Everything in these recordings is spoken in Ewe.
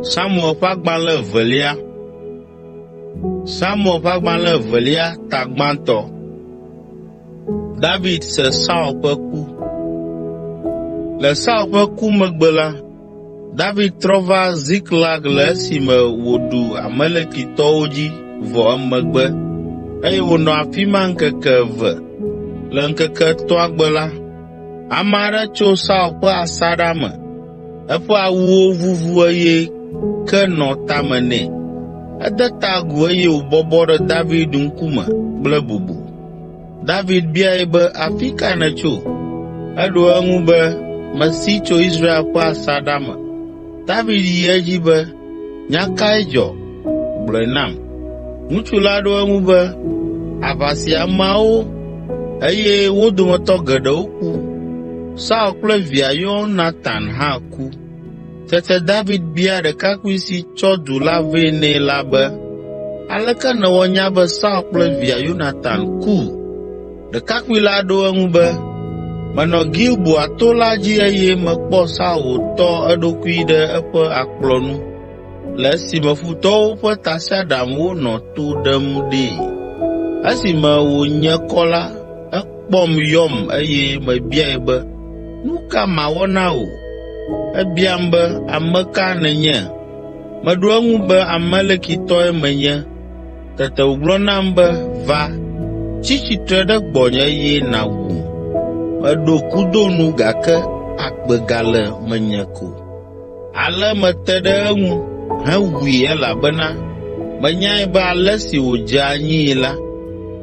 Samuel Pagbalẽ Velia. Samuel Pagbalẽ Velia tagbãtɔ. David se Saul ƒe ku. Le Saul ƒe ku megbe la, David trɔ va Ziklag le esime wòɖu Amalekitɔwo dzi vɔ emegbe, eye wònɔ afi ma ŋkeke eve. Le ŋkeke etɔ̃a gbe la, ame aɖe tso Saul ƒe asaɖa me. Eƒe awuwo vuvu eye ke nɔ tame nɛ. Ede ta agu eye wòbɔbɔ ɖe David ŋkume kple bubu. David biae be, afi ka nètso? Eɖo eŋu be, mesi tso Israel ƒe asaɖa me. David yi edzi be, nya kae dzɔ? Gblɔe nam. Ŋutsu la ɖo eŋu be, aʋasiameawo, eye wo dometɔ geɖewo ku. Saul kple via Yonatan hã ku. Tete David bia ɖekakpui si tsɔ du la vɛ nɛ la be, aleke nèwɔ nya be Saul kple via Yonatan ku? Ɖekakpui la ɖo eŋu be, menɔ Gilboa to la dzi eye mekpɔ Saul wòtɔ eɖokui ɖe eƒe akplɔ nu, le esime futɔwo ƒe tasiaɖamwo nɔ to ɖem ɖee. Esime wònye kɔ la, ekpɔm yɔm eye mebiae be, nu ka mawɔ na wò? Ebiam be, ame ka nènye? Meɖo eŋu be, Amalekitɔe menye. Tete wògblɔ nam be, va, tsi tsitre ɖe gbɔnye eye nàwum. Meɖo kudo nu gake agbe gale menye ko. Ale mete ɖe eŋu hewui elabena menyae be ale si wòdze anyii la,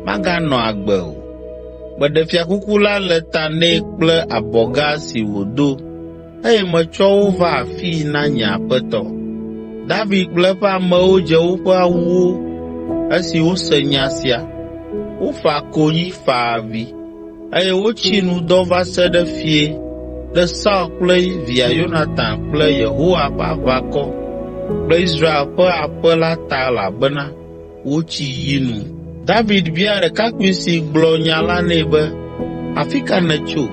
maganɔ agbe o. Meɖe fiakuku la le ta nɛ kple abɔga si wòdo, eye metsɔ wo va afii na nye aƒetɔ. David kple eƒe amewo dze woƒe awuwo esi wose nya sia. Wofa konyi fa avi, eye wotsi nu dɔ va se ɖe fie ɖe Saul kple via Yonatan kple Yehowa ƒe aʋakɔ kple Israel ƒe aƒe la ta elabena wotsi yi nu. David bia ɖekakpui si gblɔ nya la nɛ be, afi ka nètso?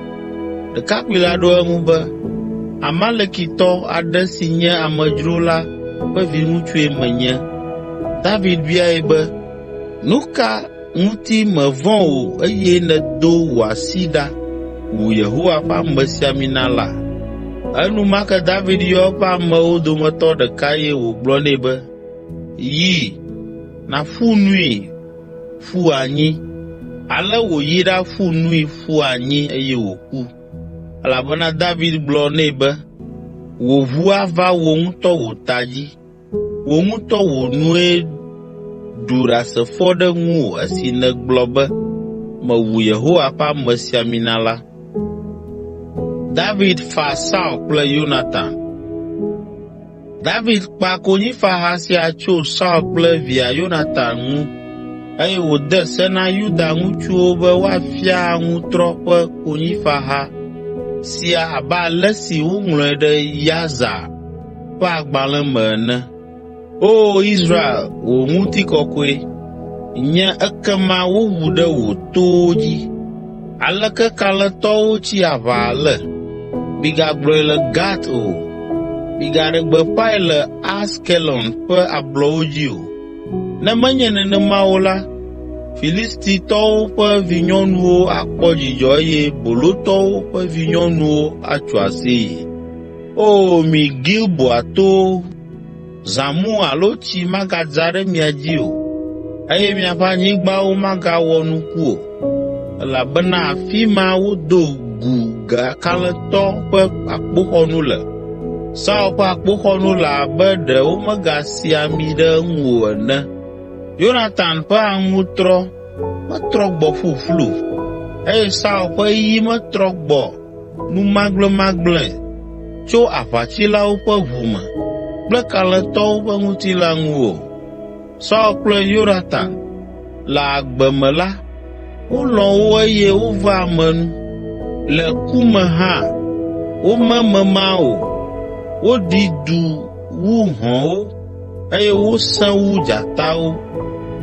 Ɖekakpui la ɖo eŋu be, Amalekitɔ aɖe si nye amedzro la ƒe viŋutsue menye. David biae be, nu ka ŋuti mevɔ̃ o eye nèdo wò asi ɖa wu Yehowa ƒe amesiamina la? Enumake David yɔ eƒe amewo dometɔ ɖeka eye wògblɔ nɛ be, yi, nàƒu nui ƒu anyi. Ale wòyi ɖaƒu nui ƒu anyi eye wòku. Elabena David gblɔ nɛ be, wò ʋu ava wò ŋutɔ wò ta dzi. Wò ŋutɔ wò nue ɖu ɖasefɔ ɖe ŋuwò esi nègblɔ be, mewu Yehowa ƒe amesiamina la. David fa Saul kple Yonatan. David kpa konyifaha sia tso Saul kple via Yonatan ŋu, eye wòde se na Yuda ŋutsuwo be woafia aŋutrɔ ƒe konyifaha sia abe ale si woŋlɔe ɖe Yaza ƒe agbalẽ me ene. O Israel, wò ŋutikɔkɔe, nye ekema wowu ɖe wò towo dzi. Aleke kalẽtɔwo tsi aʋa ale? Migagblɔe le Gat o, migaɖe gbeƒãe le Askelon ƒe ablɔwo dzi o. Ne menye nenema o la, Filistitɔwo ƒe vinyɔnuwo akpɔ dzidzɔ eye bolotɔwo ƒe vinyɔnuwo atso aseye. O mi Gilboa towo, zãmu alo tsi magadza ɖe mia dzi o, eye miaƒe anyigbawo magawɔ nuku o, elabena afi ma wodo gu kalẽtɔ ƒe akpoxɔnu le. Saul ƒe akpoxɔnu le abe ɖe womegasi ami ɖe eŋu o ene. Yonatan ƒe aŋutrɔ metrɔ gbɔ ƒuƒlu, eye Saul ƒe yi metrɔ gbɔ numagblẽmagblẽ tso aʋatsilawo ƒe ʋu me kple kalẽtɔwo ƒe ŋutilã ŋu o. Saul kple Yonatan le agbe me la, wolɔ̃ wo eye wova ame nu. Le ku me hã, womemema o. Woɖi du wu hɔ̃wo, eye wosẽ wu dzatawo.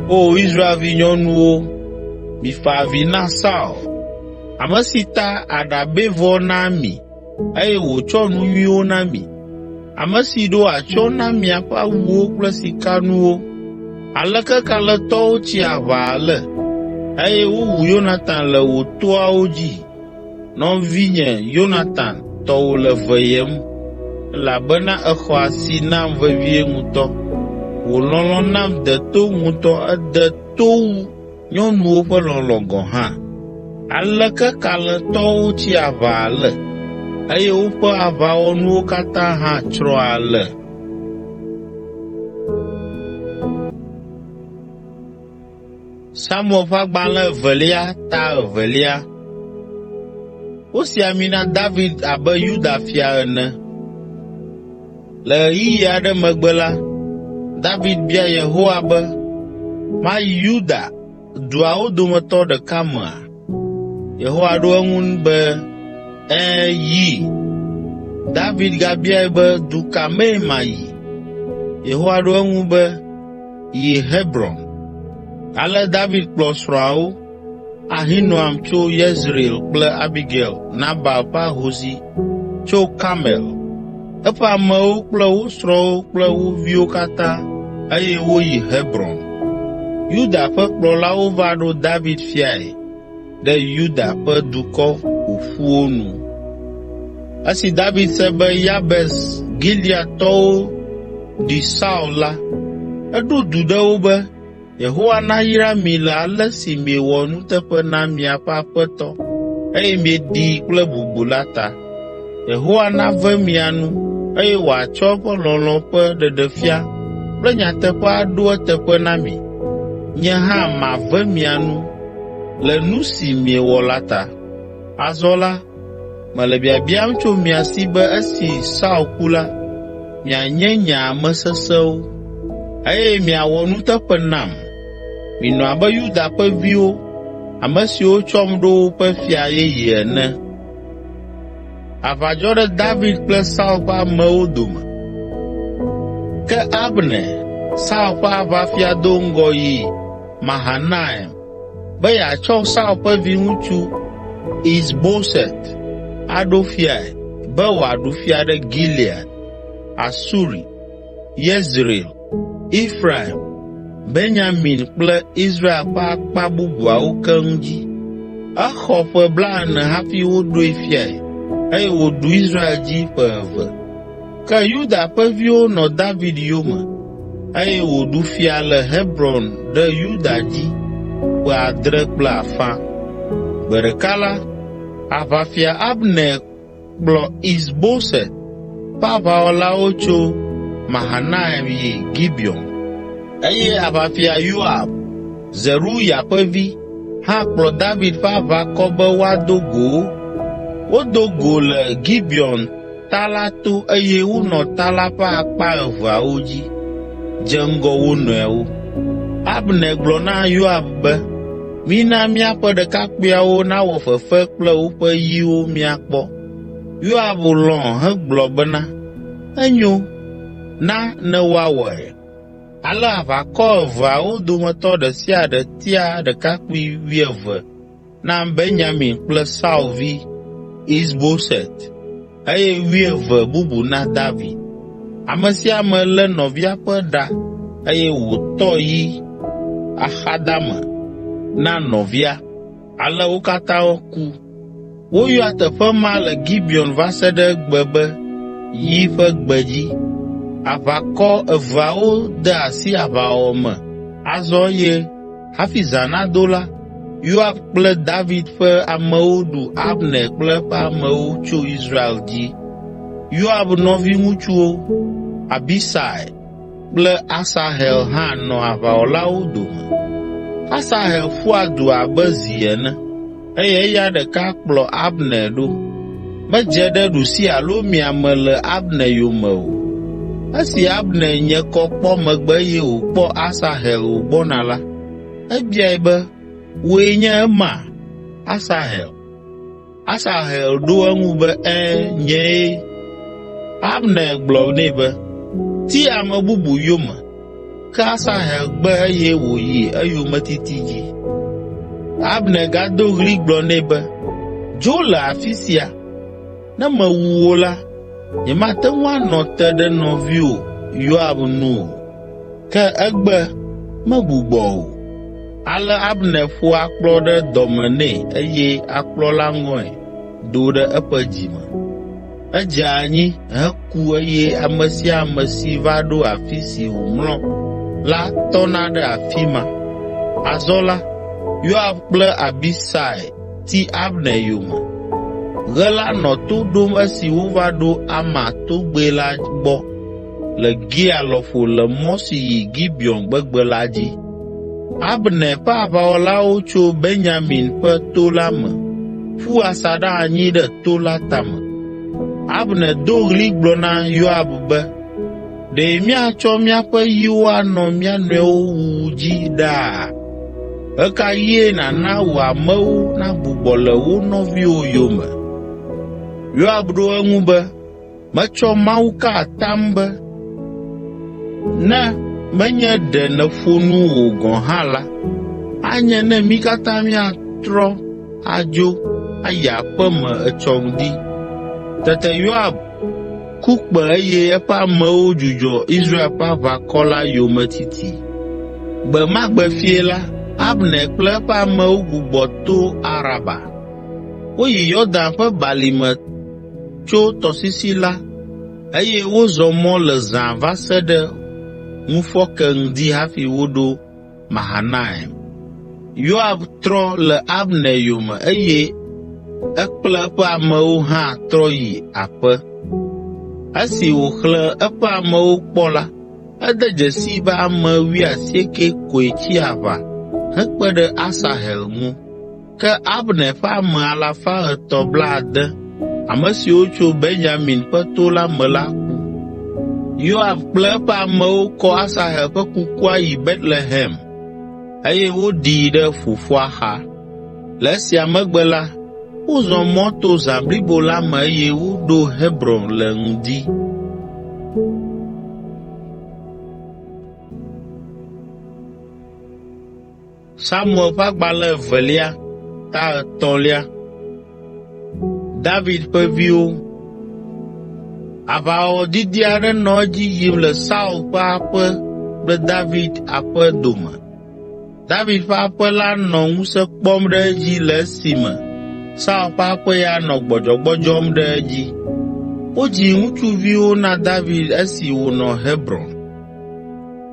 O Israel vinyɔnuwo, mifa avi na Saul, ame si ta aɖabɛvɔ na mi, eye wòtsɔ nu nyuiwo na mi. ame si ɖo atsyɔ na miaƒe awuwo kple sikanuwo. Aleke kalẽtɔwo tsi aʋa ale, eye wowu Yonatan le wò toawo dzi. Nɔvinye Yonatan, tɔwò le veyem, elabena èxɔ asi nam vevie ŋutɔ. Wò lɔlɔ̃ nam de to ŋutɔ, ede to wu nyɔnuwo ƒe lɔlɔ̃ gɔ̃ hã. Aleke kalẽtɔwo tsi aʋa ale, eye woƒe aʋawɔnuwo katã hã tsrɔ̃ ale. Samuel ƒe agbalẽ evelia ta evelia. Wosi ami na David abe Yuda fia ene. Le ɣeyiɣi aɖe megbe la, David bia Yehowa be, mayi Yuda duawo dometɔ ɖeka mea? Yehowa ɖo eŋu be, yi. David gabiae be, du ka mee mayi? Yehowa ɖo eŋu be, yi Hebron. Ale David kplɔ srɔ̃awo, Ahinoam tso Yezreel kple Abigail, Nabal ƒe ahosi tso Karmel, eƒe amewo kple wo srɔ̃wo kple wo viwo katã, eye woyi Hebron. Yuda ƒe kplɔlawo va ɖo David fiae ɖe Yuda ƒe dukɔ ƒoƒuwo nu. Esi David se be Yabes Gileadtɔwo ɖi Saul la, eɖo du ɖe wo be, Yehowa nayra mi le ale si miewɔ nuteƒe na miaƒe aƒetɔ, eye mieɖii kple bubu la ta. Yehowa nave mia nu, eye wòatsɔ eƒe lɔlɔ̃ ƒe ɖeɖefia kple nyateƒe aɖo eteƒe na mi. Nye hã mave mia nu le nu si miewɔ la ta. Azɔ la, mele biabiam tso mia si be esi Saul ku la, mianye nye ame sesẽwo, eye miawɔ nuteƒe nam. Minɔ abe Yuda ƒe viwo, ame siwo tsɔm ɖo woƒe fia yeye ene. Aʋa dzɔ ɖe David kple Saul ƒe amewo dome. Ke Abner, Saul ƒe aʋafia do ŋgɔ yi Mahanaim be yeatsɔ Saul ƒe viŋutsu Is-Boset aɖo fiae be wòaɖu fia ɖe Gilead, Asuri, Yezreel, Efraim, Benyamin kple Israel ƒe akpa bubuawo keŋ dzi. Exɔ ƒe 40 hafi woɖoe fiae, eye wòɖu Israel dzi ƒe 2. Ke Yuda ƒe viwo nɔ David yome, eye wòɖu fia le Hebron ɖe Yuda dzi ƒe 7 kple afã. Gbe ɖeka la, aʋafia Abner kplɔ Is-Boset ƒe aʋawɔlawo tso Mahanaim yi Gibeon, eye aʋafia Yoab, Zeruya ƒe vi, hã kplɔ David ƒe aʋakɔ be woado go wo. Wodo go le Gibeon ta la to, eye wonɔ ta la ƒe akpa 2awo dzi, dze ŋgɔ wo nɔewo. Abner gblɔ na Yoab be, mina míaƒe ɖekakpuiawo nawɔ fefe kple woƒe yiwo míakpɔ. Yoab lɔ̃ hegblɔ bena, enyo, na ne woawɔe. Ale aʋakɔ 2awo dometɔ ɖe sia ɖe tia ɖekakpui 12 na Benyamin kple Saul vi Is-Boset, eye 12 bubu na David. Ame sia ame lé nɔvia ƒe ɖa, eye wòtɔ yi axadame na nɔvia. Ale wo katã ku. Woyɔa teƒe ma le Gibeon va se ɖe egbe be yi ƒe gbedzi. Aʋakɔ 2awo de asi aʋawɔwɔ me. Azɔ ye hafi zã nado la, Yoab kple David ƒe amewo ɖu Abner kple eƒe amewo tso Israel dzi. Yoab nɔviŋutsuwo, Abisai kple Asahel hã nɔ aʋawɔlawo dome. Asahel ƒua du abe zi ene, eye eya ɖeka kplɔ Abner ɖo. Medze ɖe ɖusi alo miame le Abner yome o. Esi Abner nye kɔ kpɔ megbe eye wòkpɔ Asahel wògbɔna la, ebiae be, wòe nye ema, Asahel? Asahel ɖo eŋu be, nyee. Abner gblɔ nɛ be, ti ame bubu yome. Ke Asahel gbe eye wòyi eyometiti dzi. Abner gado ɣli gblɔ nɛ be, dzo le afi sia, ne mewu wo la, nyemate ŋu anɔ te ɖe nɔviwò Yoab nu o, ke egbe megbugbɔ o. Ale Abner ƒo akplɔ ɖe dɔme nɛ eye akplɔ la ŋɔe do ɖe eƒe dzime. Edze anyi heku eye ame sia ame si va ɖo afi si wòmlɔ la tɔna ɖe afi ma. Azɔ la, Yoab kple Abisai ti Abner yome. Ɣe la nɔ to ɖom esi wova ɖo Ama togbɛ la gbɔ le Gia lɔƒo le mɔ si yi Gibeon gbegbe la dzi. Abner ƒe aʋawɔlawo tso Benyamin ƒe to la me ƒu asaɖa anyi ɖe to la tame. Abner do ɣli gblɔ na Yoab be, ɖe míatsɔ míaƒe yiwo anɔ mía nɔewo wuwu dzi ɖaa? Ɣe ka ɣie nàna wò amewo nagbugbɔ le wo nɔviwo yome? Yoab ɖo eŋu be, metsɔ Mawu ka atam be, ne menye ɖe nèƒo nu wò gɔ̃ hã la, anye ne mí katã míatrɔ adzo ayi aƒe me etsɔ ŋdi. Tete Yoab ku kpe eye eƒe amewo dzudzɔ Israel ƒe aʋakɔ la yometiti. Gbe ma gbe fiẽ la, Abner kple eƒe amewo gbugbɔ to Araba. Woyi Yɔdan ƒe balime tso tɔsisi la eye wozɔ mɔ le zã va se ɖe ŋufɔke ŋdi hafi woɖo Mahanaim. Yoab trɔ le Abner yome eye ekple eƒe amewo hã trɔ yi aƒe. Esi wòxlẽ eƒe amewo kpɔ la, ede dzesi be ame 19 koe tsi aʋa hekpe ɖe Asahel ŋu. Ke Abner ƒe ame 360, ame siwo tso Benyamin ƒe to la me la ku. Yoab kple eƒe amewo kɔ Asahel ƒe kukua yi Betlehem eye woɖii ɖe fofoa xa. Le esia megbe la, wozɔ mɔ to zã blibo la me eye woɖo Hebron le ŋdi. Samuel ƒe agbalẽ 2 ta 3. David ƒe viwo. Aʋawɔwɔ didi aɖe nɔ edzi yim le Saul ƒe aƒe kple David aƒe dome. David ƒe aƒe la nɔ ŋusẽ kpɔm ɖe edzi le esime Saul ƒe aƒe ya nɔ gbɔdzɔgbɔdzɔm ɖe edzi. Wodzi ŋutsuviwo na David esi wònɔ Hebron.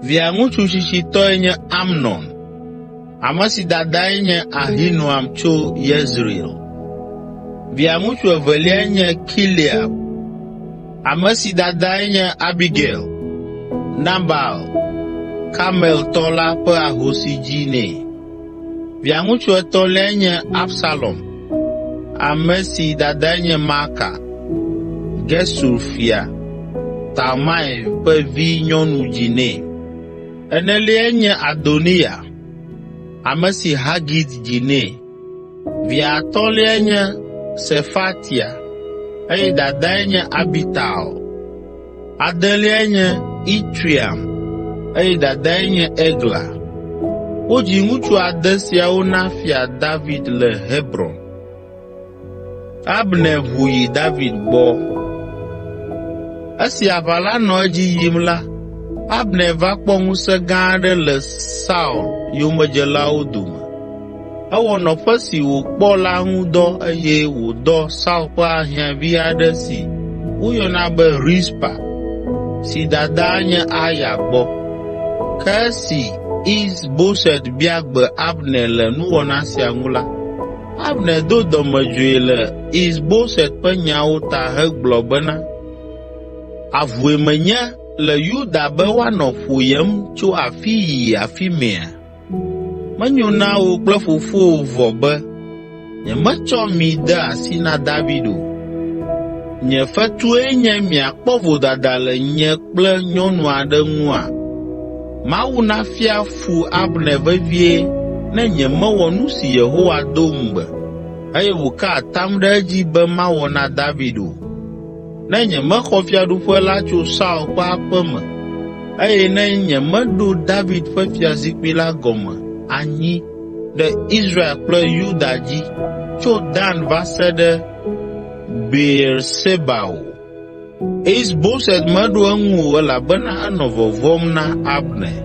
Via ŋutsu tsitsitɔe nye Amnon, ame si dadae nye Ahinoam tso Yezreel. Via ŋutsu eveliae nye Kileab, ame si dadae nye Abigail, Nabal, Karmel tɔ la ƒe ahosi dzi nɛ. Via ŋutsu etɔ̃liae nye Absalom, ame si dadae nye Maaka, Gesur fia, Talmai ƒe vi nyɔnu dzi nɛ. Eneliae nye Adonia, ame si Hagit dzi nɛ. Via atɔ̃liae nye Sefatia, eye dadae nye Abital. Adeliae nye Itream, eye dadae nye Egla. Wodzi ŋutsu 6 siawo na Fia David le Hebron. Abner ʋu yi David gbɔ. Esi aʋa la nɔ edzi yim la, Abner va kpɔ ŋusẽ gã aɖe le Saul yomedzelawo dome. Ewɔ nɔƒe si wòkpɔ la ŋu dɔ eye wòdɔ Saul ƒe ahiãvi aɖe si woyɔna be Rizpa, si dadaa nye Aya gbɔ. Ke esi Is-Boset bia gbe Abner le nuwɔna sia ŋu la, Abner do dɔmedzoe le Is-Boset ƒe nyawo ta hegblɔ bena, avue menye le Yuda be woanɔ ƒoyem tso afi yi afi mea? Menyo na wò kple fofowò vɔ be nyemetsɔ mi de asi na David o. Nye fetue nye miakpɔ vodada le nye kple nyɔnu aɖe ŋua? Mawu nafia fu Abner vevie ne nyemewɔ nu si Yehowa do ŋugbe, eye wòka atam ɖe edzi be mawɔ na David o. Ne nyemexɔ fiaɖuƒe la tso Saul ƒe aƒe me, eye ne nyemeɖo David ƒe fiazikpui la gɔme anyi ɖe Israel kple Yuda dzi tso Dan va se ɖe Beerseba o. Is-Boset meɖo eŋu o elabena enɔ vɔvɔ̃m na Abner.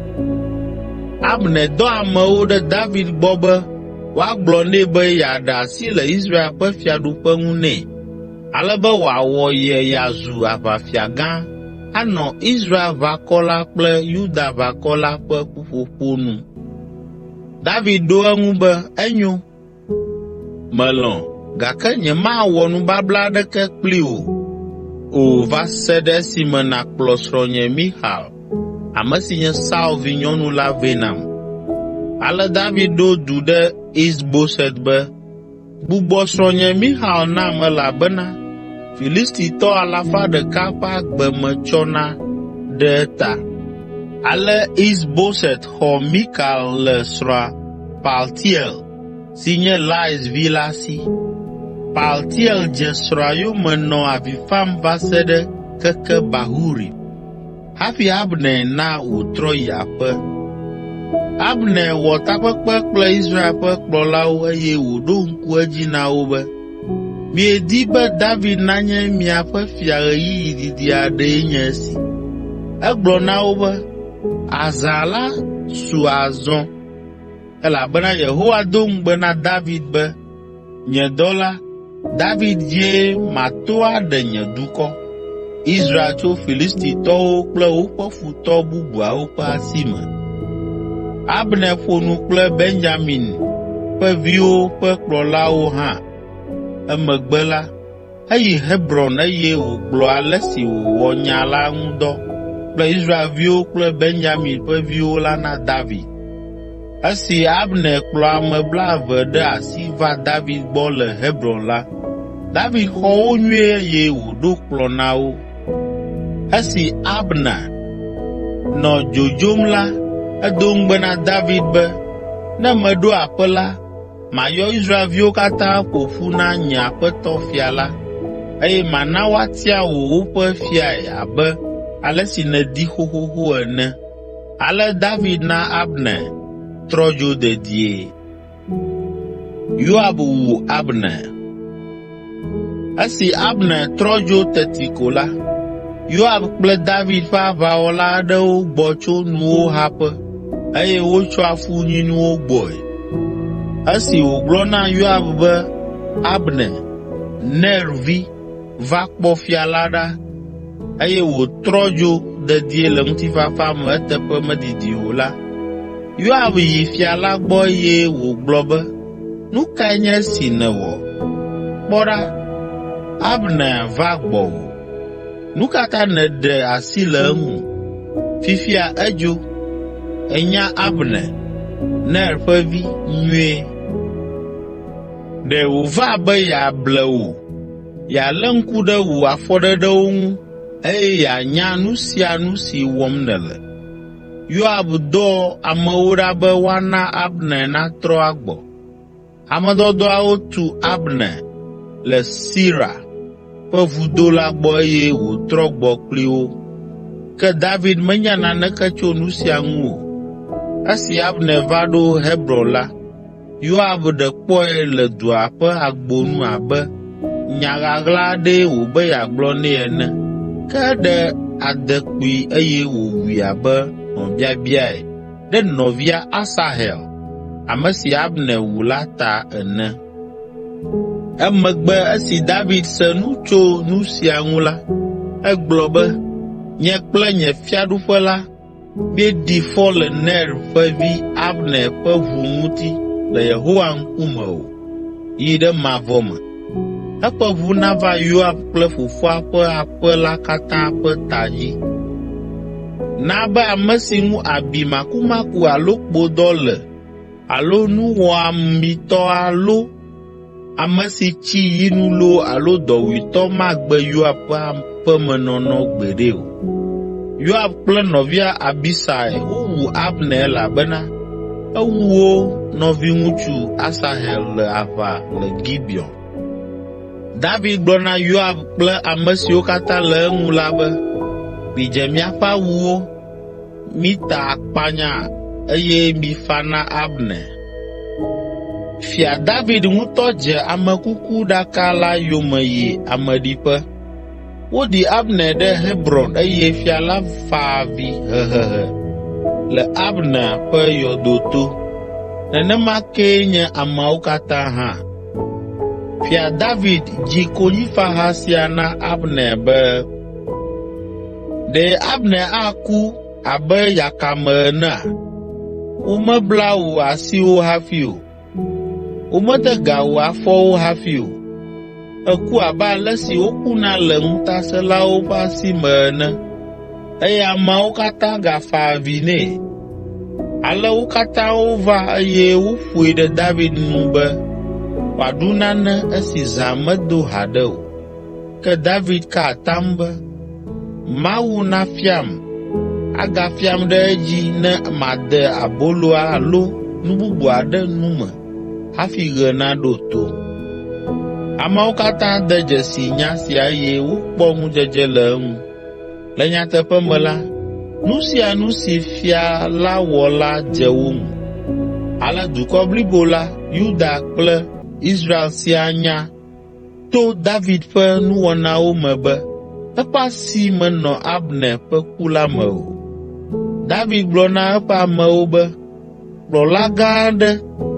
Abner dɔ amewo ɖe David gbɔ be woagblɔ nɛ be yeaɖe asi le Israel ƒe fiaɖuƒe ŋu nɛ, ale be wòawɔ ye yeazu aʋafia gã, anɔ Israel ʋakɔ la kple Yuda ʋakɔ la ƒe ƒuƒoƒo nu. David ɖo eŋu be, enyo, melɔ̃, gake nyemawɔ nubabla aɖeke kpli wò o va se ɖe esime nàkplɔ srɔ̃nye Mixal, ame si nye Saul vinyɔnu la vɛ nam. Ale David ɖo du ɖe Is-Boset be, gbugbɔ srɔ̃nye Mixal nam elabena Filistitɔ 100 ƒe agbe metsɔna ɖe eta. Ale Is-Boset xɔ Mikal le srɔ̃a Paltiel si nye Lais vi la si. Paltiel dze srɔ̃a yome nɔ avi fam va se ɖe keke Bahuri hafi Abner na wòtrɔ yi aƒe. Abner wɔ takpekpe kple Israel ƒe kplɔlawo eye wòɖo ŋku edzi na wo be, miedi be David nanye miaƒe fia ɣeyiɣi didi aɖee nye esi. Egblɔ na wo be, azã la su azɔ, elabena Yehowa do ŋugbe na David be, nye dɔla David dzie mato aɖe nye dukɔ, Israel tso Filistitɔwo kple woƒe futɔ bubuawo ƒe asi me. Abner ƒo nu kple Benjamin ƒe viwo ƒe kplɔlawo hã. Emegbe la, eyi Hebron eye wògblɔ ale si wòwɔ nya la ŋu dɔ kple Israelviwo kple Benjamin ƒe viwo la na David. Esi Abner kplɔ ame 20 ɖe asi va David gbɔ le Hebron la, David xɔ wo nyuie eye wòɖo kplɔ̃ na wo. Esi Abner nɔ dzodzom la, edo ŋugbe na David be, ne meɖo aƒe la, mayɔ Israelviwo katã ƒo ƒu na nye aƒetɔ fia la, eye mana woatia wò woƒe fiae abe ale si nèdi xoxoxo ene. Ale David na Abner trɔ dzo dedie. Yoab wu Abner. Esi Abner trɔ dzo teti ko la, Yoab kple David ƒe aʋawɔla aɖewo gbɔ tso nuwo haƒe, eye wotsɔ afunyinuwo gbɔe. Esi wògblɔ na Yoab be Abner, Ner vi, va kpɔ fia la ɖa, eye wòtrɔ dzo dedie le ŋutifafa me eteƒe medidi o la, Yoab yi fia la gbɔ eye wògblɔ be, nu kae nye esi nèwɔ? Kpɔ ɖa, Abner va gbɔwò. Nu ka ta nèɖe asi le eŋu? Fifia edzo. Enya Abner, Ner ƒe vi, nyuie. Ɖe wòva be yeable wò, yealé ŋku ɖe wò afɔɖeɖewo ŋu, eye yeanya nu sia nu si wɔm nèle. Yoab dɔ amewo ɖa be woana Abner natrɔ agbɔ. Ame dɔdɔawo tu Abner le Sira ƒe vudo la gbɔ eye wòtrɔ gbɔ kpli wo. Ke David menya naneke tso nu sia ŋu o. Esi Abner va ɖo Hebron la, Yoab ɖe kpɔe le dua ƒe agbonu abe nya ɣaɣla aɖee wòbe yeagblɔ nɛ ene, ke eɖe adekpui eye wòwui abe nɔbiabiae ɖe nɔvia Asahel, ame si Abner wu la ta ene. Emegbe esi David se nu tso nu sia ŋu la, egblɔ be, nye kple nye fiaɖuƒe la, míeɖi fɔ le Ner ƒe vi Abner ƒe ʋu ŋuti le Yehowa ŋkume o, yi ɖe mavɔ me. Eƒe ʋu nava Yoab kple fofoa ƒe aƒe la katã ƒe ta dzi. Na be ame si ŋu abi makumaku alo kpodɔ le, alo nuwɔamitɔ alo ame si tsi yinu loo alo dɔwuitɔ magbe Yoab ƒe aƒemenɔnɔ gbeɖe o. Yoab kple nɔvia Abisai wowu Abner elabena ewu wo nɔviŋutsu Asahel le aʋa le Gibeon. David gblɔ na Yoab kple ame siwo katã le eŋu la be, midze miaƒe awuwo, mita akpanya eye mifa na Abner. Fia David ŋutɔ dze amekukuɖaka la yome yi ameɖiƒe. Woɖi Abner ɖe Hebron eye fia la fa avi hehehe le Abner ƒe yɔdo to. Nenema kee nye ameawo katã hã. Fia David dzi konyifaha sia na Abner be, ɖe Abner aku abe yakame enea? Womebla wò asiwo hafi o, womede ga wò afɔwo hafi o. Èku abe ale si wokuna le ŋutasẽlawo ƒe asi me ene, eye ameawo katã gafa avi nɛ. Ale wo katã wova eye woƒoe ɖe David nu be wòaɖu nane esi zã medo haɖe o. Ke David ka atam be, Mawu nafiam, agafiam ɖe edzi ne made abolo alo nu bubu aɖe nu me hafi ɣe naɖo to. Ameawo katã de dzesi nya sia eye wokpɔ ŋudzedze le eŋu. Le nyateƒe me la, nu sia nu si fia la wɔ la dze wo ŋu. Ale dukɔ blibo la, Yuda kple Israel sia nya to David ƒe nuwɔnawo me be eƒe asi menɔ Abner ƒe ku la me o. David gblɔ na eƒe amewo be kplɔla gã aɖe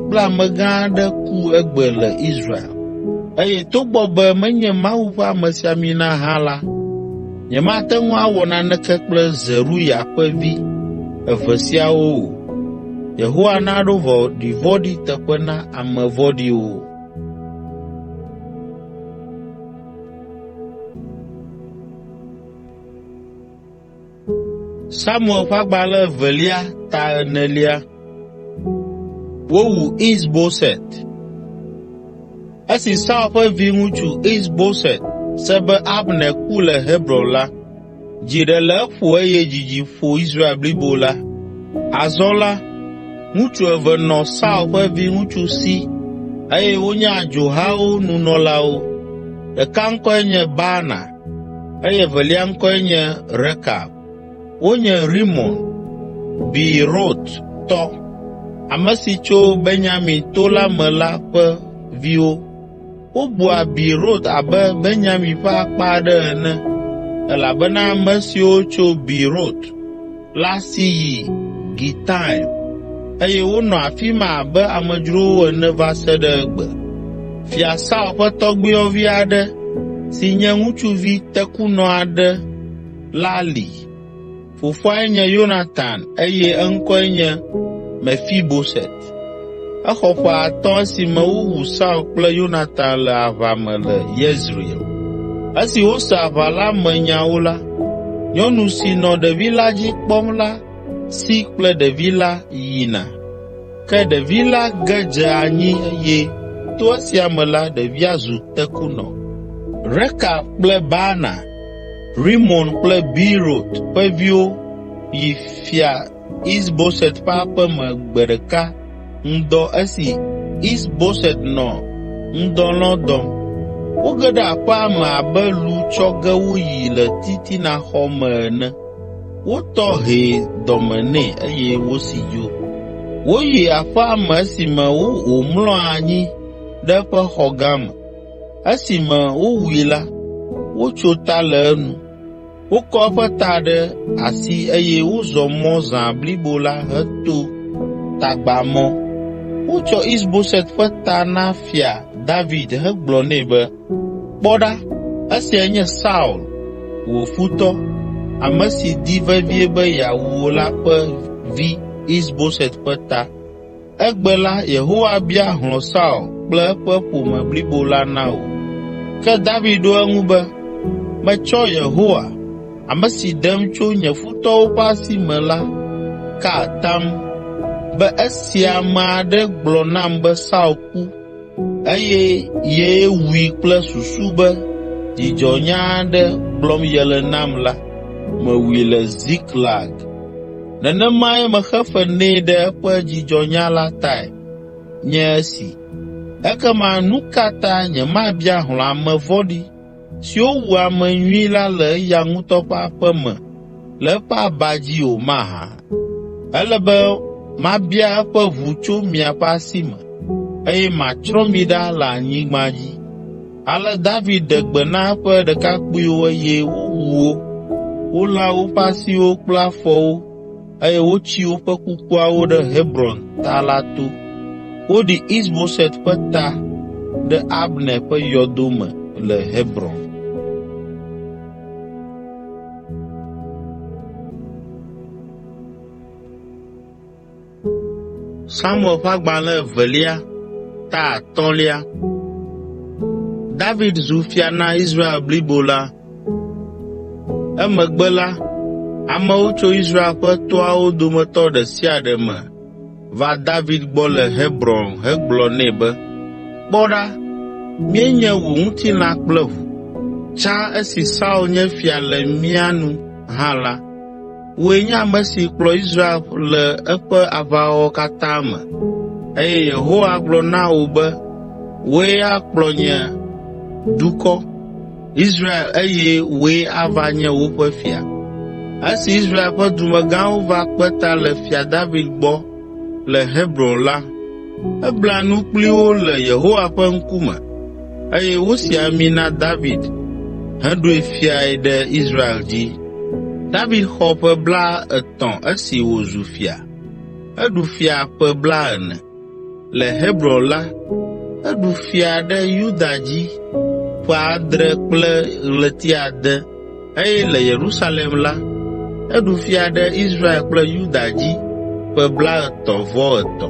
kple amegã aɖe ku egbe le Israel, eye togbɔ be menye Mawu ƒe amesiamina hã la, nyemate ŋu awɔ naneke kple Zeruya ƒe vi eve siawo o. Yehowa naɖo vɔ̃ɖivɔ̃ɖi teƒe na ame vɔ̃ɖiwo. Samuel ƒe agbalẽ 2:4. Wowu Is-Boset. Esi Saul ƒe viŋutsu Is-Boset se be Abner ku le Hebron la, dzi ɖe le eƒo eye dzidzi ƒo Israel blibo la. Azɔ la, ŋutsu eve nɔ Saul ƒe viŋutsu si eye wonye adzohawo nunɔlawo. Ɖeka ŋkɔe nye Baana eye evelia ŋkɔe nye Rekab. Wonye Rimon, Beerot tɔ, ame si tso Benyamin to la me la ƒe viwo. Wobua Beerot abe Benyamin ƒe akpa aɖe ene, elabena ame siwo tso Beerot la si yi Gitaim, eye wonɔ afi ma abe amedzrowo ene va se ɖe egbe. Fia Saul ƒe tɔgbuiyɔvi aɖe si nye ŋutsuvi tekunɔ aɖe la li. Fofoae nye Yonatan eye eŋkɔe nye Mefiboset. Exɔ ƒe 5 esime wowu Saul kple Yonatan le aʋa me le Yezreel. Esi wose aʋa la me nyawo la, nyɔnu si nɔ ɖevi la dzi kpɔm la si kple ɖevi la yina. Ke ɖevi la ge dze anyi eye to esia me la ɖevia zu tekunɔ. Rekab kple Baana, Rimon kple Beerot ƒe viwo yi fia Is-Boset ƒe aƒe me gbe ɖeka ŋdɔ esi Is-Boset nɔ ŋdɔlɔ dɔm. Woge ɖe aƒea me abe lu tsɔ ge woyi le titina xɔ me ene. Wotɔ hɛ dɔme nɛ eye wosi dzo. Woyi aƒea me esime wòmlɔ anyi ɖe eƒe xɔ gã me. Esime wowui la, wotso ta le enu. Wokɔ eƒe ta ɖe asi eye wozɔ mɔ zã blibo la heto tagbamɔ. Wotsɔ Is-Boset ƒe ta na fia David hegblɔ nɛ be, kpɔ ɖa, esia nye Saul, wò futɔ, ame si di vevie be yeawu wò la ƒe vi Is-Boset ƒe ta. Egbe la, Yehowa bia hlɔ̃ Saul kple eƒe ƒome blibo la na wò. Ke David ɖo eŋu be, metsɔ Yehowa, ame si ɖem tso nye futɔwo ƒe asi me la, ka atam be esi ame aɖe gblɔ nam be Saul ku, eye yee wui kple susu be dzidzɔnya aɖe gblɔm yele nam la, mewui le Ziklag. Nenemae mexe fe nɛ ɖe eƒe dzidzɔnya la tae, nye esi. Ekema nu ka ta nyemabia hlɔ̃ ame vɔ̃ɖi siwo wu ame nyui la le eya ŋutɔ ƒe aƒe me le eƒe aba dzi o mahã? Ele be mabia eƒe ʋu tso miaƒe asi me, eye matsrɔ̃ mi ɖa le anyigba dzi. Ale David ɖe gbe na eƒe ɖekakpuiwo eye wowu wo. Wolã woƒe asiwo kple afɔwo eye wotsi woƒe kukuawo ɖe Hebron ta la to. Woɖi Is-Boset ƒe ta ɖe Abner ƒe yɔdo me le Hebron. Samuel ƒe agbalẽ 2 ta 5. David zu fia na Israel blibo la. Emegbe la, amewo tso Israel ƒe toawo dometɔ ɖe sia ɖe me va David gbɔ le Hebron hegblɔ nɛ be, kpɔ ɖa, míenye wò ŋutilã kple ʋu. Tsã esi Saul nye fia le mía nu hã la, wòe nye ame si kplɔ Israel le eƒe aʋawɔwɔ katã me, eye Yehowa gblɔ na wò be, wòe akplɔ nye dukɔ Israel eye wòe ava nye woƒe fia. Esi Israel ƒe dumegãwo va kpe ta le fia David gbɔ le Hebron la, ebla nu kpli wo le Yehowa ƒe ŋkume, eye wosi ami na David heɖoe fiae ɖe Israel dzi. David xɔ ƒe 30 esi wòzu fia. Eɖu fia ƒe 40. Le Hebron la, eɖu fia ɖe Yuda dzi ƒe 7 kple ɣleti 6, eye le Yerusalem la, eɖu fia ɖe Israel kple Yuda dzi ƒe 33.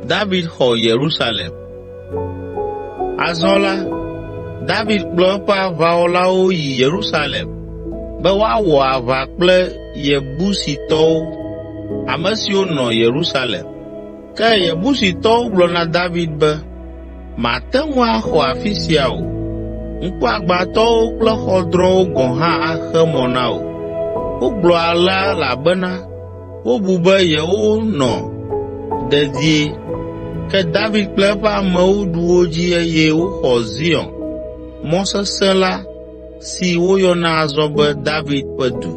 David xɔ Yerusalem. Azɔ la, David kplɔ eƒe aʋawɔlawo yi Yerusalem be woawɔ aʋa kple Yebusitɔwo, ame siwo nɔ Yerusalem. Ke Yebusitɔwo gblɔ na David be, mate ŋu axɔ afi sia o. Ŋkuagbãtɔwo kple xɔdrɔ̃wo gɔ̃ hã axe mɔ na o. Wogblɔ alea elabena wobu be yewonɔ dedie. Ke David kple eƒe amewo ɖu wo dzi eye woxɔ Zion, mɔ sesẽ la si woyɔna azɔ be David ƒe du.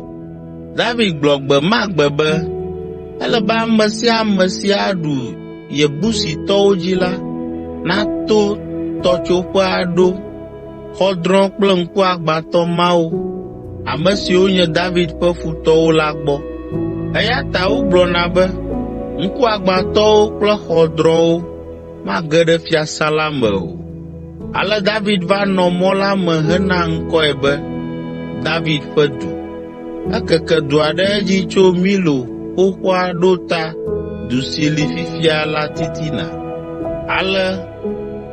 David gblɔ gbe ma gbe be, ele be ame sia ame si aɖu Yebusitɔwo dzi la, nato tɔtsoƒe aɖo xɔdrɔ̃ kple ŋkuagbãtɔ mawo, ame siwo nye David ƒe futɔwo la gbɔ. Eya ta wogblɔna be, ŋkuagbãtɔwo kple xɔdrɔ̃wo mage ɖe fiasã la me o. Ale David va nɔ mɔ la me hena ŋkɔe be David ƒe du. Ekeke du aɖe edzi tso Milo xoxoa ɖo ta du si li fifia la titina. Ale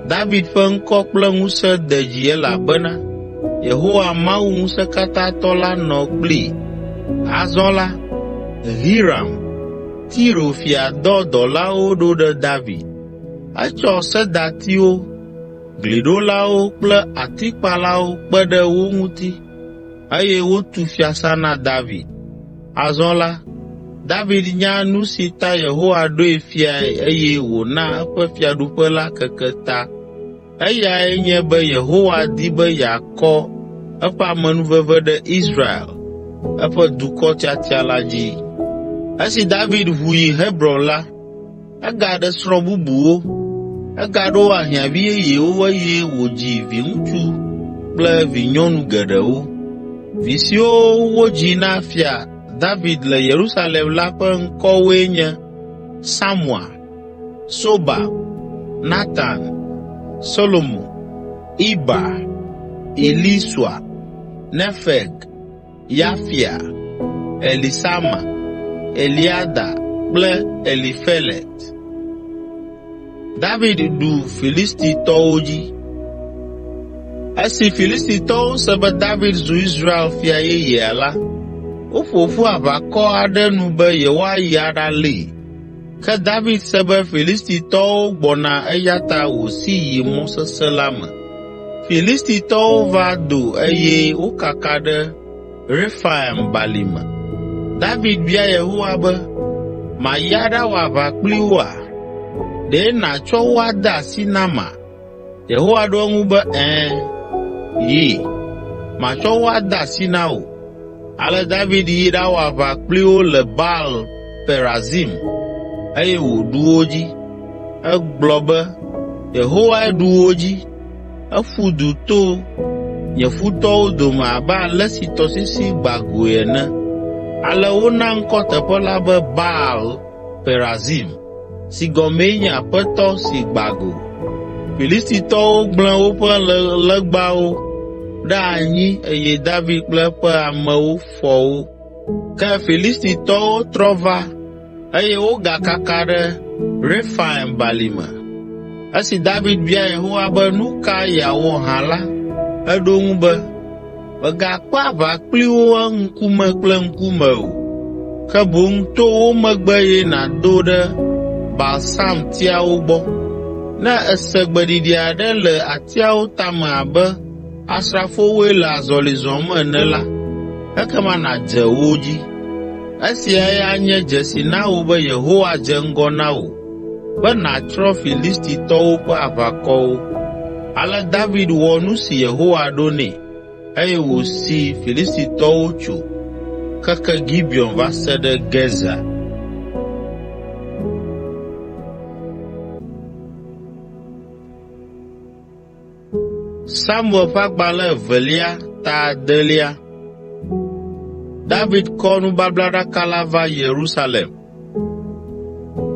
David ƒe ŋkɔ kple ŋusẽ de dzi elabena Yehowa Mawu Ŋusẽkatãtɔ la nɔ kplii. Azɔ la, Hiram, Tiro fia dɔ dɔlawo ɖo ɖe David. Etsɔ sedatiwo, gliɖolawo kple atikpalawo kpe ɖe wo ŋuti, eye wotu fiasã na David. Azɔ la, David nya nu si ta Yehowa ɖoe fiae eye wòna eƒe fiaɖuƒe la keke ta. Eyae nye be Yehowa di be yeakɔ eƒe amenuveve ɖe Israel, eƒe dukɔ tiatia la dzi. Esi David ʋu yi Hebron la, egaɖe srɔ̃ bubuwo, egaɖo ahiãvi yeyewo eye wòdzi viŋutsu kple vinyɔnu geɖewo. Vi siwo wodzi na fia David le Yerusalem la ƒe ŋkɔwoe nye Samua, Sobab, Natan, Solomo, Iba, Elisua, Nefeg, Yafia, Elisama, Eliada kple Elifelet. David ɖu Filistitɔwo dzi. Esi Filistitɔwo se be David zu Israel fia yeyea la, woƒo ƒu aʋakɔ aɖe nu be yewoayi aɖalée. Ke David se be Filistitɔwo gbɔna eya ta wòsi yi mɔ sesẽ la me. Filistitɔwo va do eye wokaka ɖe Refaim balime. David bia Yehowa be, mayi aɖawɔ aʋa kpli woa? Ɖe nàtsɔ wo ade asi nama? Yehowa ɖo eŋu be, yi, matsɔ wo ade asi na wò. Ale David yi ɖawɔ aʋa kpli wo le Baal Perazim, eye wòɖu wo dzi. Egblɔ be, Yehowae ɖu wo dzi. efu du to nye futɔwo dome abe ale si tɔsisi gbagoe ene. Ale wona ŋkɔ teƒe la be Baal Perazim, si gɔmee nye aƒetɔ si gbago. Filistitɔwo gblẽ woƒe legbawo ɖe anyi eye David kple eƒe amewo fɔ wo. Ke Filistitɔwo trɔ va eye wogakaka ɖe Refaim balime. Esi David bia Yehowa be nu ka yeawɔ hã la, eɖo ŋu be, megakpe aʋa kpli wo ŋkume kple ŋkume o, ke boŋ to wo megbe ye nàdo ɖe balsam tiawo gbɔ. Ne ese gbeɖiɖi aɖe le atiawo tame abe asrafowoe le azɔli zɔm ene la, ekema nàdze wo dzi. Esiae anye dzesi na wò be Yehowa dze ŋgɔ na wò, be nàtsrɔ̃ Filistitɔwo ƒe aʋakɔwo. Ale David wɔ nu si Yehowa ɖo nɛ, eye wòsi Filistitɔwo tso keke Gibeon va se ɖe Gezer. Samuel ƒe agbalẽ evelia ta adelia. David kɔ nubablaɖaka la va Yerusalem.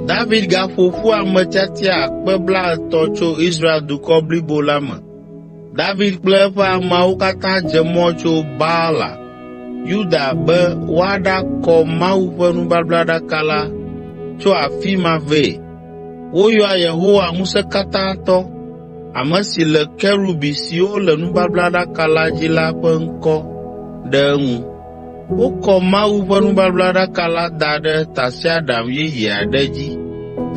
David gaƒo ƒu ame tiatia akpe 30,000 tso Israel dukɔ blibo la me. David kple eƒe ameawo katã dze mɔ tso Baala, Yuda be woaɖakɔ Mawu ƒe nubablaɖaka la tso afi ma vɛ. Woyɔa Yehowa Ŋusẽkatãtɔ, ame si le kerubi siwo le nubablaɖaka la dzi la ƒe ŋkɔ ɖe eŋu. Wokɔ Mawu ƒe nubablaɖaka la da ɖe tasiaɖam yeye aɖe dzi,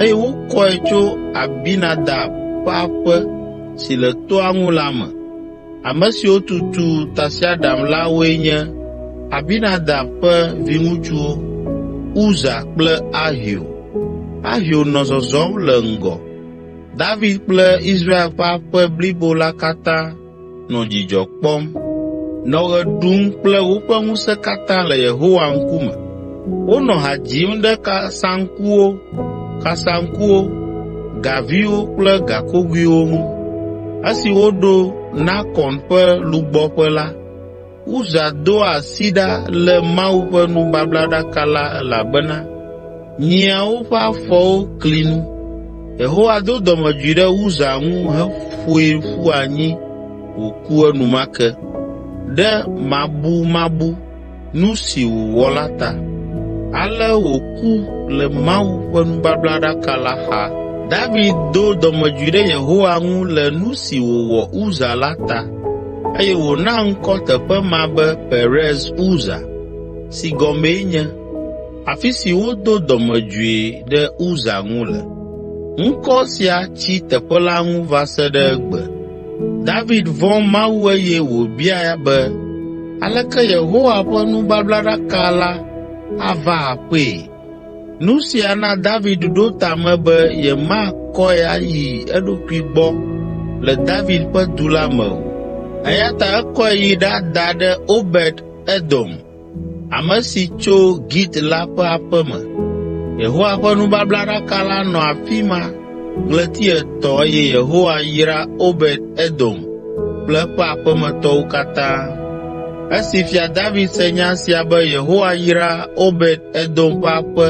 eye wokɔe tso Abinadab ƒe aƒe si le toa ŋu la me. Ame siwo tutu tasiaɖam la woe nye Abinadab ƒe viŋutsuwo, Uza kple Ahio. Ahio nɔ zɔzɔm le ŋgɔ. David kple Israel ƒe aƒe blibo la katã nɔ dzidzɔ kpɔm, nɔ ɣe ɖum kple woƒe ŋusẽ katã le Yehowa ŋkume. Wonɔ ha dzim ɖe kasaŋkuwo, gaviwo kple gakogoewo ŋu. Esi woɖo Nakon ƒe lugbɔƒe la, Uza do asi ɖa le Mawu ƒe nubablaɖaka la elabena nyiawo ƒe afɔwo kli nu. Yehowa do dɔmedzoe ɖe Uza ŋu heƒoe ƒu anyi wòku enumake ɖe mabu nu si wòwɔ la ta. Ale wòku le Mawu ƒe nubablaɖaka la xa. David do dɔmedzoe ɖe Yehowa ŋu le nu si wòwɔ Uza la ta, eye wòna ŋkɔ teƒe ma be Perez Uza, si gɔmee nye afi si wodo dɔmedzoe ɖe Uza ŋu le. Ŋkɔ sia tsi teƒe la ŋu va se ɖe egbe. David vɔ̃ Mawu eye wòbia be aleke Yehowa ƒe nubablaɖaka la ava aƒee. Nu sia na David ɖo tame be yemakɔe ayi eɖokui gbɔ le David ƒe du la me o, eya ta ekɔe yi ɖada ɖe Obed Edom, ame si tso Git la ƒe aƒe me. Yehowa ƒe nubablaɖaka la nɔ afi ma ɣleti 3 eye Yehowa yra Obed Edom kple eƒe aƒemetɔwo katã. Esi fia David se nya sia be Yehowa yra Obed Edom ƒe aƒe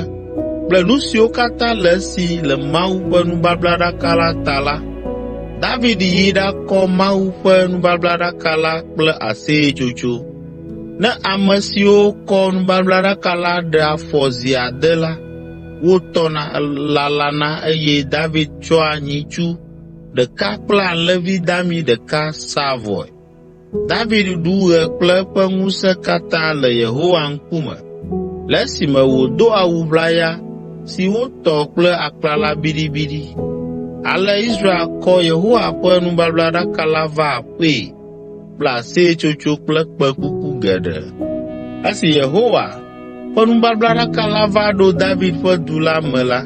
kple nu siwo katã le esi le Mawu ƒe nubablaɖaka la ta la, David yi ɖakɔ Mawu ƒe nubablaɖaka la kple aseyetsotso. Ne ame siwo kɔ nubablaɖaka la ɖe afɔ zi 6 la, wotɔna lalana eye David tsɔa nyitsu ɖeka kple alẽvi dami ɖeka saa vɔe. David ɖu ɣe kple eƒe ŋusẽ katã le Yehowa ŋkume, le esime wòdo awu ʋlaya si wotɔ kple aklala biɖibiɖi. Ale Israel kɔ Yehowa ƒe nubablaɖaka la va aƒee kple aseyetsotso kple kpẽkuku geɖe. Esi Yehowa ƒe nubablaɖaka la va ɖo David ƒe du la me la,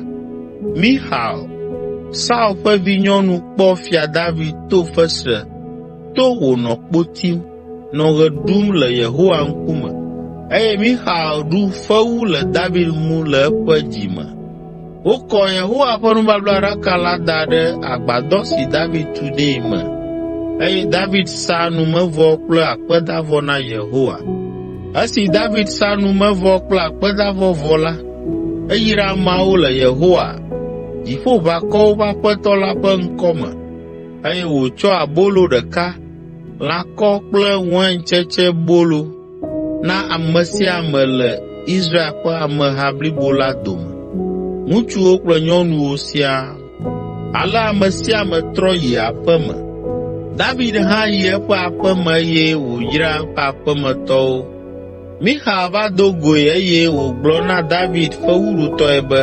Mixal, Saul ƒe vinyɔnu kpɔ fia David to fesre to wònɔ kpo tim, nɔ ɣe ɖum le Yehowa ŋkume, eye Mixal ɖu fewu le David ŋu le eƒe dzime. Wokɔ Yehowa ƒe nubablaɖaka la da ɖe agbadɔ si David tu nɛ me, eye David sa numevɔ kple akpedavɔ na Yehowa. Esi David sa numevɔ kple akpedavɔ vɔ la, eyra ameawo le Yehowa, Dziƒoʋakɔwo ƒe Aƒetɔ la ƒe ŋkɔ me, eye wòtsɔ abolo ɖeka, lãkɔ kple waintsetse bolo na ame sia ame le Israel ƒe ameha blibo la dome, ŋutsuwo kple nyɔnuwo siaa. Ale ame sia ame trɔ yi aƒe me. David hã yi eƒe aƒe me eye wòyra eƒe aƒemetɔwo. Mixal va do goe eye wògblɔ na David fewuɖutɔe be,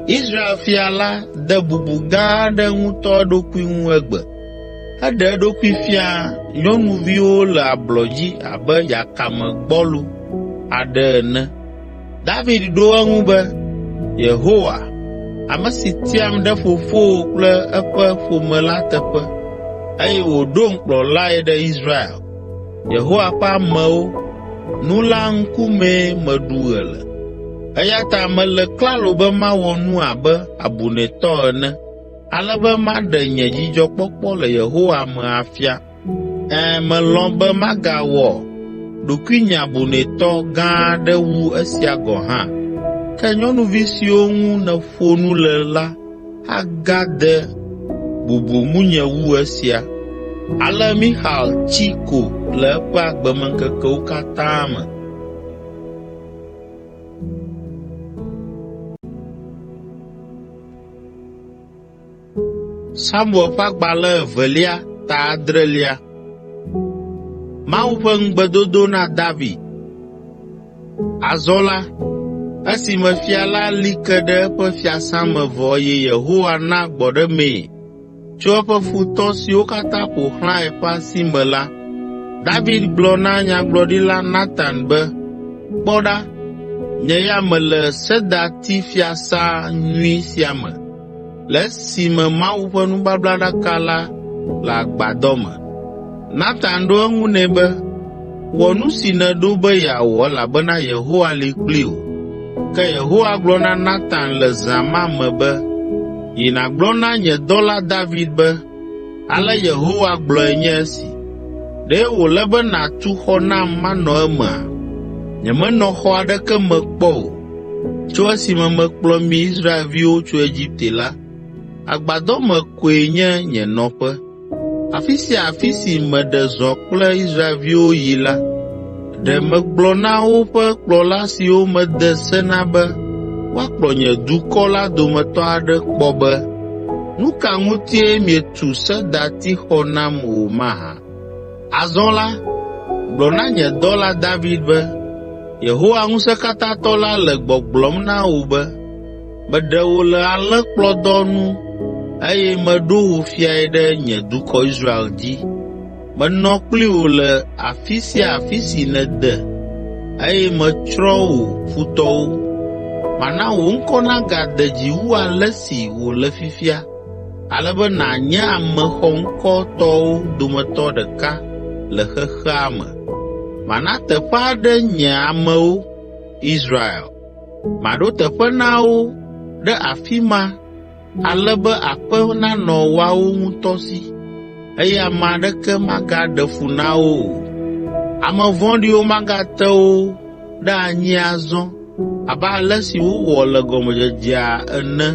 Israel fia la de bubu gã aɖe ŋutɔ eɖokui ŋu egbe. Eɖe eɖokui fia nyɔnuviwo le ablɔ dzi abe yakame gbɔlu aɖe ene. David ɖo eŋu be, Yehowa, ame si tiam ɖe fofowò kple eƒe ƒome la teƒe, eye wòɖom kplɔlae ɖe Israel, Yehowa ƒe amewo, nu la ŋkumee meɖu ɣe le. Eya ta mele klalo be mawɔ nu abe abunɛtɔ ene, ale be maɖe nye dzidzɔkpɔkpɔ le Yehowa me afia. Melɔ̃ be magawɔ ɖokuinye abunɛtɔ gã aɖe wu esia gɔ̃ hã. Ke nyɔnuvi siwo ŋu nèƒo nu le la agade bubu ŋunye wu esia. Ale Mixal tsi ko le eƒe agbemeŋkekewo katã me. Samuel ƒe agbalẽ 2:7. Mawu ƒe ŋugbedodo na David. Azɔ la, esime fia la li ke ɖe eƒe fiasã me vɔ eye Yehowa na gbɔɖemee tso eƒe futɔ siwo katã ƒo xlãe ƒe asi me la, David gblɔ na nyagblɔɖila Natan be, kpɔ ɖa, nye ya mele sedati fiasã nyui sia me, le esime Mawu ƒe nubablaɖaka la le agbadɔ me. Natan ɖo eŋu nɛ be, wɔ nu si nèɖo be yeawɔ elabena Yehowa li kpli wò. Ke Yehowa gblɔ na Natan le zã ma me be, yi nàgblɔ na nye dɔla David be, ale Yehowa gblɔe nye esi, ɖe wòle be nàtu xɔ nam manɔ emea? Nyemenɔ xɔ aɖeke me kpɔ o. Tso esime mekplɔ mi Israelviwo tso Egipte la, agbadɔ me koe nye nye nɔƒe. Afi sia afi si meɖe zɔ kple Israelviwo yi la, ɖe megblɔ na woƒe kplɔla siwo mede se na be woakplɔ nye dukɔ la dometɔ aɖe kpɔ be, nu ka ŋutie mietu sedati xɔ nam o mahã? Azɔ la, gblɔ na nye dɔla David be, Yehowa Ŋusẽkatãtɔ la le gbɔgblɔm na wò be, meɖe wò le alẽkplɔdɔ nu eye meɖo wò fiae ɖe nye dukɔ Israel dzi. Menɔ kpli wò le afi sia afi si nède eye metsrɔ̃ wò futɔwo. Mana wò ŋkɔ nagade dzi wu ale si wòle fifia, ale be nànye ame xɔŋkɔtɔwo dometɔ ɖeka le xexea me. Mana teƒe aɖe nye amewo, Israel. Maɖo teƒe na wo ɖe afi ma, ale be aƒe nanɔ woawo ŋutɔ si, eye ame aɖeke magaɖe fu na wo o. Ame vɔ̃ɖiwo magate wo ɖe anyi azɔ abe ale si wowɔ le gɔmedzedzea ene,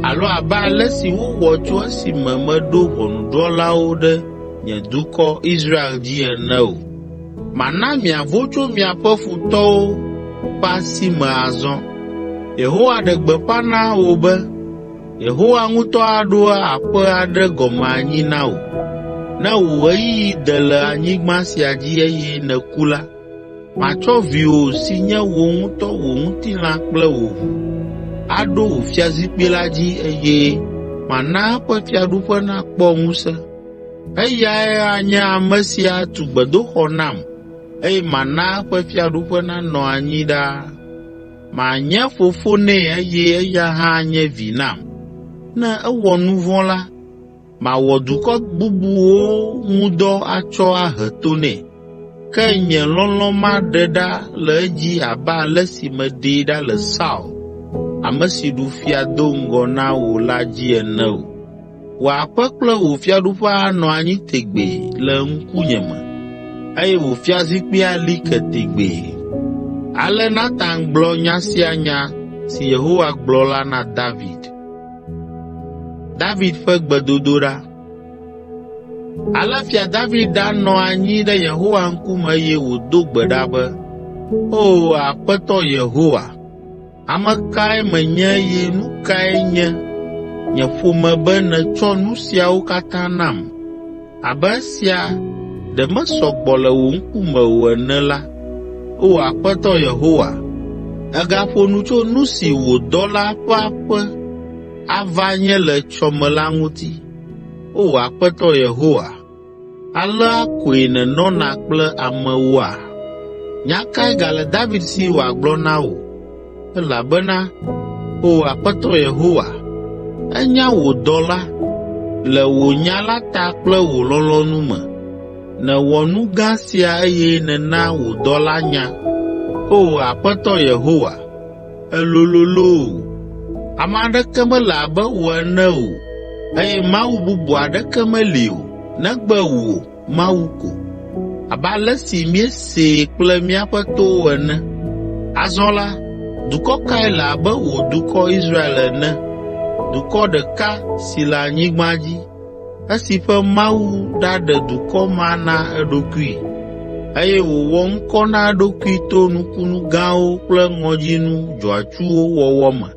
alo abe ale si wowɔ tso esime meɖo ʋɔnudrɔ̃lawo ɖe nye dukɔ Israel dzi ene o. Mana miavo tso miaƒe futɔwo ƒe asi me azɔ. Yehowa ɖe gbeƒã na wò be, Yehowa ŋutɔ aɖo aƒe aɖe gɔme anyi na wò. Ne wò ɣeyiɣi de le anyigba sia dzi eye nèku la, matsɔ viwò si nye wò ŋutɔ wò ŋutilã kple wò ʋu aɖo wò fiazikpui la dzi eye mana eƒe fiaɖuƒe nakpɔ ŋusẽ. Eyae anye ame si atu gbedoxɔ nam eye mana eƒe fiaɖuƒe nanɔ anyi ɖaa. Manye fofo nɛ eye eya hã anye vi nam. Ne ewɔ nu vɔ̃ la, mawɔ dukɔ bubuwo ŋu dɔ atsɔ ahe to nɛ. Ke nye lɔlɔ̃ maɖe ɖa le edzi abe ale si meɖee ɖa le Saul, ame si ɖu fia do ŋgɔ na wò la dzi ene o. wòaƒe kple wò fiaɖuƒe anɔ anyi tegbee le ŋkunye me, eye wò fiazikpui ali ke tegbee. Ale Natan gblɔ nya sia nya si Yehowa gblɔ la na David. David ƒe gbedodoɖa. Ale fia David ɖanɔ anyi ɖe Yehowa ŋkume eye wòdo gbe ɖa be, O Aƒetɔ Yehowa, ame kae menye eye nu kae nye nye ƒome be nètsɔ nu siawo katã nam? Abe esia ɖe mesɔ gbɔ le wò ŋkume o ene la, O Aƒetɔ Yehowa, ègaƒo nu tso nu si wò dɔla ƒe aƒe ava nye le tsɔme la ŋuti. O Aƒetɔ Yehowa, alea koe nènɔna kple amewoa? Nya kae gale David si wòagblɔ na wò? Elabena, O Aƒetɔ Yehowa, enya wò dɔla le wò nya la ta kple wò lɔlɔ̃nu me. Nèwɔ nu gã sia eye nèna wò dɔla nya. O Aƒetɔ Yehowa, elololo! Ame aɖeke mele abe wò ene o, eye Mawu bubu aɖeke meli o, negbe wò Mawu ko, abe ale si míesee kple míaƒe towo ene. Azɔ la, dukɔ kae le abe wò dukɔ Israel ene, dukɔ ɖeka si le anyigba dzi, esi ƒe Mawu ɖaɖe dukɔ ma na eɖokui, eye wòwɔ ŋkɔ na eɖokui to nukunu gãwo kple ŋɔdzinu dzɔatsuwo wɔwɔ me,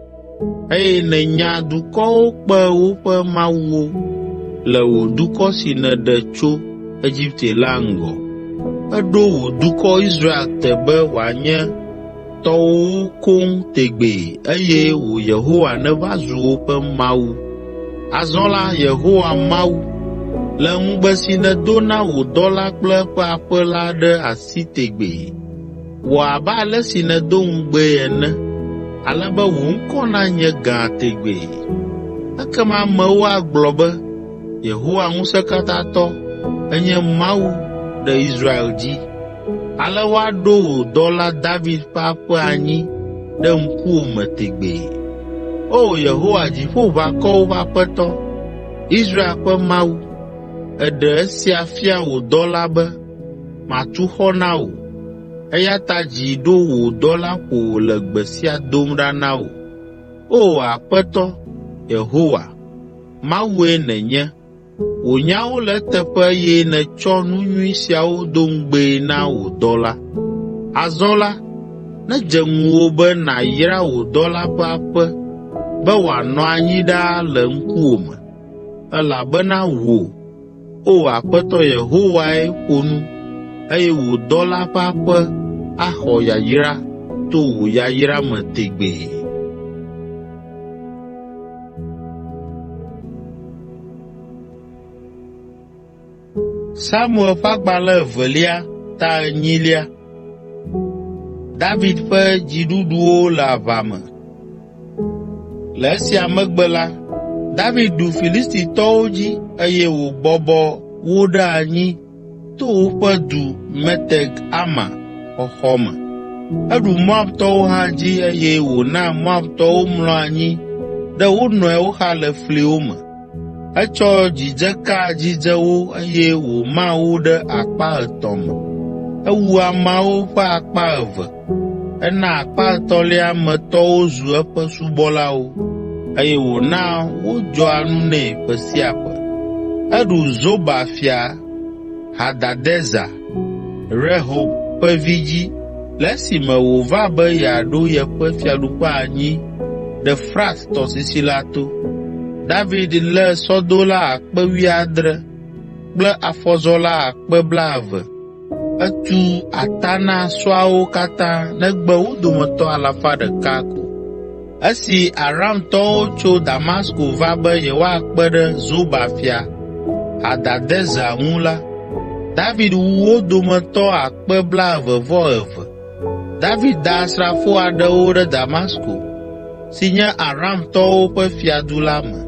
eye nènya dukɔwo kpe woƒe mawuwo le wò dukɔ si nèɖe tso Egipte la ŋgɔ. Eɖo wò dukɔ Israel te be wòanye tɔwo koŋ tegbee, eye wò Yehowa nèva zu woƒe Mawu. Azɔ la, Yehowa Mawu, le ŋugbe si nèdo na wò dɔla kple eƒe aƒe la ɖe asi tegbee. Wɔ abe ale si nèdo ŋugbee ene, ale be wò ŋkɔ nanye gã tegbee. Ekema amewo agblɔ be, Yehowa Ŋusẽkatãtɔ enye Mawu ɖe Israel dzi. Ale woaɖo wò dɔla David ƒe aƒe anyi ɖe ŋkuwòme tegbee. O Yehowa Dziƒoʋakɔwo ƒe Aƒetɔ, Israel ƒe Mawu, èɖe esia fia wò dɔla be matu xɔ na wò, eya ta dzi ɖo wò dɔla ƒo wòle gbe sia dom ɖa na wò. O Aƒetɔ Yehowa, Mawue nènye, wò nyawo le eteƒe eye nètsɔ nu nyui siawo do ŋugbee na wò dɔla. Azɔ la, nedze ŋuwò be nàyra wò dɔla ƒe aƒe be wòanɔ anyi ɖaa le ŋkuwòme, elabena wò, O Aƒetɔ Yehowae ƒo nu, eye wò dɔla ƒe aƒe axɔ yayra to wò yayra me tegbee. Samuel ƒe agbalẽ 2:8. David ƒe dziɖuɖuwo le aʋa me. Le esia megbe la, David ɖu Filistitɔwo dzi eye wòbɔbɔ wo ɖe anyi to woƒe du Meteg Ama xɔxɔ me. Eɖu Moabtɔwo hã dzi eye wòna Moabtɔwo mlɔ anyi ɖe wo nɔewo xa le fliwo me. Etsɔ dzidzeka dzidze wo eye wòma wo ɖe akpa 3 me. Ewu ameawo ƒe akpa 2. Ena akpa 3lia me tɔwo zu eƒe subɔlawo, eye wòna wodzɔa nu nɛ ƒe sia ƒe. Eɖu Zoba fia Hadadezer, Rehob ƒe vi dzi le esime wòva be yeaɖo yeƒe fiaɖuƒe anyi ɖe Frat tɔsisi la to. David lé sɔdola 17,000 kple afɔzɔla 20,000. Etu ata na sɔawo katã negbe wo dometɔ 100 ko. Esi Aramtɔwo tso Damasko va be yewoakpe ɖe Zoba fia Hadadezer ŋu la, David wu wo dometɔ 22,000. David da asrafo aɖewo ɖe Damasko, si nye Aramtɔwo ƒe fiadu la me.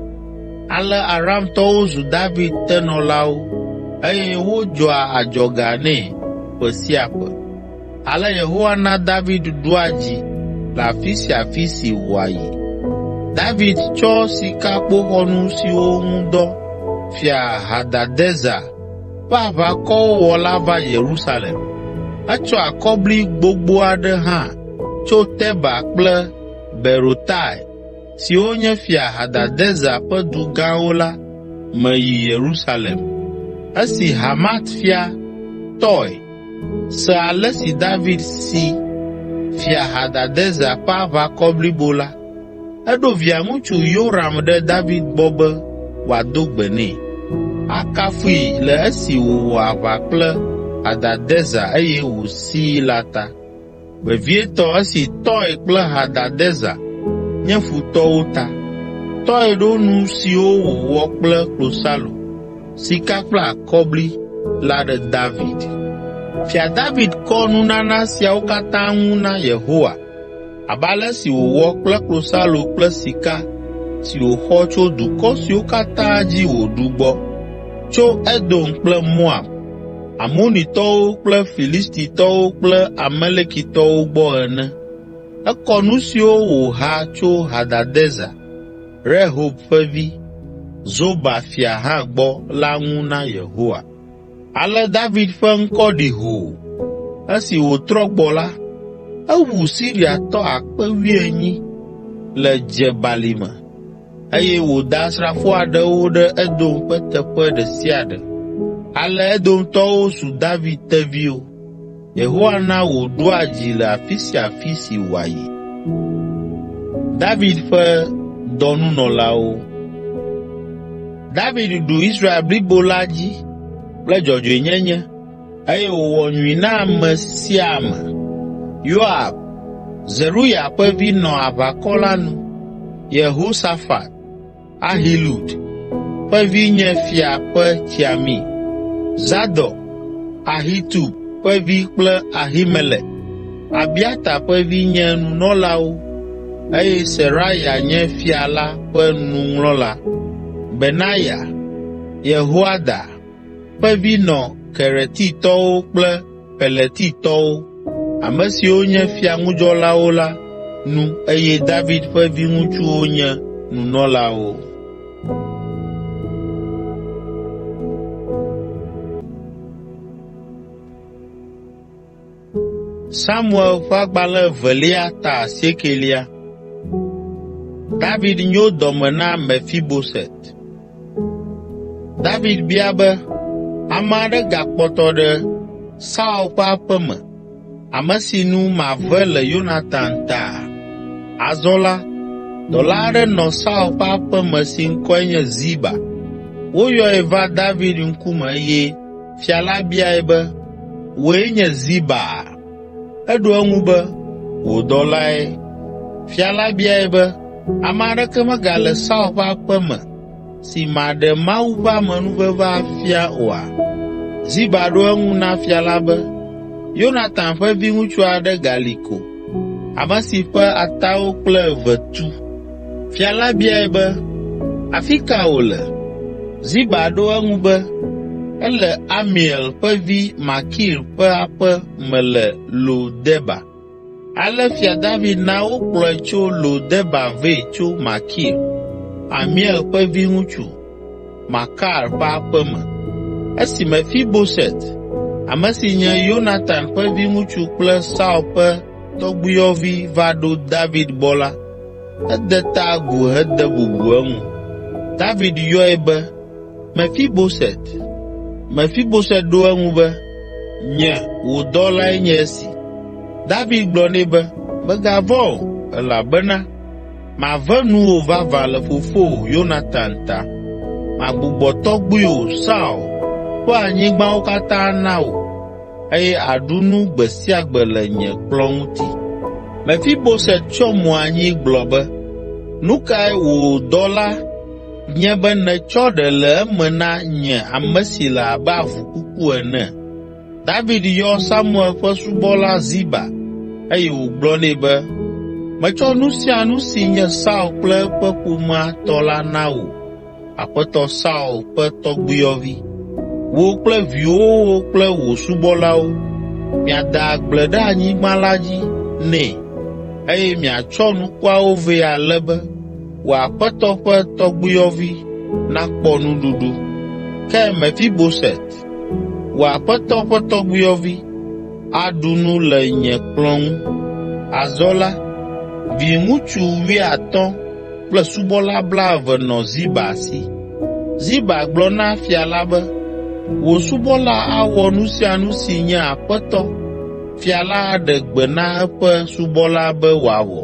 Ale Aramtɔwo zu David tenɔlawo, eye wodzɔa adzɔga nɛ ƒe sia ƒe. Ale Yehowa na David ɖua dzi le afi sia afi si wòayi. David tsɔ sikakpoxɔnu siwo ŋu dɔ fia Hadadezer ƒe aʋakɔwo wɔla va Yerusalem. Etsɔ akɔbli gbogbo aɖe hã tso Teba kple Berotai siwo nye fia Hadadezer ƒe du gãwo la me yi Yerusalem. Esi Hamat fia Toi se ale si David si fia Hadadezer ƒe aʋakɔ blibo la, eɖo via ŋutsu Yoram ɖe David gbɔ be wòado gbe nɛ. Akafui le esi wòwɔ aʋa kple Hadadezer eye wòsii la ta. Vevietɔ esi Toi kple Hadadezer nye futɔwo ta, Toi ɖo nu siwo wòwɔ kple klosalo, sika kple akɔbli la ɖe David. Fia David kɔ nunana siawo katã ŋu na Yehowa, abe ale si wòwɔ kple klosalo kple sika si wòxɔ tso dukɔ siwo katã dzi wòɖu gbɔ, tso Edom kple Moab, Amonitɔwo kple Filistitɔwo kple Amalekitɔwo gbɔ ene. Ekɔ nu siwo wòha tso Hadadezer, Rehob ƒe vi, Zoba fia hã gbɔ la ŋu na Yehowa. Ale David ƒe ŋkɔ ɖi hoo. Esi wòtrɔ gbɔ la, ewu Siriatɔ 18,000 le Dze Balime, eye wòda asrafo aɖewo ɖe Edom ƒe teƒe ɖe sia ɖe. Ale Edomtɔwo su David teviwo. Yehowa na wòɖoa dzi le afi sia afi si wòayi. David ƒe dɔnunɔlawo. David ɖu Israel blibo la dzi kple dzɔdzɔenyenye, eye wòwɔ nyui na ame sia ame. Yoab, Zeruya ƒe vi nɔ aʋakɔ la nu. Yehosafat, Ahilud ƒe vi nye fia ƒe tsiami. Zadok, Ahitub ƒe vi kple Ahimelek, Abiata ƒe vi nye nunɔlawo, eye Seraya nye fia la ƒe nuŋlɔla. Benaya, Yehoada ƒe vi nɔ Keretitɔwo kple Peletitɔwo, ame siwo nye fiaŋudzɔlawo la nu, eye David ƒe viŋutsuwo nye nunɔlawo. Samuel ƒe agbalẽ 2:9. David nyo dɔme na Mefiboset. David bia be, ame aɖe gakpɔtɔ ɖe Saul ƒe aƒe me, ame si nu mave le Yonatan ta. Azɔ la, dɔla aɖe nɔ Saul ƒe aƒe me si ŋkɔe nye Ziba. Woyɔe va David ŋkume eye fia la biae be, wòe nye Ziba? Eɖo eŋu be, wò dɔlae. Fia la biae be, ame aɖeke megale Saul ƒe aƒe me si maɖe Mawu ƒe amenuveve afia oa? Ziba ɖo eŋu na fia la be, Yonatan ƒe viŋutsu aɖe gali ko, ame si ƒe atawo kple eve tu. Fia la biae be, afi ka wòle? Ziba ɖo eŋu be, ele Amiel ƒe vi Makir ƒe aƒe me le Lo Deba. Ale fia David na wokplɔe tso Lo Deba vɛ tso Makir, Amiel ƒe viŋutsu, Makar ƒe aƒe me. Esi Mefiboset, ame si nye Yonatan ƒe viŋutsu kple Saul ƒe tɔgbuiyɔvi va ɖo David gbɔ la, ede ta agu hede bubu eŋu. David yɔe be, Mefiboset. Mefiboset ɖo eŋu be, nye wò dɔlae nye esi. David gblɔ nɛ be, megavɔ̃ o, elabena mave nuwò vavã le fofowò Yonatan ta. Magbugbɔ tɔgbuiwò Saul ƒe anyigbawo katã na wò, eye àɖu nu gbe sia gbe le nye kplɔ̃ ŋuti. Mefiboset tsyɔ mo anyi gblɔ be, nu kae wò dɔla nye be nètsɔ ɖe le eme na nye ame si le abe avu kuku ene? David yɔ Samuel ƒe subɔla Ziba, eye wògblɔ nɛ be, metsɔ nu sia nu si nye Saul kple eƒe ƒomea tɔ la na wò, aƒetɔ Saul ƒe tɔgbuiyɔvi. Wò kple viwòwo kple wò subɔlawo miada agble ɖe anyigba la dzi nɛ, eye miatsɔ nukuawo vɛ ale be wò aƒetɔ ƒe tɔgbuiyɔvi nakpɔ nuɖuɖu. ke Mefiboset, wò aƒetɔ ƒe tɔgbuiyɔvi, aɖu nu le nye kplɔ̃ ŋu. Azɔ la, viŋutsu 15 kple subɔla 20 nɔ Ziba si. Ziba gblɔ na fia la be, wò subɔla awɔ nu sia nu si nye aƒetɔ, fia la aɖe gbe na eƒe subɔla be wòawɔ.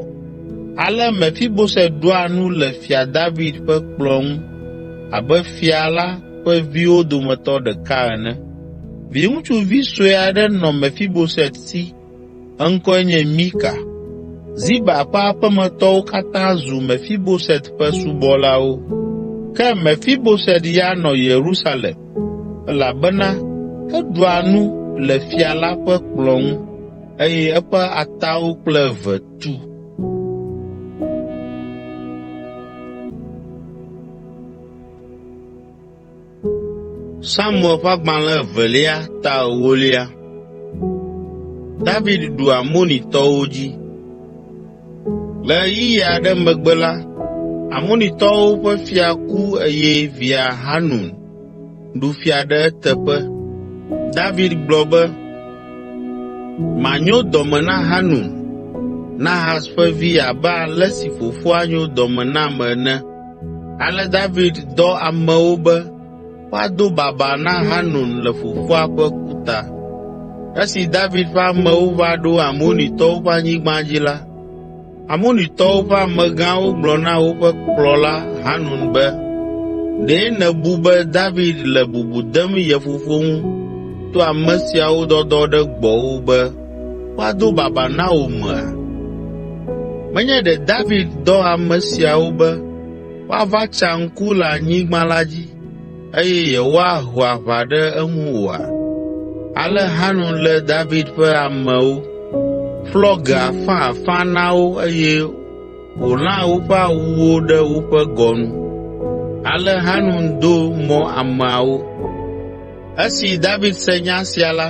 Ale Mefiboset ɖua nu le fia David ƒe kplɔ̃ ŋu abe fia la ƒe viwo dometɔ ɖeka ene. Viŋutsuvi sue aɖe nɔ Mefiboset si, eŋkɔe nye Mika. Ziba ƒe aƒemetɔwo katã zu Mefiboset ƒe subɔlawo. Ke Mefiboset ya nɔ Yerusalem, elabena eɖua nu le fia la ƒe kplɔ̃ ŋu, eye eƒe atawo kple eve tu. Samuel ƒe agbalẽ 2:9. David ɖu Amonitɔwo dzi. Le ɣeyiɣi aɖe megbe la, Amonitɔwo ƒe fia ku eye via Hanun ɖu fia ɖe eteƒe. David gblɔ be, manyo dɔme na Hanun, Nahas ƒe vi abe ale si fofoa nyo dɔme nam ene. Ale David dɔ amewo be woado baba na Hanun le fofoa ƒe ku ta. Esi David ƒe amewo va ɖo Amonitɔwo ƒe anyigba dzi la, Amonitɔwo ƒe amegãwo gblɔ na woƒe kplɔla Hanun be, ɖe nèbu be David le bubu dem ye fofo ŋu to ame siawo dɔdɔ ɖe gbɔwò be woado baba na wò mea? Menye ɖe David dɔ ame siawo be woava tsa ŋku le anyigba la dzi, eye yewoaho aʋa ɖe eŋu oa? Ale Hanun lé David ƒe amewo, ƒlɔ ge afãafã na wo eye wòlã woƒe awuwo ɖe woƒe gɔnu. Ale Hanun do mɔ ameawo. Esi David se nya sia la,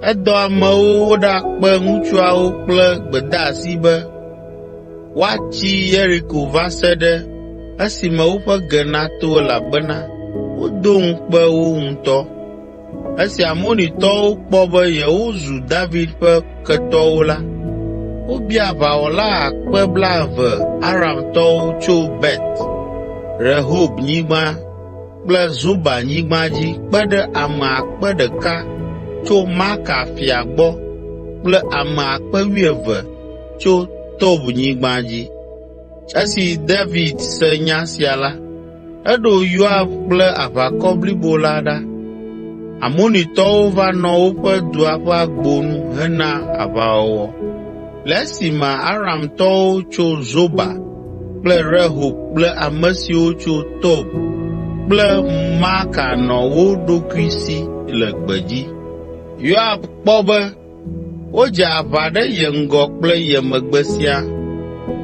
edɔ amewo woɖakpe ŋutsuawo kple gbedeasi be woatsi Yeriko va se ɖe esime woƒe ge nato elabena wodo ŋukpe wo ŋutɔ. Esi Amonitɔwo kpɔ be yewozu David ƒe ketɔwo la, wobia aʋawɔla 20,000 Aramtɔwo tso Bet Rehob nyigba kple Zoba nyigba dzi kpe ɖe ame 1,000 tso Maka fia gbɔ kple ame 12,000 tso Tob nyigba dzi. Esi David se nya sia la, eɖo Yoab kple aʋakɔ blibo la ɖa. Amonitɔwo va nɔ woƒe dua ƒe agbonu hena aʋawɔwɔ. Le esime Aramtɔwo tso Zoba kple Rehob kple ame siwo tso Tob kple Maka nɔ wo ɖokui si le gbedzi, Yoab kpɔ be wodze aʋa ɖe ye ŋgɔ kple ye megbe siaa,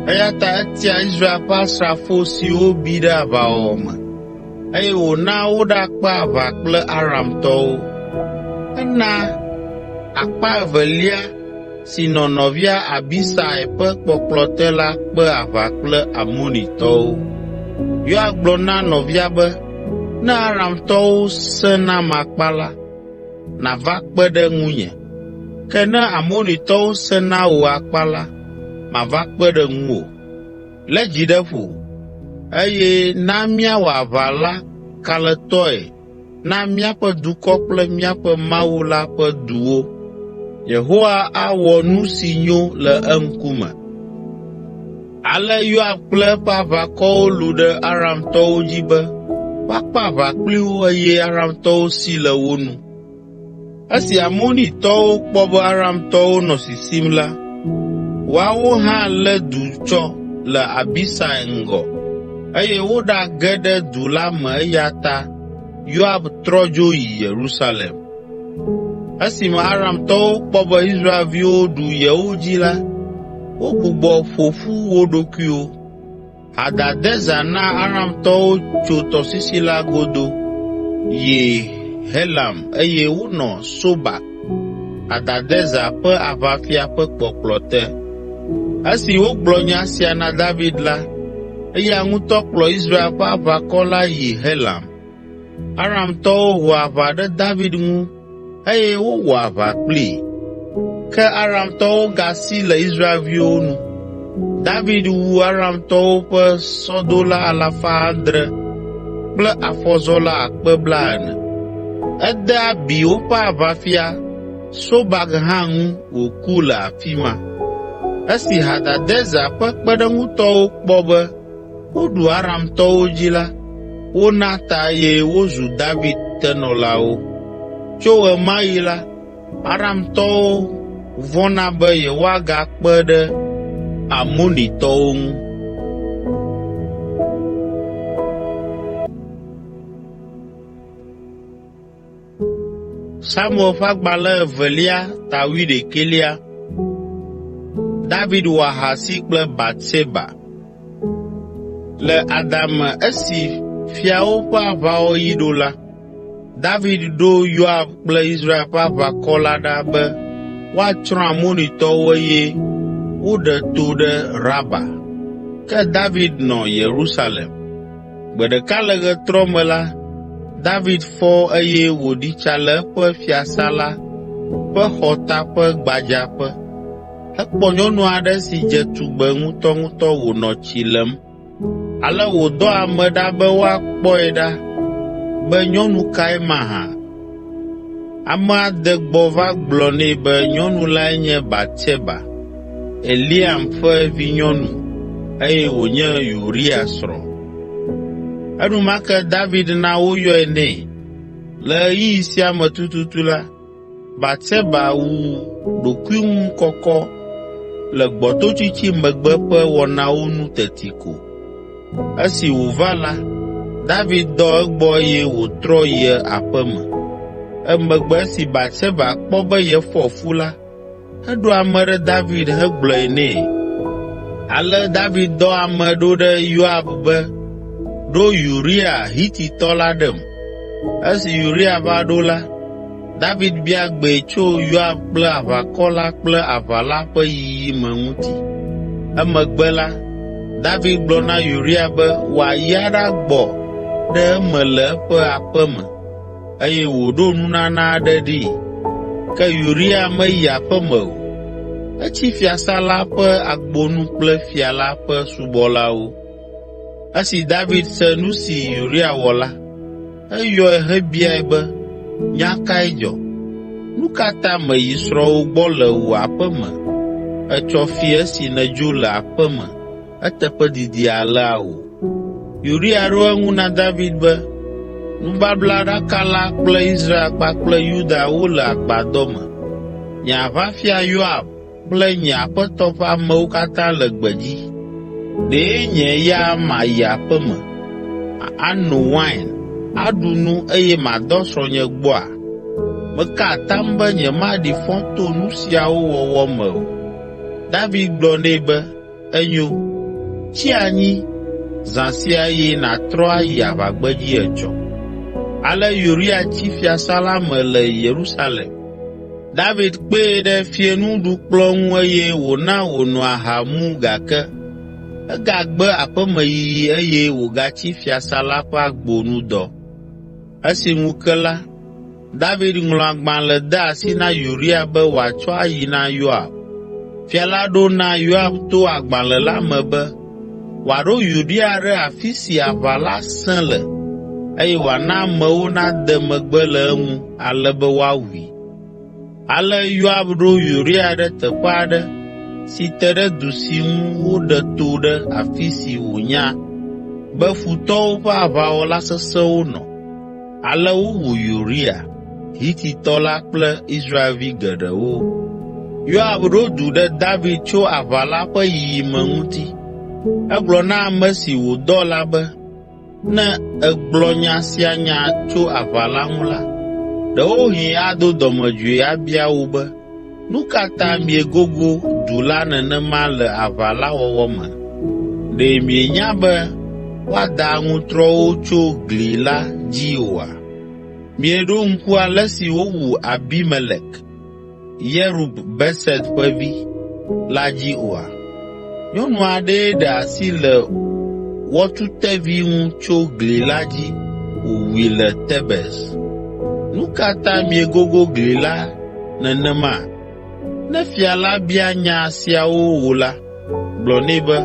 eya ta etia Israel ƒe asrafo siwo bi ɖe aʋawɔwɔ me, eye wòna woɖakpe aʋa kple Aramtɔwo. Ena 2,000 si nɔ nɔvia Abisai ƒe kpɔkplɔ te la kpe aʋa kple Amonitɔwo. Yoab gblɔ na nɔvia be, ne Aramtɔwo sẽ nam akpa la, nàva kpe ɖe ŋunye, ke ne Amonitɔwo sẽ na wò akpa la, mava kpe ɖe ŋuwò. Lé dzi ɖe ƒo, eye na míawɔ aʋa la kalẽtɔe na míaƒe dukɔ kple míaƒe Mawu la ƒe duwo. Yehowa awɔ nu si nyo le eŋkume. Ale Yoab kple eƒe aʋakɔwo lũ ɖe Aramtɔwo dzi be woakpe aʋa kpli wo eye Aramtɔwo si le wo nu. Esi Amonitɔwo kpɔ be Aramtɔwo nɔ sisim la, woawo hã lé du tsɔ le Abisai ŋgɔ, eye woɖage ɖe du la me eya ta Yoab trɔ dzo yi Yerusalem. Esime Aramtɔwo kpɔ be Israelviwo ɖu yewo dzi la, wogbugbɔ ƒo ƒu wo ɖokuiwo. Hadadezer na Aramtɔwo tso tɔsisi la godo yi Helam eye wonɔ Sobak, Hadadezer ƒe aʋafia ƒe kpɔkplɔ te. Esi wogblɔ nya sia na David la, eya ŋutɔ kplɔ Israel ƒe aʋakɔ la yi Helam. Aramtɔwo ho aʋa ɖe David ŋu eye wowɔ aʋa kplii. Ke Aramtɔwo gasi le Israelviwo nu. David wu Aramtɔwo ƒe sɔdola 700 kple afɔzɔla 40,000. Ede abi woƒe aʋafia Sobak hã ŋu wòku le afi ma. Esi Hadadezer ƒe kpeɖeŋutɔwo kpɔ be woɖu Aramtɔwo dzi la, wona ta eye wozu David tenɔlawo. Tso ɣe ma ɣi la, Aramtɔwo vɔ̃na be yewoagakpe ɖe Amonitɔwo ŋu. Samuel ƒe agbalẽ 2:11. David wɔ ahasi kple Batseba. Le adame esi fiawo ƒe aʋawɔyi ɖo la, David ɖo Yoab kple Israel ƒe aʋakɔ la ɖa be woatsrɔ̃ Amonitɔwo eye woɖe to ɖe Raba. Ke David nɔ Yerusalem. Gbe ɖeka le ɣetrɔ me la, David fɔ eye wòɖi tsa le eƒe fiasã la ƒe xɔta ƒe gbadzaƒe. Ekpɔ nyɔnu aɖe si dze tugbe ŋutɔŋutɔ wònɔ tsi lem. Ale wòdɔ ame ɖa be woakpɔe ɖa be nyɔnu kae mahã. Amea de gbɔ va gblɔ nɛ be nyɔnu lae nye Batseba, Eliam ƒe vinyɔnu eye wònye Uria srɔ̃. Enumake David na woyɔe nɛ. Le ɣeyiɣi sia me tututu la, Batseba wu ɖokuiŋukɔkɔ le gbɔtotsitsi megbe ƒe wɔnawo nu teti ko. Esi wòva la, David dɔ egbɔ eye wòtrɔ yi aƒe me. Emegbe esi Batseba kpɔ be yefɔ fu la, eɖo ame ɖe David hegblɔe nɛ. Ale David dɔ ame ɖo ɖe Yoab be, ɖo Uria Hititɔ la ɖem. Esi Uria va ɖo la, David bia gbee tso Yoab kple aʋakɔ la kple aʋa la ƒe yiyime ŋuti. Emegbe la, David gblɔ na Uria be wòayi aɖagbɔ ɖe eme le eƒe aƒe me eye wòɖo nunana aɖe ɖee. Ke Uria meyi aƒe me o. Etsi fiasã la ƒe agbonu kple fia la ƒe subɔlawo. Esi David se nu si Uria wɔ la, eyɔe hebiae be, nya kae dzɔ? Nu ka ta mèyi srɔ̃wò gbɔ le wò aƒe me? Etsɔ fi esi nèdzo le aƒe me eteƒe didi alea o. Uria ɖo eŋu na David be, nubablaɖaka la kple Israel kpakple Yuda wole agbadɔ me. Nye aʋafia Yoab kple nye aƒetɔ ƒe amewo katã le gbedzi. Ɖe nye ya mayi aƒe me, ano wain, aɖu nu eye madɔ srɔ̃nye gbɔa? Meka atam be nyemaɖi fɔ to nu siawo wɔwɔ me o. David gblɔ nɛ be, enyo, tsi anyi zã sia eye nàtrɔ ayi aʋagbedzi etsɔ. Ale Uria tsi fiasã la me le Yerusalem. David kpee ɖe fiẽnuɖukplɔ ŋu eye wòna wònɔ aha mu gake egagbe aƒemeyiyi eye wògatsi fiasã la ƒe agbonu dɔ. Esi ŋu ke la, David ŋlɔ agbalẽ de asi na Uria be wòatsɔ ayi na Yoab. Fia la ɖo na Yoab to agbalẽ la me be wòaɖo Uria ɖe afi si aʋa la sẽ le eye wòana amewo nade megbe le eŋu ale be woawui. Ale Yoab ɖo Uria ɖe teƒe aɖe si te ɖe du si ŋu woɖe to ɖe afi si wònya be futɔwo ƒe aʋawɔla sesẽwo nɔ. Ale wowu Uria Hititɔ la kple Israelvi geɖewo. Yoab ɖo du ɖe David tso aʋa la ƒe yiyime ŋuti. Egblɔ na ame si wòdɔ la be, ne egblɔ nya sia nya tso aʋa la ŋu la, ɖewohĩ ado dɔmedzoe abia wo be, nu ka ta miegogo du la nenema le aʋa la wɔwɔ me? Ɖe mienya be woada aŋutrɔwo tso gli la dzi oa? Mieɖo ŋku ale si wowu Abimelek, Yerub Beset ƒe vi, la dzi oa? Nyɔnu aɖee ɖe asi le wɔtutevi ŋu tso gli la dzi wòwui le Tebes. Nu ka ta miegogo gli la nenema? Ne fia la bia nya siawo wò la, gblɔ nɛ be,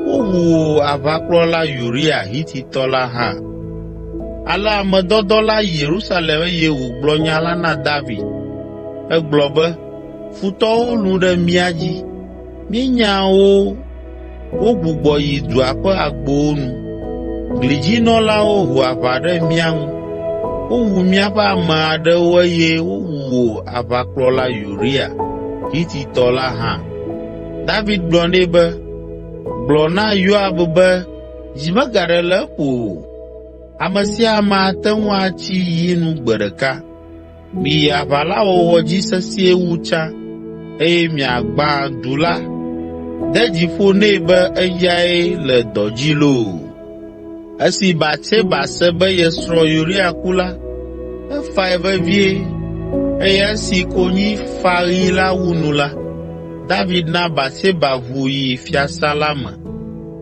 wowu aʋakplɔla Uria Hititɔ la hã. Ale ame dɔdɔ la yi Yerusalem eye wògblɔ nya la na David. Egblɔ be, futɔwo lũ ɖe mía dzi, míenya wogbugbɔ yi dua ƒe agbowo nu. Glidzinɔlawo ho aʋa ɖe mía ŋu. Wowu míaƒe ame aɖewo eye wowu aʋakplɔla Uria Hititɔ la hã. David gblɔ nɛ be, gblɔ na Yoab be dzi megaɖe le eƒo o. Ame sia ame ate ŋu atsi yi nu gbe ɖeka. Miyi aʋa la wɔwɔ dzi sesĩe wu tsã, eye miagbã du la. De dzi ƒo nɛ be eyae le dɔ dzi loo. Esi Batseba se be ye srɔ̃ Uria ku la, efae vevie, eye esi konyi fa ɣi la wu nu la, David na Batseba ʋu yi fiasã la me,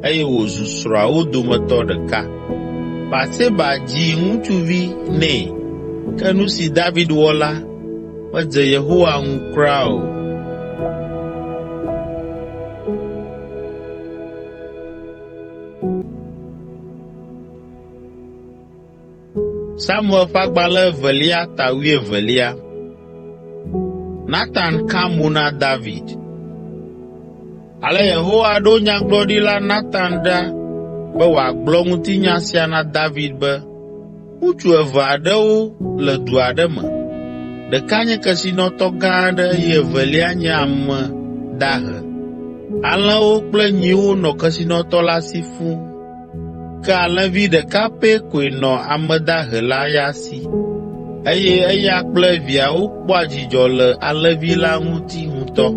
eye wòzu srɔ̃awo dometɔ ɖeka. Batseba dzi ŋutsuvi nɛ, ke nu si David wɔ la, medze Yehowa ŋu kura o. Samuel ƒe agbalẽ 2:12. Natan ka mo na David. Ale Yehowa ɖo nyagblɔɖila Natan ɖa be wòagblɔ ŋutinya sia na David be, ŋutsu eve aɖewo le du aɖe me. Ɖeka nye kesinɔtɔ gã aɖe eye evelia nye ame dahe. Alẽwo kple nyiwo nɔ kesinɔtɔ la si fũu, ke alẽvi ɖeka pɛ koe nɔ ame dahe la ya si, eye eya kple viawo kpɔa dzidzɔ le alẽvi la ŋuti ŋutɔ.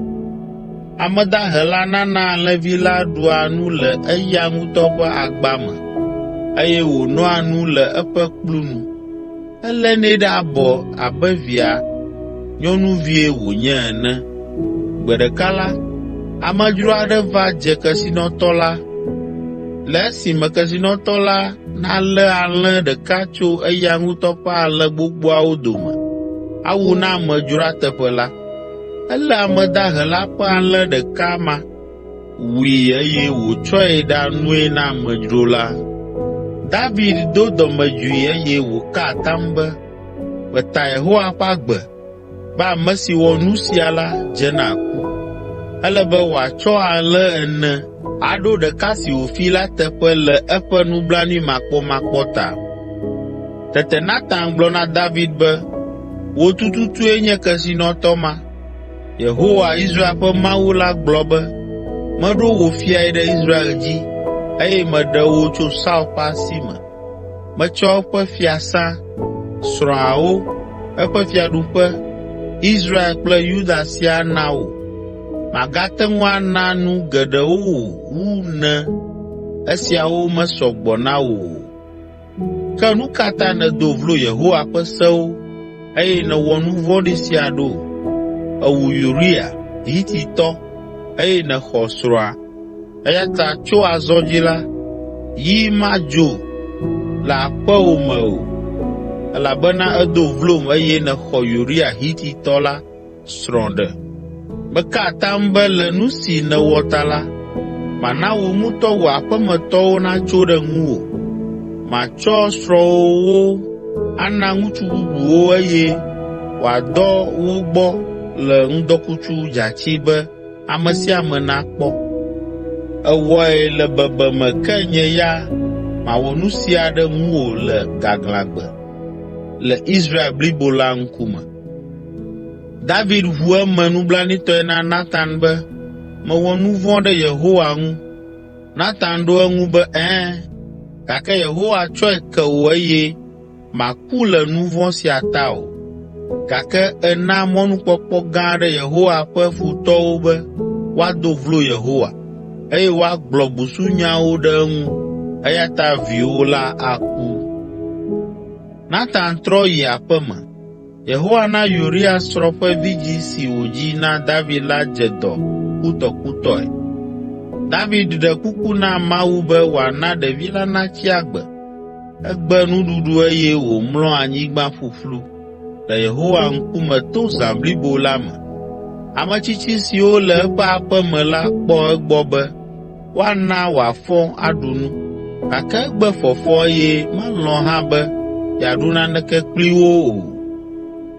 Ame dahe la nana alẽvi la ɖua nu le eya ŋutɔ ƒe agba me, eye wònoa nu le eƒe kplu nu. Elénɛ ɖe abɔ abe via nyɔnuvie wònye ene. Gbe ɖeka la, amedzro aɖe va dze kesinɔtɔ la. Le esime kesinɔtɔ la nalé alẽ ɖeka tso eya ŋutɔ ƒe alẽ gbogboawo dome awu na amedzroa teƒe la, elé ame dahe la ƒe alẽ ɖeka ma, wui eye wòtsɔe ɖa nue na amedzro la. David do dɔmedzoe eye wòka atam be, meta Yehowa ƒe agbe, be ame si wɔ nu sia la dze na ku. Ele be wòatsɔ alẽ ene aɖo ɖeka si wòfi la teƒe le eƒe nublanuimakpɔmakpɔ ta. Tete Natan gblɔ na David be, wò tututue nye kesinɔtɔ ma. Yehowa Israel ƒe Mawu la gblɔ be, meɖo wò fiae ɖe Israel dzi, eye meɖe wò tso Saul ƒe asi me. Metsɔ eƒe fiasã, srɔ̃awo, eƒe fiaɖuƒe, Israel kple Yuda siaa na wò. Magate ŋu ana nu geɖewo wu ne esiawo mesɔ gbɔ na wò o. Ke nu ka ta nèdo vlo Yehowa ƒe sewo, eye nèwɔ nu vɔ̃ɖi sia ɖo? Èwu Uria Hititɔ, eye nèxɔ srɔ̃a. Eya ta tso azɔ dzi la, yi madzo le aƒewò me o, elabena edo vlom eye nèxɔ Uria Hititɔ la srɔ̃ ɖe. Meka atam be le nu si nèwɔ ta la, mana wò ŋutɔ wò aƒemetɔwo natso ɖe ŋuwò. Matsɔ srɔ̃wòwo ana ŋutsu bubuwo eye wòadɔ wo gbɔ le ŋdɔkutsu dzatsi be ame sia ame nakpɔ. Ewɔe le bebeme ke nye ya mawɔ nu sia ɖe ŋuwò le gaglãgbe le Israel blibo la ŋkume. David ʋu eme nublanuitɔe na Natan be, mewɔ nu vɔ̃ ɖe Yehowa ŋu. Natan ɖo eŋu be, gake Yehowa tsɔe ke wò eye màku le nu vɔ̃ sia ta o. Gake èna mɔnukpɔkpɔ gã ɖe Yehowa ƒe futɔwo be woado vlo Yehowa, eye woagblɔ busunyawo ɖe eŋu, eya ta viwo la aku. Natan trɔ yi aƒe me. Yehowa na Uria srɔ̃ ƒe vidzi si wòdzi na David la dze dɔ kutɔkutɔe. David ɖe kuku na Mawu be wòana ɖevi la natsi agbe. egbe nuɖuɖu eye wòmlɔ anyigba ƒuƒlu le Yehowa ŋkume to zã blibo la me. Ametsitsi siwo le eƒe aƒe me la kpɔ egbɔ be woana wòafɔ aɖu nu, gake egbe fɔfɔ eye melɔ̃ hã be yeaɖu naneke kpli wo o.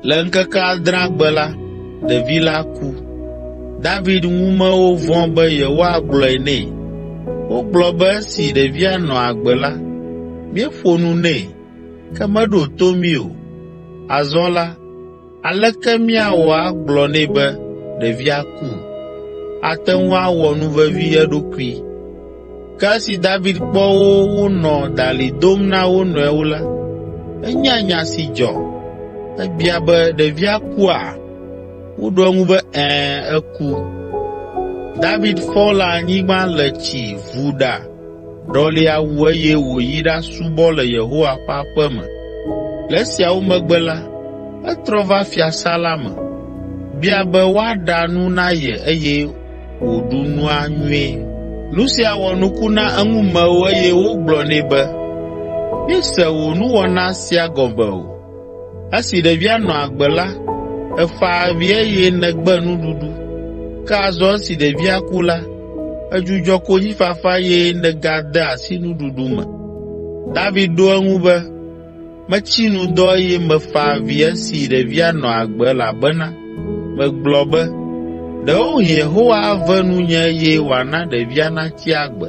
Le ŋkeke 7 gbe la, ɖevi la ku. David ŋumewo vɔ̃ be yewoagblɔe nɛ. Wogblɔ be esi ɖevia nɔ agbe la, míeƒo nu nɛ, ke meɖo to mí o. Azɔ la, aleke míawɔ agblɔ nɛ be ɖevia ku, ate ŋu awɔ nuvevi eɖokui? Ke esi David kpɔ wo wonɔ dalĩ dom na wo nɔewo la, enya nya si dzɔ. Ebia be ɖevia kua? Woɖo eŋu be eku. David fɔ le anyigba le tsi vuda, ɖɔli awu eye wòyi ɖasubɔ le Yehowa ƒe aƒe me. Le esiawo megbe la, etrɔ va fiasã la me, bia be woaɖa nu na ye eye wòɖu nua nyuie. Nu sia wɔ nuku na eŋumewo eye wogblɔ nɛ be, míese wò nuwɔna sia gɔme o. Esi ɖevia nɔ agbe la, efa avi eye nègbe nuɖuɖu, ke azɔ esi ɖevia ku la, edzudzɔ konyifafa eye nègade asi nuɖuɖu me. David ɖo eŋu be, metsi nu dɔ eye mefa avi esi ɖevia nɔ agbe elabena megblɔ be, ɖewohĩ Yehowa ave nunye eye wòana ɖevia natsi agbe.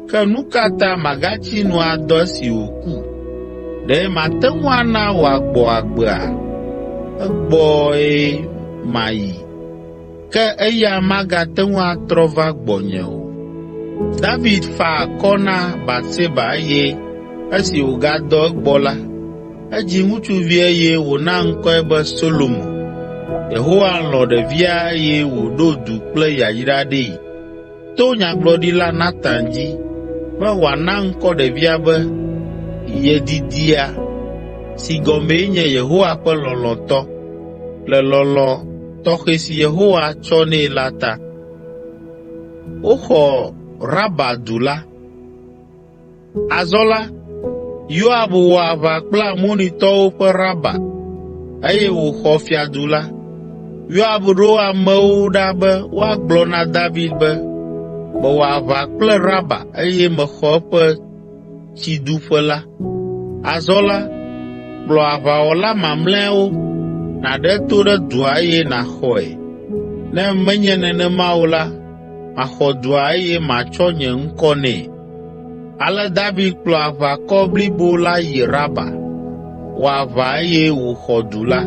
Ke nu ka ta magatsi nu adɔ esi wòku? Ɖe mate ŋu ana wòagbɔ agbea? Egbɔe mayi, ke eya magate ŋu atrɔ va gbɔnye o. David fa akɔ na Batseba eye esi wògadɔ egbɔ la, edzi ŋutsuvi eye wòna ŋkɔe be Solomo. Yehowa lɔ̃ ɖevia eye wòɖo du kple yayra ɖee to nyagblɔɖila Natan dzi be wòana ŋkɔ ɖevia be Yedidia, si gɔmee nye Yehowa ƒe lɔlɔ̃tɔ, le lɔlɔ̃ tɔxɛ si Yehowa tsɔ nɛ la ta. Woxɔ Raba du la. Azɔ la, Yoab wɔ aʋa kple Amonitɔwo ƒe Raba, eye wòxɔ fiadu la. Yoab ɖo amewo ɖa be woagblɔ na David be, mewɔ aʋa kple Raba eye mexɔ eƒe tsiduƒe la. Azɔ la, kplɔ aʋawɔla mamlɛawo, nàɖe to ɖe dua eye nàxɔe. Ne menye nenema o la, maxɔ dua eye matsɔ nye ŋkɔ nɛ. Ale David kplɔ aʋakɔ blibo la yi Raba, wɔ aʋa eye wòxɔ du la.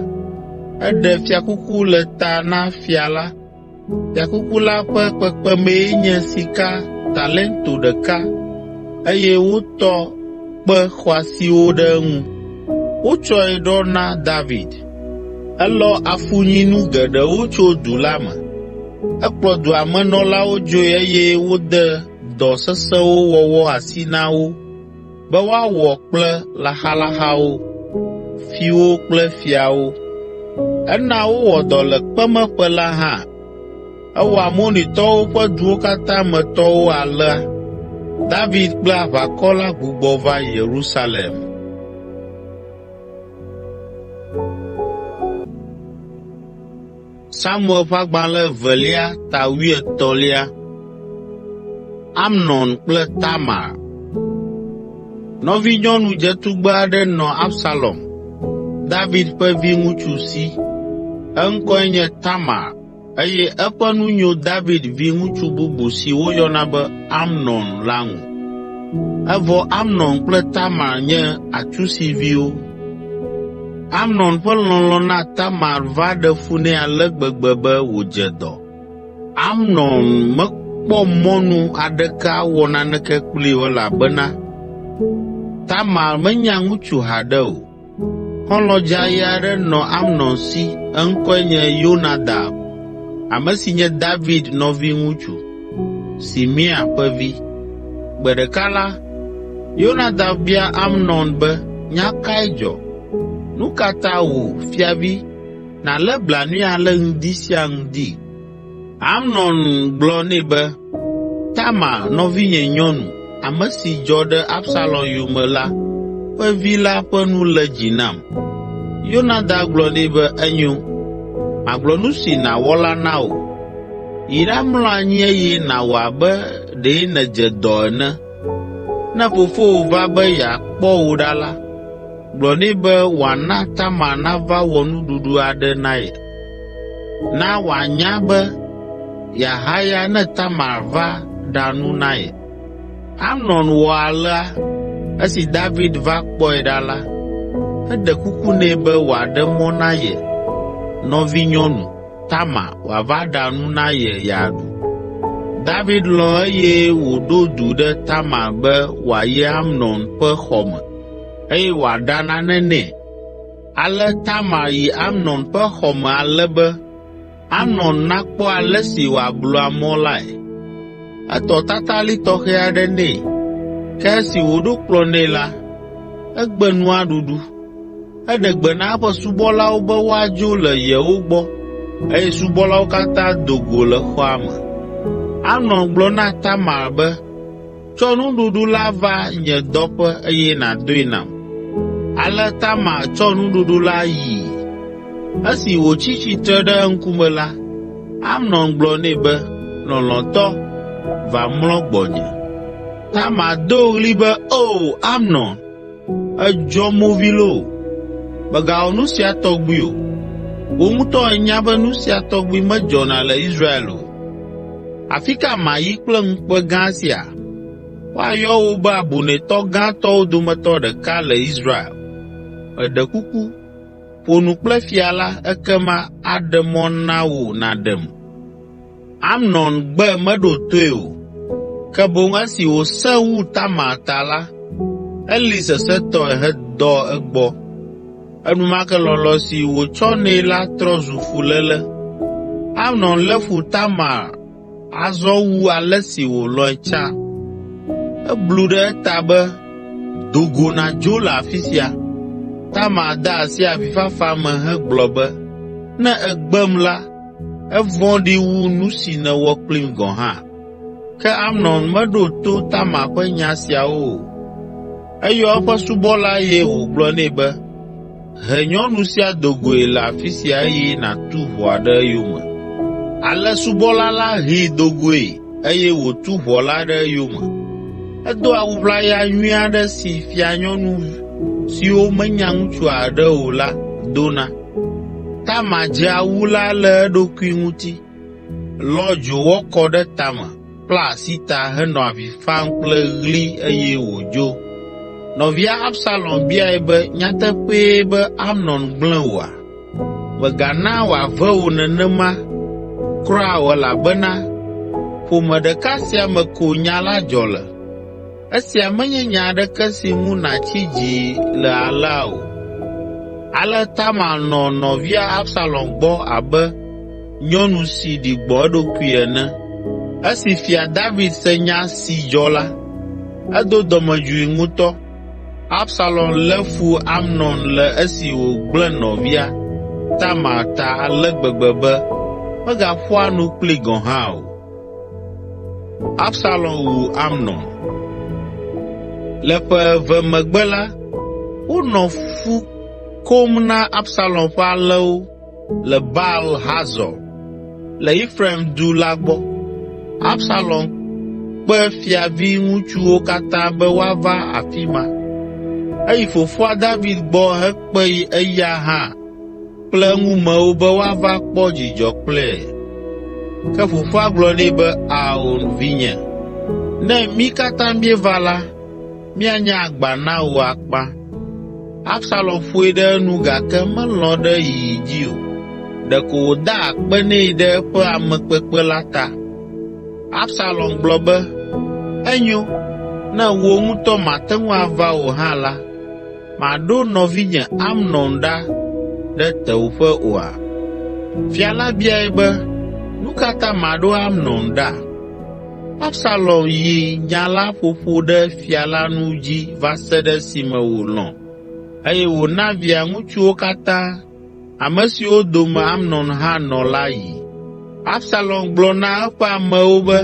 Eɖe fiakuku le ta na fia la. Fiakuku la ƒe kpekpemee nye sika talento 1, eye wotɔ kpe xɔasiwo ɖe eŋu. Wotsɔe ɖɔ na David. Elɔ afunyinu geɖewo tso du la me. Ekplɔ dua me nɔlawo dzoe eye wode dɔ sesẽwo wɔwɔ asi na wo be woawɔ kple laxalaxawo, fiwo kple fiawo. Ena wowɔ dɔ le kpemeƒe la hã. Ewɔ Amonitɔwo ƒe duwo katã me tɔwo alea. David kple aʋakɔ la gbugbɔ va Yerusalem. Samuel ƒe agbalẽ 2:13. Amnon kple Tamar. Nɔvinyɔnu dzetugbe aɖe nɔ Absalom, David ƒe viŋutsu si. Eŋkɔe nye Tamar, eye eƒe nu nyo David viŋutsu bubu si woyɔna be Amnon la ŋu. Evɔ Amnon kple Tamar nye atsusiviwo. Amnon ƒe lɔlɔ̃ na Tamar va ɖe fu nɛ ale gbegbe be wòdze dɔ. Amnon mekpɔ mɔnu aɖeke awɔ naneke kplii o elabena Tamar menya ŋutsu haɖe o. Xɔlɔ̃ dzeaye aɖe nɔ Amnon si, eŋkɔe nye Yonadab, ame si nye David nɔviŋutsu, Simea ƒe vi. Gbe ɖeka la, Yonadab bia Amnon be, nya kae dzɔ? Nu ka ta wò, fiavi, nàlé blanui ale ŋdi sia ŋdi? Amnon gblɔ nɛ be, Tamar nɔvinye nyɔnu, ame si dzɔ ɖe Absalom yome la, ƒe vi la ƒe nu le dzi nam. Yonadab gblɔ nɛ be enyo, magblɔ nu si nàwɔ la na wò. Yi ɖamlɔ anyi eye nàwɔ abe ɖe nèdze dɔ ene. Ne fofowò va be yeakpɔ wò ɖa la, gblɔ nɛ be wòana Tamar nava wɔ nuɖuɖu aɖe na ye. Na wòanya be yahaya ne Tamar va ɖa nu na ye. Amnon wɔ alea. Esi David va kpɔe ɖa la, eɖe kuku nɛ be wòaɖe mɔ na ye nɔvinyɔnu Tamar wòava ɖa nu na ye yeaɖu. David lɔ̃ eye wòɖo du ɖe Tamar be wòayi Amnon ƒe xɔ me, eye wòaɖa nane nɛ. Ale Tamar yi Amnon ƒe xɔ me ale be Amnon nakpɔ ale si wòablu mɔ lae. Etɔ tatali tɔxɛ aɖe nɛ. Ke esi wòɖo kplɔ̃ nɛ la, egbe nua ɖuɖu. Eɖe gbe na eƒe subɔlawo be woadzo le yewo gbɔ, eye subɔlawo katã do go le xɔa me. Amnon gblɔ na Tamar be, tsɔ nuɖuɖu la va nye dɔƒe eye nàdoe nam. Ale Tamar tsɔ nuɖuɖu la yii. Esi wòtsi tsitre ɖe eŋkume la, Amnon gblɔ nɛ be, lɔlɔ̃tɔ, va mlɔ gbɔnye. Tamar do ɣli be, o Amnon, edzɔ movi loo, mègawɔ nu sia tɔgbi o. Wò ŋutɔ ènya be nu sia tɔgbi medzɔna le Israel o. Afi ka mayi kple ŋukpe gã sia? Woayɔ wò be abunɛtɔ gãtɔwo dometɔ ɖeka le Israel. Meɖe kuku, ƒo nu kple fia la, ekema aɖe mɔ na wò nàɖem. Amnon gbe meɖo toe o, ke boŋ esi wòsẽ wu Tamar ta la, eli sesẽtɔe hedɔ egbɔ. Enumake lɔlɔ̃ si wòtsɔ nɛ la trɔ zu fuléle. Amnon lé fu Tamar azɔ wu ale si wòlɔ̃e tsã. Eblu ɖe eta be, do go nàdzo le afi sia. Tamar de asi avifafa me hegblɔ be, ne ègbem la, evɔ̃ɖi wu nu si nèwɔ kplim gɔ̃ hã. Ke Amnon meɖo to Tamar ƒe nya siawo o. Eyɔ eƒe subɔla eye wògblɔ nɛ be, he nyɔnu sia do goe le afi sia eye nàtu ʋɔa ɖe eyome. Ale subɔla la hee do goe eye wòtu ʋɔ la ɖe eyome. Edo awu ʋlaya nyui aɖe si fianyɔnu siwo menya ŋutsu aɖe o la dona. Tamar dze awu la le eɖokui ŋuti, lɔ dzowɔ kɔ ɖe tame, kpla asi ta henɔ avi fam kple ɣli eye wòdzo. Nɔvia Absalom biae be, nyateƒee be Amnon gblẽ wòa? Mègana wòave wò nenema kura o elabena ƒome ɖeka sia me ko nya la dzɔ le. Esia menye nya aɖeke si ŋu nàtsi dzi le alea o. Ale Tamar nɔ nɔvia Absalom gbɔ abe nyɔnu si ɖi gbɔ eɖokui ene. Esi fia David se nya si dzɔ la, edo dɔmedzoe ŋutɔ. Absalom lé fu Amnon le esi wògblẽ nɔvia Tamar ta ale gbegbe be megaƒoa nu kpli gɔ̃ hã o. Absalom wu Amnon. Le ƒe eve megbe la, wonɔ fu kom na Absalom ƒe alẽwo le Baal Hazor, le Efraim du la gbɔ. Absalom kpe fiavi ŋutsuwo katã be woava afi ma. Eyi fofoa David gbɔ hekpe eya hã kple eŋumewo be woava kpɔ dzidzɔ kple. Ke fofoa gblɔ nɛ be, ao vinye, ne mí katã míeva la, míanye agba na wò akpa. Absalom ƒoe ɖe enu gake melɔ̃ ɖe yiyi dzi o. Ɖeko wòda akpe nɛ ɖe eƒe amekpekpe la ta. Absalom gblɔ be, enyo, ne wò ŋutɔ mate ŋu ava o hã la, maɖo nɔvinye Amnon ɖa ɖe tewòƒe oa? Fia la biae be, nu ka ta maɖo Amnon ɖa? Absalom yi nya la ƒoƒo ɖe fia la nu dzi va se ɖe esime wòlɔ̃, eye wòna via ŋutsuwo katã, ame siwo dome Amnon hã nɔ la yi. Absalom gblɔ na eƒe amewo be,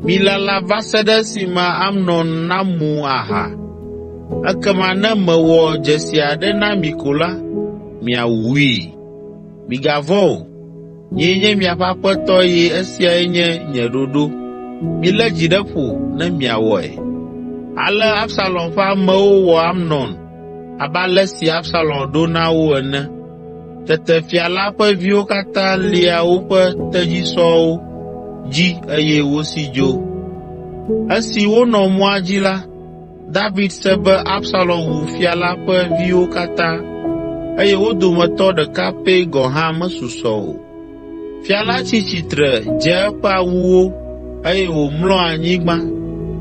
milala va se ɖe esime Amnon namu aha. ekema ne mewɔ dzesi aɖe na mi ko la, miawui. Migavɔ̃ o, nyee nye miaƒe aƒetɔ eye esiae nye nye ɖoɖo. Milé dzi ɖe ƒo ne miawɔe. Ale Absalom ƒe amewo wɔ Amnon abe ale si Absalom ɖo na wo ene. Tete fia la ƒe viwo katã lia woƒe tedzisɔwo dzi eye wosi dzo. Esi wonɔ mɔa dzi la, David se be Absalom wu fia la ƒe viwo katã eye wo dometɔ ɖeka pɛ gɔ̃ hã mesusɔ o. Fia la tsi tsitre dze eƒe awuwo eye wòmlɔ anyigba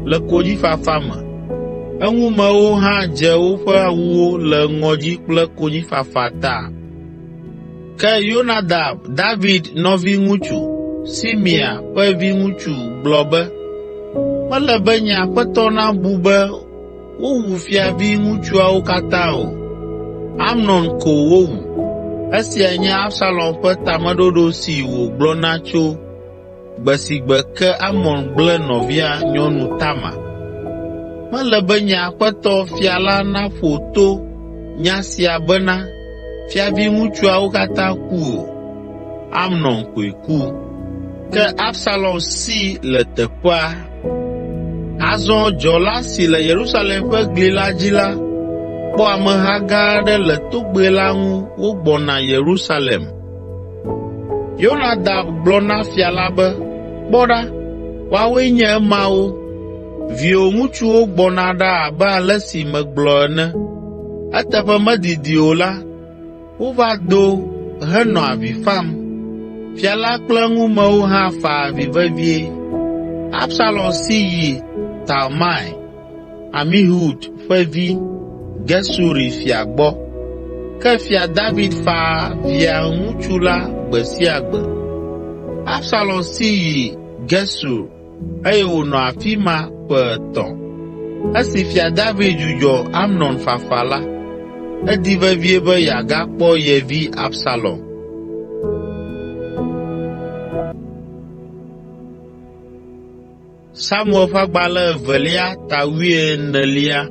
le konyifafa me. Eŋumewo hã dze woƒe awuwo le ŋɔdzi kple konyifafa ta. Ke Yonadab, David nɔviŋutsu, Simea ƒe viŋutsu gblɔ be, mele be nye aƒetɔ nabu be wowu fiaviŋutsuawo katã o. Amnon ko wowu. Esia nye Absalom ƒe tameɖoɖo si wògblɔna tso gbe si gbe ke Amnon gblẽ nɔvia nyɔnu Tama. Mele be nye aƒetɔ fia la naƒo to nya sia bena fiaviŋutsuawo katã ku o. Amnon koe ku. Ke Absalom si le teƒea. Azɔ dzɔla si le Yerusalem ƒe gli la dzi la kpɔ ameha gã aɖe le togbɛ la ŋu wogbɔna Yerusalem. Yonadab gblɔ na fia la be, kpɔ ɖa, woawoe nye emawo. Viwò ŋutsuwo gbɔna ɖa abe ale si megblɔ ene. Eteƒe medidi o la, wova do henɔ avi fam. Fia la kple eŋumewo hã fa avi vevie. Absalom si yi Talmai, Amihud ƒe vi, Gesuri fia gbɔ. Ke fia David fa via ŋutsu la gbe sia gbe. Absalom si yi Gesur eye wònɔ afi ma ƒe 3. Esi fia David dzudzɔ Amnon fafa la, edi vevie be yeagakpɔ ye vi Absalom. Samuel ƒe agbalẽ 2:14.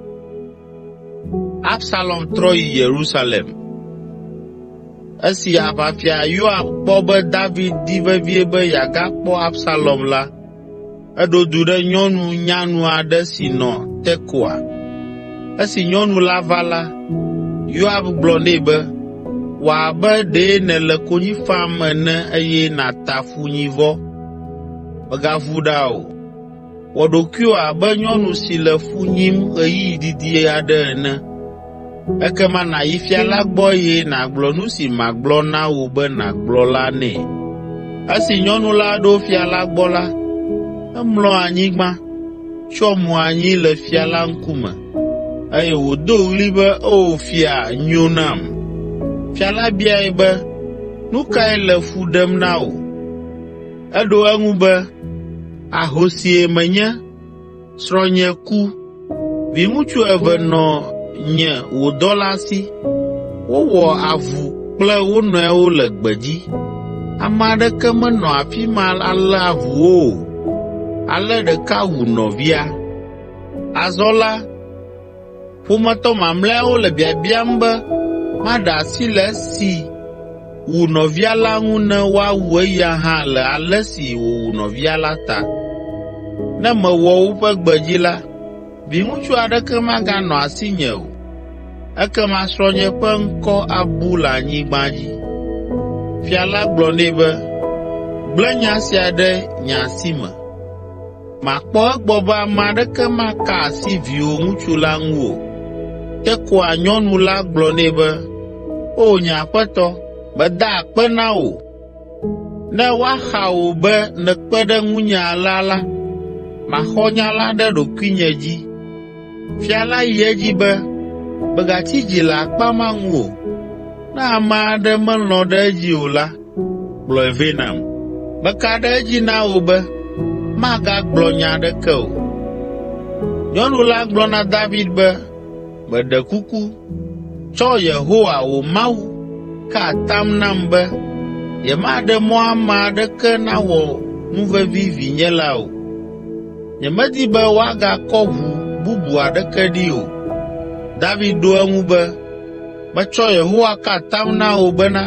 Absalom trɔ yi Yerusalem. Esi aʋafia Yoab kpɔ be David di vevie be yeagakpɔ Absalom la, eɖo du ɖe nyɔnu nyanu aɖe si nɔ Tekoa. Esi nyɔnu la va la, Yoab gblɔ nɛ be, wɔ abe ɖe nèle konyi fam ene eye nàta funyivɔ. Mègavu ɖa o. Wɔ ɖokuiwò abe nyɔnu si le fu nyim ɣeyiɣi didi aɖe ene. Ekema nàyi fia la gbɔ eye nàgblɔ nu si magblɔ na wò be nàgblɔ la nɛ. Esi nyɔnu la ɖo fia la gbɔ la, emlɔ anyigba, tsyɔ mo anyi le fia la ŋkume, eye wòdo ɣli be, o fia, nyo nam. Fia la biae be, nu kae le fu ɖem na wò? Eɖo eŋu be, ahosie menye, srɔ̃nye ku, viŋutsu 2 nɔ nye wò dɔla si, wowɔ avu kple wo nɔewo le gbedzi. Ame aɖeke menɔ afi ma alé avuwo o, ale ɖeka wu nɔvia. Azɔ la, ƒometɔ mamlɛawo le biabiam be maɖe asi le esi wu nɔvia la ŋu ne woawu eya hã le ale si wòwu nɔvia la ta. Ne mewɔ woƒe gbedzi la, viŋutsu aɖeke maganɔ asinye o. Ekema srɔ̃nye ƒe ŋkɔ abu le anyigba dzi. Fia la gblɔ nɛ be, gblẽ nya sia ɖe nye asi me. Makpɔ egbɔ be ame aɖeke maka asi viwò ŋutsu la ŋu o. Tekoa nyɔnu la gblɔ nɛ be, o nye aƒetɔ, meda akpe na wò. Ne woaxa wò be nèkpe ɖe ŋunye alea la, maxɔ nya la ɖe ɖokuinye dzi. Fia la yi edzi be, megatsi dzi le akpa ma ŋu o. Ne ame aɖe melɔ̃ ɖe edzi o la, gblɔe vɛ nam. Meka ɖe edzi na wò be, magagblɔ nya aɖeke o. Nyɔnu la gblɔ na David be, meɖe kuku, tsɔ Yehowa wò Mawu ka atam nam be, yemaɖe mɔ ame aɖeke nawɔ nuvevi vinye la o. Nyemedi be woagakɔ ʋu bubu aɖeke ɖi o. David ɖo eŋu be, metsɔ Yehowa ka atam na wò bena,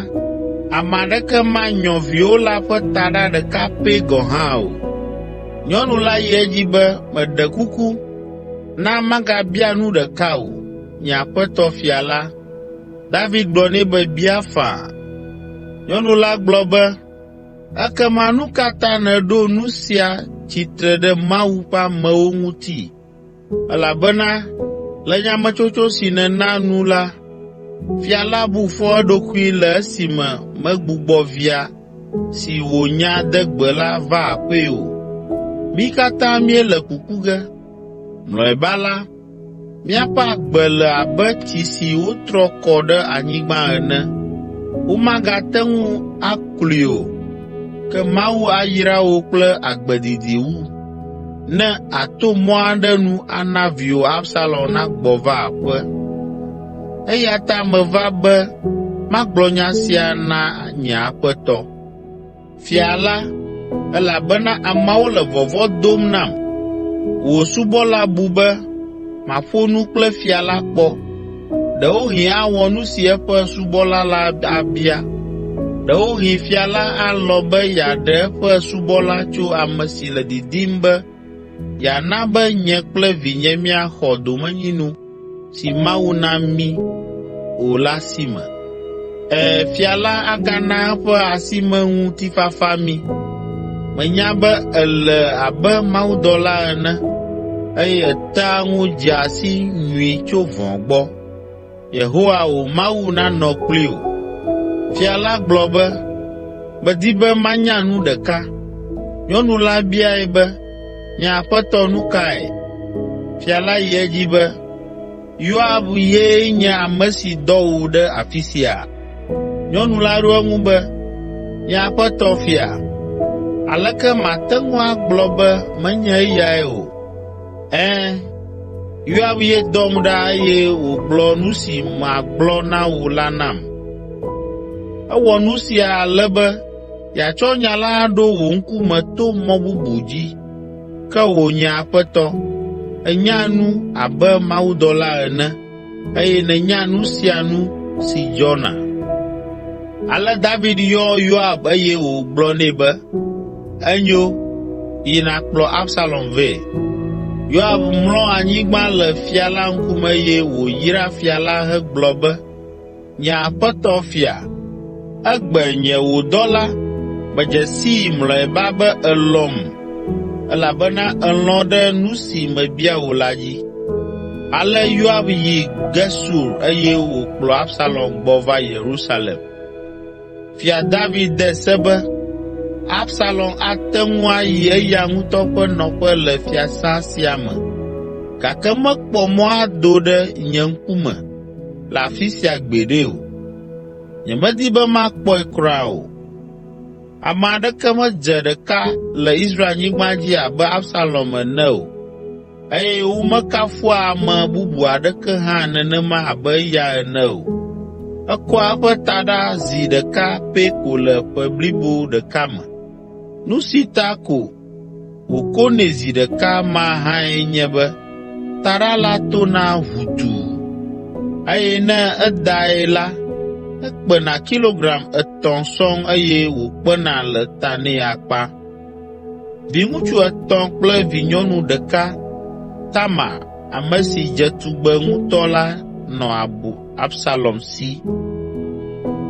ame aɖeke manyɔ viwo la ƒe taɖa ɖeka pɛ gɔ̃ hã o. Nyɔnu la yi edzi be, meɖe kuku, na magabia nu ɖeka o, nye aƒetɔ fia la. David gblɔ nɛ be, bia faa. Nyɔnu la gblɔ be, ekema nu ka ta nèɖo nu sia tsitre ɖe Mawu ƒe amewo ŋuti? Elabena le nyametsotso si nèna nu la, fia la bu fɔ eɖokui le esime megbugbɔ via si wònya de gbe la va aƒee o. Mí katã míele kuku ge. Mlɔeba la, míaƒe agbe le abe tsi si wotrɔ kɔ ɖe anyigba ene. Womagate ŋu akli o, ke Mawu ayra wò kple agbedidi wu. Ne ato mɔ aɖe nu ana viwò Absalom nagbɔ va aƒe. Eya ta meva be magblɔ nya sia na nye aƒetɔ fia la, elabena ameawo le vɔvɔ̃ dom nam. Wò subɔla bu be maƒo nu kple fia la kpɔ. Ɖewohĩ awɔ nu si eƒe subɔla la abia. Ɖewohĩ fia la alɔ̃ be yeaɖe eƒe subɔla tso ame si le didim be yeana be nye kple vinye míaxɔ domenyinu si Mawu na mí o la si me. Fia la agana eƒe asimeŋutifafa mí. Menya be ele abe mawudɔla ene, eye etea ŋu dzea si nyui tso vɔ̃ gbɔ. Yehowa wò Mawu nanɔ kpli wò. Fia la gblɔ be, medi be manya nu ɖeka. Nyɔnu la biae be, nye aƒetɔ nu kae? Fia la yi edzi be, Yoab yee nye ame si dɔ wò ɖe afi sia. Nyɔnu la ɖo eŋu be, nye aƒetɔ fia, aleke mate ŋu agblɔ be menye eyae o? Yoab ye dɔm ɖa eye wògblɔ nu si magblɔ na wò la nam. Ewɔ nu sia ale be yeatsɔ nya la aɖo wò ŋkume to mɔ bubu dzi. Ke wò nye aƒetɔ, ènya nu abe mawudɔla ene, eye nènya nu sia nu si dzɔna. Ale David yɔ Yoab eye wògblɔ nɛ be, enyo, yi nàkplɔ Absalom vɛ. Yoab mlɔ anyigba le fia la ŋkume eye wòyra fia la hegblɔ be, nye aƒetɔ fia, egbe nye wò dɔla, medze sii mlɔeba be elɔ̃m, elabena èlɔ̃ ɖe nu si mebia wò la dzi. Ale Yoab yi Gesur eye wòkplɔ Absalom gbɔ va Yerusalem. Fia David de se be Absalom ate ŋu ayi eya ŋutɔ ƒe nɔƒe le fiasã sia me, gake mekpɔ mɔ ado ɖe nye ŋkume le afi sia gbeɖe o. Nyemedi be makpɔe kura o. Ame aɖeke medze ɖeka le Israelnyigba dzi abe Absalom ene o, eye womekafua ame bubu aɖeke hã nenema abe eya ene o. Ekɔa eƒe taɖa zi ɖeka pɛ ko le ƒe blibo ɖeka me. Nu si ta ko wòkonɛ zi ɖeka ma hãe nye be taɖa la tona ʋutu, eye ne edae la, ekpena kilogram 3 sɔŋ eye wòkpena le ta nɛ akpa. Viŋutsu 3 kple vinyɔnu 1, Tamar, ame si dze tugbe ŋutɔ la nɔ Absalom si.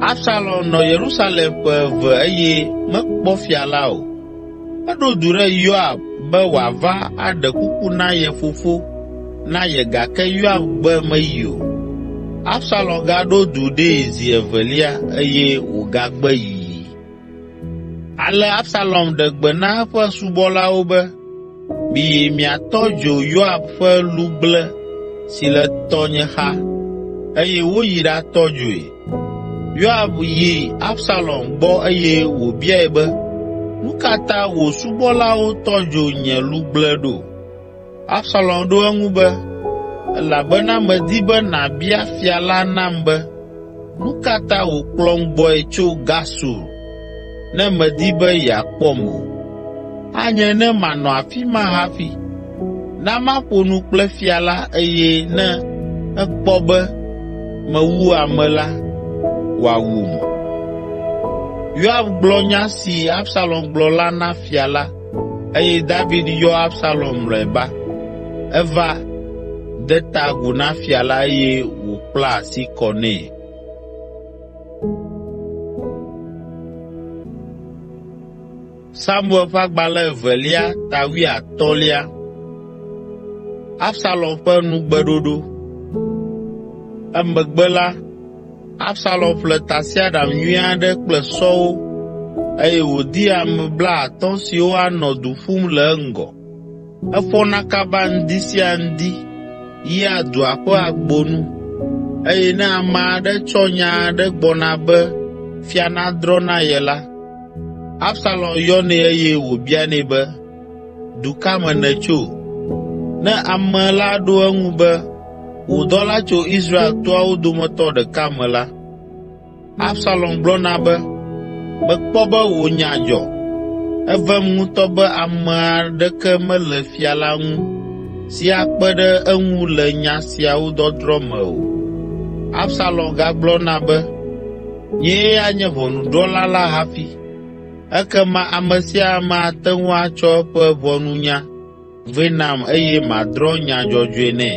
Absalom nɔ Yerusalem ƒe 2 eye mekpɔ fia la o. Eɖo du ɖe Yoab be wòava aɖe kuku na ye fofo na ye gake Yoab gbe meyi o. Absalom gaɖo du ɖee zi 2lia eye wògagbe yiyi. Ale Absalom ɖe gbe na eƒe subɔlawo be, miyi miatɔ dzo Yoab ƒe lugble si le tɔnye xa, eye woyi ɖatɔ dzoe. Yoab yi Absalom gbɔ eye wòbiae be, nu ka ta wò subɔlawo tɔ dzo nye lugble ɖo? Absalom ɖo eŋu be, elabena medi be nàbia fia la nam be, nu ka ta wòkplɔm gbɔe tso Gasur, ne medi be yeakpɔm o? Anye ne manɔ afi ma hafi. Na maƒo nu kple fia la, eye ne ekpɔ be mewu ame la, wòawum. Yoab gblɔ nya si Absalom gblɔ la na fia la, eye David yɔ Absalom mlɔeba. Eva de ta agu na fia la eye wòkpla asi kɔ nɛ. Samuel ƒe agbalẽ 2:15. Absalom ƒe nugbeɖoɖo. Emegbe la, Absalom ƒle tasiaɖam nyui aɖe kple sɔwo, eye wòdi ame 50 siwo anɔ du ƒum le eŋgɔ. Efɔna kaba ŋdi sia ŋdi yia dua ƒe agbonu, eye ne ame aɖe tsɔ nya aɖe gbɔna be fia nadrɔ̃ na ye la, Absalom yɔnɛ eye wòbianɛ be, du ka me nètso? Ne ame la ɖo eŋu be, wò dɔla tso Israel toawo dometɔ ɖeka me la, Absalom gblɔna be, mekpɔ be wò nya dzɔ. Evem ŋutɔ be ame aɖeke mele fia la ŋu si akpe ɖe eŋu le nya siawo dɔdrɔ̃ me o. Absalom gagblɔna be, nyee anye ʋɔnudrɔ̃la la hafi. Ekema ame sia ame ate ŋu atsɔ eƒe ʋɔnunya vɛ nam eye madrɔ̃ nya dzɔdzɔe nɛ.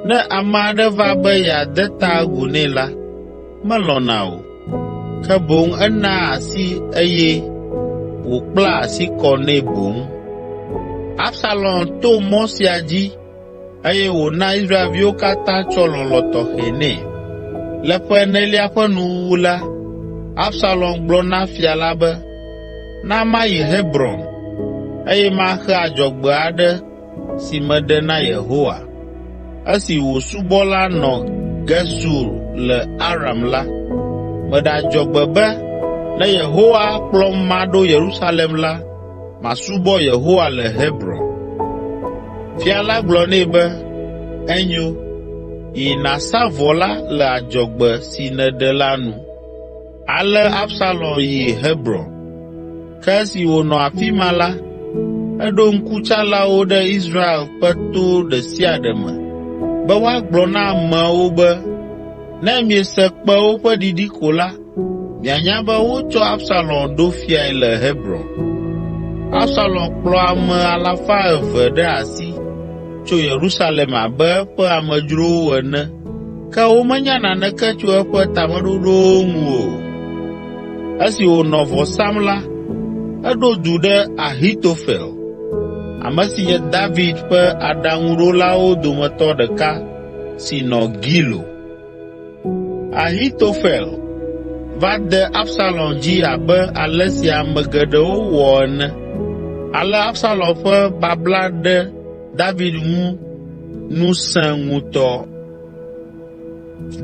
Ne ame aɖe va be yeade ta agu nɛ la, melɔ̃na o, ke boŋ enaa asi eye wòkpla asi kɔ nɛ boŋ. Absalom to mɔ sia dzi, eye wòna Israelviwo katã tsɔ lɔlɔ̃ tɔxɛ nɛ. Le ƒe 4 ƒe nuwuwu la, Absalom gblɔ na fia la be, na mayi Hebron, eye maxe adzɔgbe aɖe si meɖe na Yehowa. Esi wò subɔla nɔ Gesur le Aram la, meɖe adzɔgbe be ne Yehowa kplɔm maɖo Yerusalem la, masubɔ Yehowa le Hebron. Fia la gblɔ nɛ be, enyo, yi nàsa vɔ la le adzɔgbe si nèɖe la nu. Ale Absalom yi Hebron. Ke esi wònɔ afi ma la, eɖo ŋkutsalawo ɖe Israel ƒe to ɖe sia ɖe me, be woagblɔ na amewo be, ne miese kpẽwo ƒe ɖiɖi ko la, mianya be wotsɔ Absalom ɖo fiae le Hebron. Absalom kplɔ ame 200 ɖe asi tso Yerusalem abe eƒe amedzrowo ene, ke womenya naneke tso eƒe tameɖoɖowo ŋu o. Esi wònɔ vɔ sam la, eɖo du ɖe Ahitofel, ame si nye David ƒe aɖaŋuɖolawo dometɔ ɖeka si nɔ Gilo. Ahitofel va de Absalom dzi abe ale si ame geɖewo wɔ ene. Ale Absalom ƒe babla ɖe David ŋu nu sẽ ŋutɔ.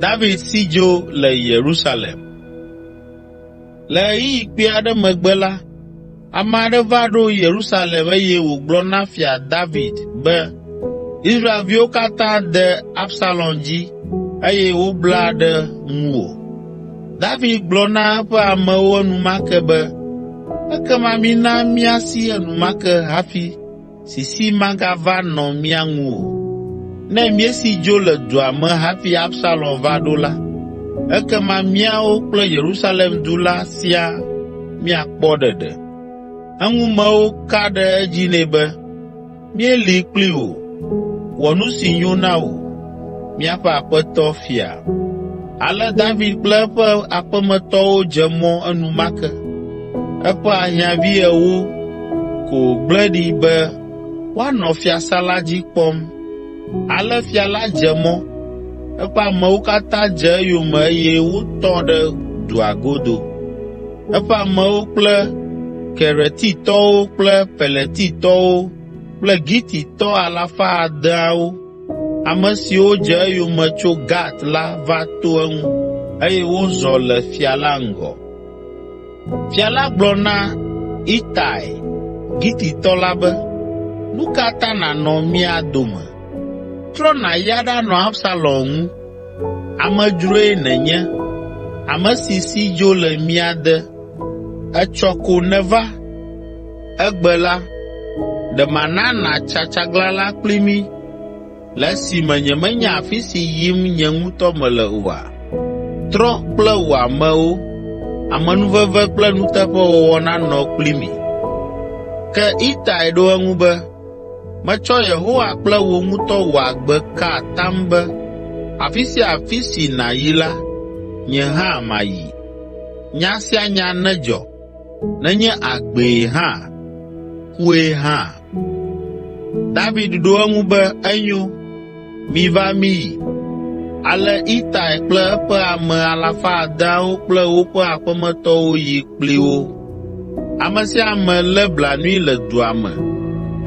David si dzo le Yerusalem. Le ɣeyiɣi kpui aɖe megbe la, ame aɖe va ɖo Yerusalem eye wògblɔ na fia David be Israelviwo katã de Absalom dzi eye wobla ɖe ŋuwò. David gblɔ na eƒe amewo enumake be, ekema mina míasi enumake hafi sisi magava nɔ mía ŋu o. Ne míesi dzo le dua me hafi Absalom va ɖo la, ekema míawo kple Yerusalem du la siaa míakpɔ ɖeɖe. Eŋumewo ka ɖe edzi nɛ be, míeli kpli wò, wɔ nu si nyo na wò, míaƒe aƒetɔ fia. Ale David kple eƒe aƒemetɔwo dze mɔ enumake. Eƒe ahiãvi 10 ko gblẽ ɖi be woanɔ fiasã la dzi kpɔm. Ale fia la dze mɔ, eƒe amewo katã dze eyome eye wotɔ ɖe dua godo. Eƒe amewo kple Keretitɔwo kple Peletitɔwo kple Gititɔ 600, ame siwo dze eyome tso Gat la va to eŋu, eye wozɔ le fia la ŋgɔ. Fia la gblɔ na Itai, Gititɔ la be, nu ka ta nànɔ mía dome? Trɔ nàya ɖanɔ Absalom ŋu. Amedzroe nènye, ame si si dzo le mía de. Etsɔ ko nèva. Egbe la, ɖe mana nàtsa tsaglalã kpli mí. le esime nyemenya afi si yim nye ŋutɔ mele oa. Trɔ kple wò amewo, amenuveve kple nuteƒewɔwɔ nanɔ kpli mi. Ke Itai ɖo eŋu be, metsɔ Yehowa kple wò ŋutɔ wò agbe ka atam be, afi sia afi si nàyi la, nye hã mayi. Nya sia nya nedzɔ, nenye agbee hã, kue hã. David ɖo eŋu be, enyo, miva míyi. Ale Itai kple eƒe ame 600 kple woƒe aƒemetɔwo yi kpli wo. Ame sia ame lé blanui le dua me,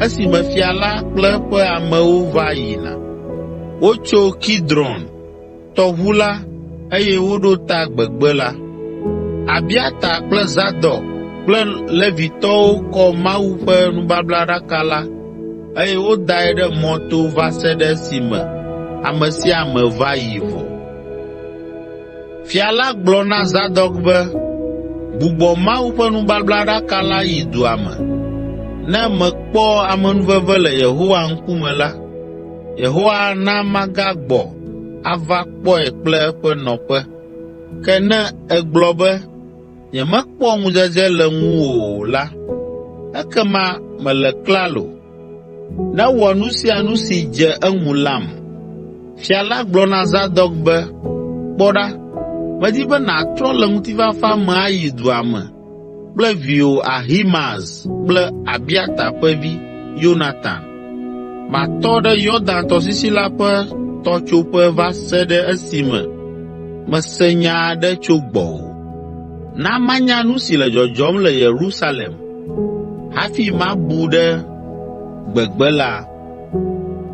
esime fia la kple eƒe amewo va yina. Wotso Kidron tɔʋu la, eye woɖo ta gbegbe la. Abiata kple Zadok kple Levitɔwo kɔ Mawu ƒe nubablaɖaka la, eye wodae ɖe mɔto va se ɖe esime ame sia ame va yi vɔ. Fia la gblɔ na Zadok be, gbugbɔ Mawu ƒe nubablaɖaka la yi dua me. Ne mekpɔ amenuveve le Yehowa ŋkume la, Yehowa na magagbɔ ava kpɔe kple eƒe nɔƒe. Ke ne egblɔ be, nyemekpɔ ŋudzedze le ŋuwò o la, ekema mele klalo. Newɔ nu sia nu si dze eŋu lam. Fia la gblɔ na Zadok be, kpɔ ɖa, medi be nàtrɔ le ŋutifafa me ayi dua me kple viwò Ahimaaz kple Abiata ƒe vi Yonatan. Matɔ ɖe Yɔdan tɔsisi la ƒe tɔtsoƒe va se ɖe esime mese nya aɖe tso gbɔwò. Na manya nu si le dzɔdzɔm le Yerusalem hafi mabu ɖe gbegbe la.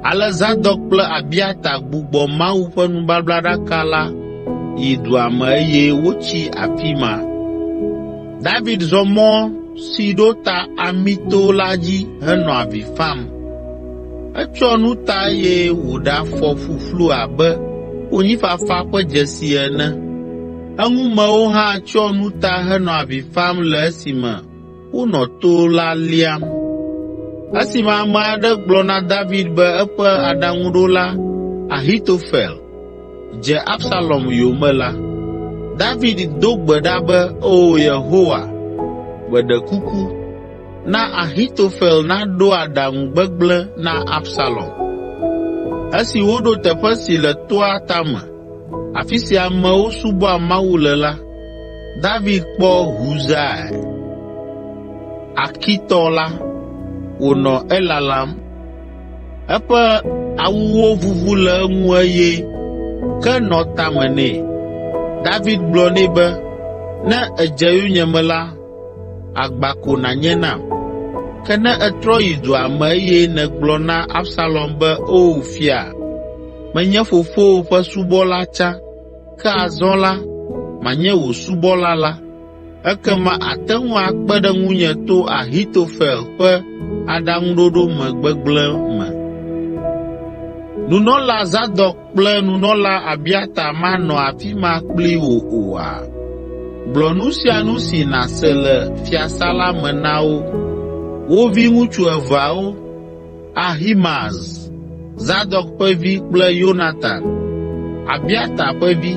Ale Zadok kple Abiata gbugbɔ Mawu ƒe nubablaɖaka la yi dua me eye wotsi afi ma. David zɔ mɔ si ɖo ta Amito la dzi henɔ avi fam. Etsɔ nu ta eye wòɖafɔ ƒuƒlu abe konyifafa ƒe dzesi ene. Eŋumewo hã tsyɔ nu ta henɔ avi fam le esime wonɔ to la liam. Esime ame aɖe gblɔ na David be eƒe aɖaŋuɖola Ahitofel dze Absalom yome la, David do gbe ɖa be, o Yehowa, meɖe kuku, na Ahitofel naɖo aɖaŋu gbegblẽ na Absalom. Esi woɖo teƒe si le toa tame, afi si amewo subɔa Mawu le la, David kpɔ Husai, Akitɔ la, wònɔ elalam. Eƒe awuwo vuvu le eŋu eye ke nɔ tame nɛ. David gblɔ nɛ be, ne èdze yonyeme la, agba ko nànye nam. Ke ne ètrɔ yi dua me eye nègblɔ na Absalom be, o fia, menye fofowò ƒe subɔla tsã, ke azɔ la, manye wò subɔla la, ekema ate ŋu akpe ɖe ŋunye to Ahitofel ƒe aɖaŋuɖoɖo me gbegblẽ me. Nunɔla Zadok kple nunɔla Abiata manɔ afi ma kpli wò oa? Gblɔ nu sia nu si nàse le fiasã la me na wo. Wo viŋutsu eveawo, Ahimaaz, Zadok ƒe vi kple Yonatan, Abiata ƒe vi,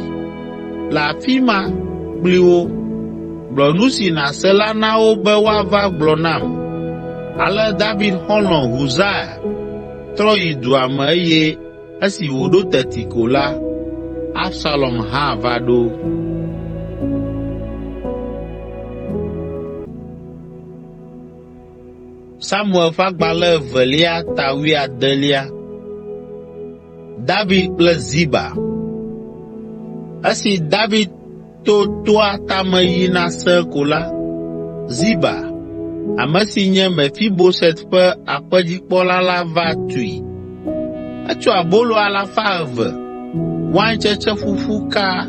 le afi ma kpli wo. Gblɔ nu si nàse la na wo be woava gblɔ nam. Ale David xɔlɔ̃ Husai trɔ yi dua me eye esi wòɖo teti ko la, Absalom hã va ɖo. Samuel ƒe agbalẽ 2:10. David kple Ziba. Esi David to toa tame yina se ko la, Ziba, ame si nye Mefiboset ƒe aƒedzikpɔla la va tui. Etsɔ abolo 200, waintsetse ƒuƒu ka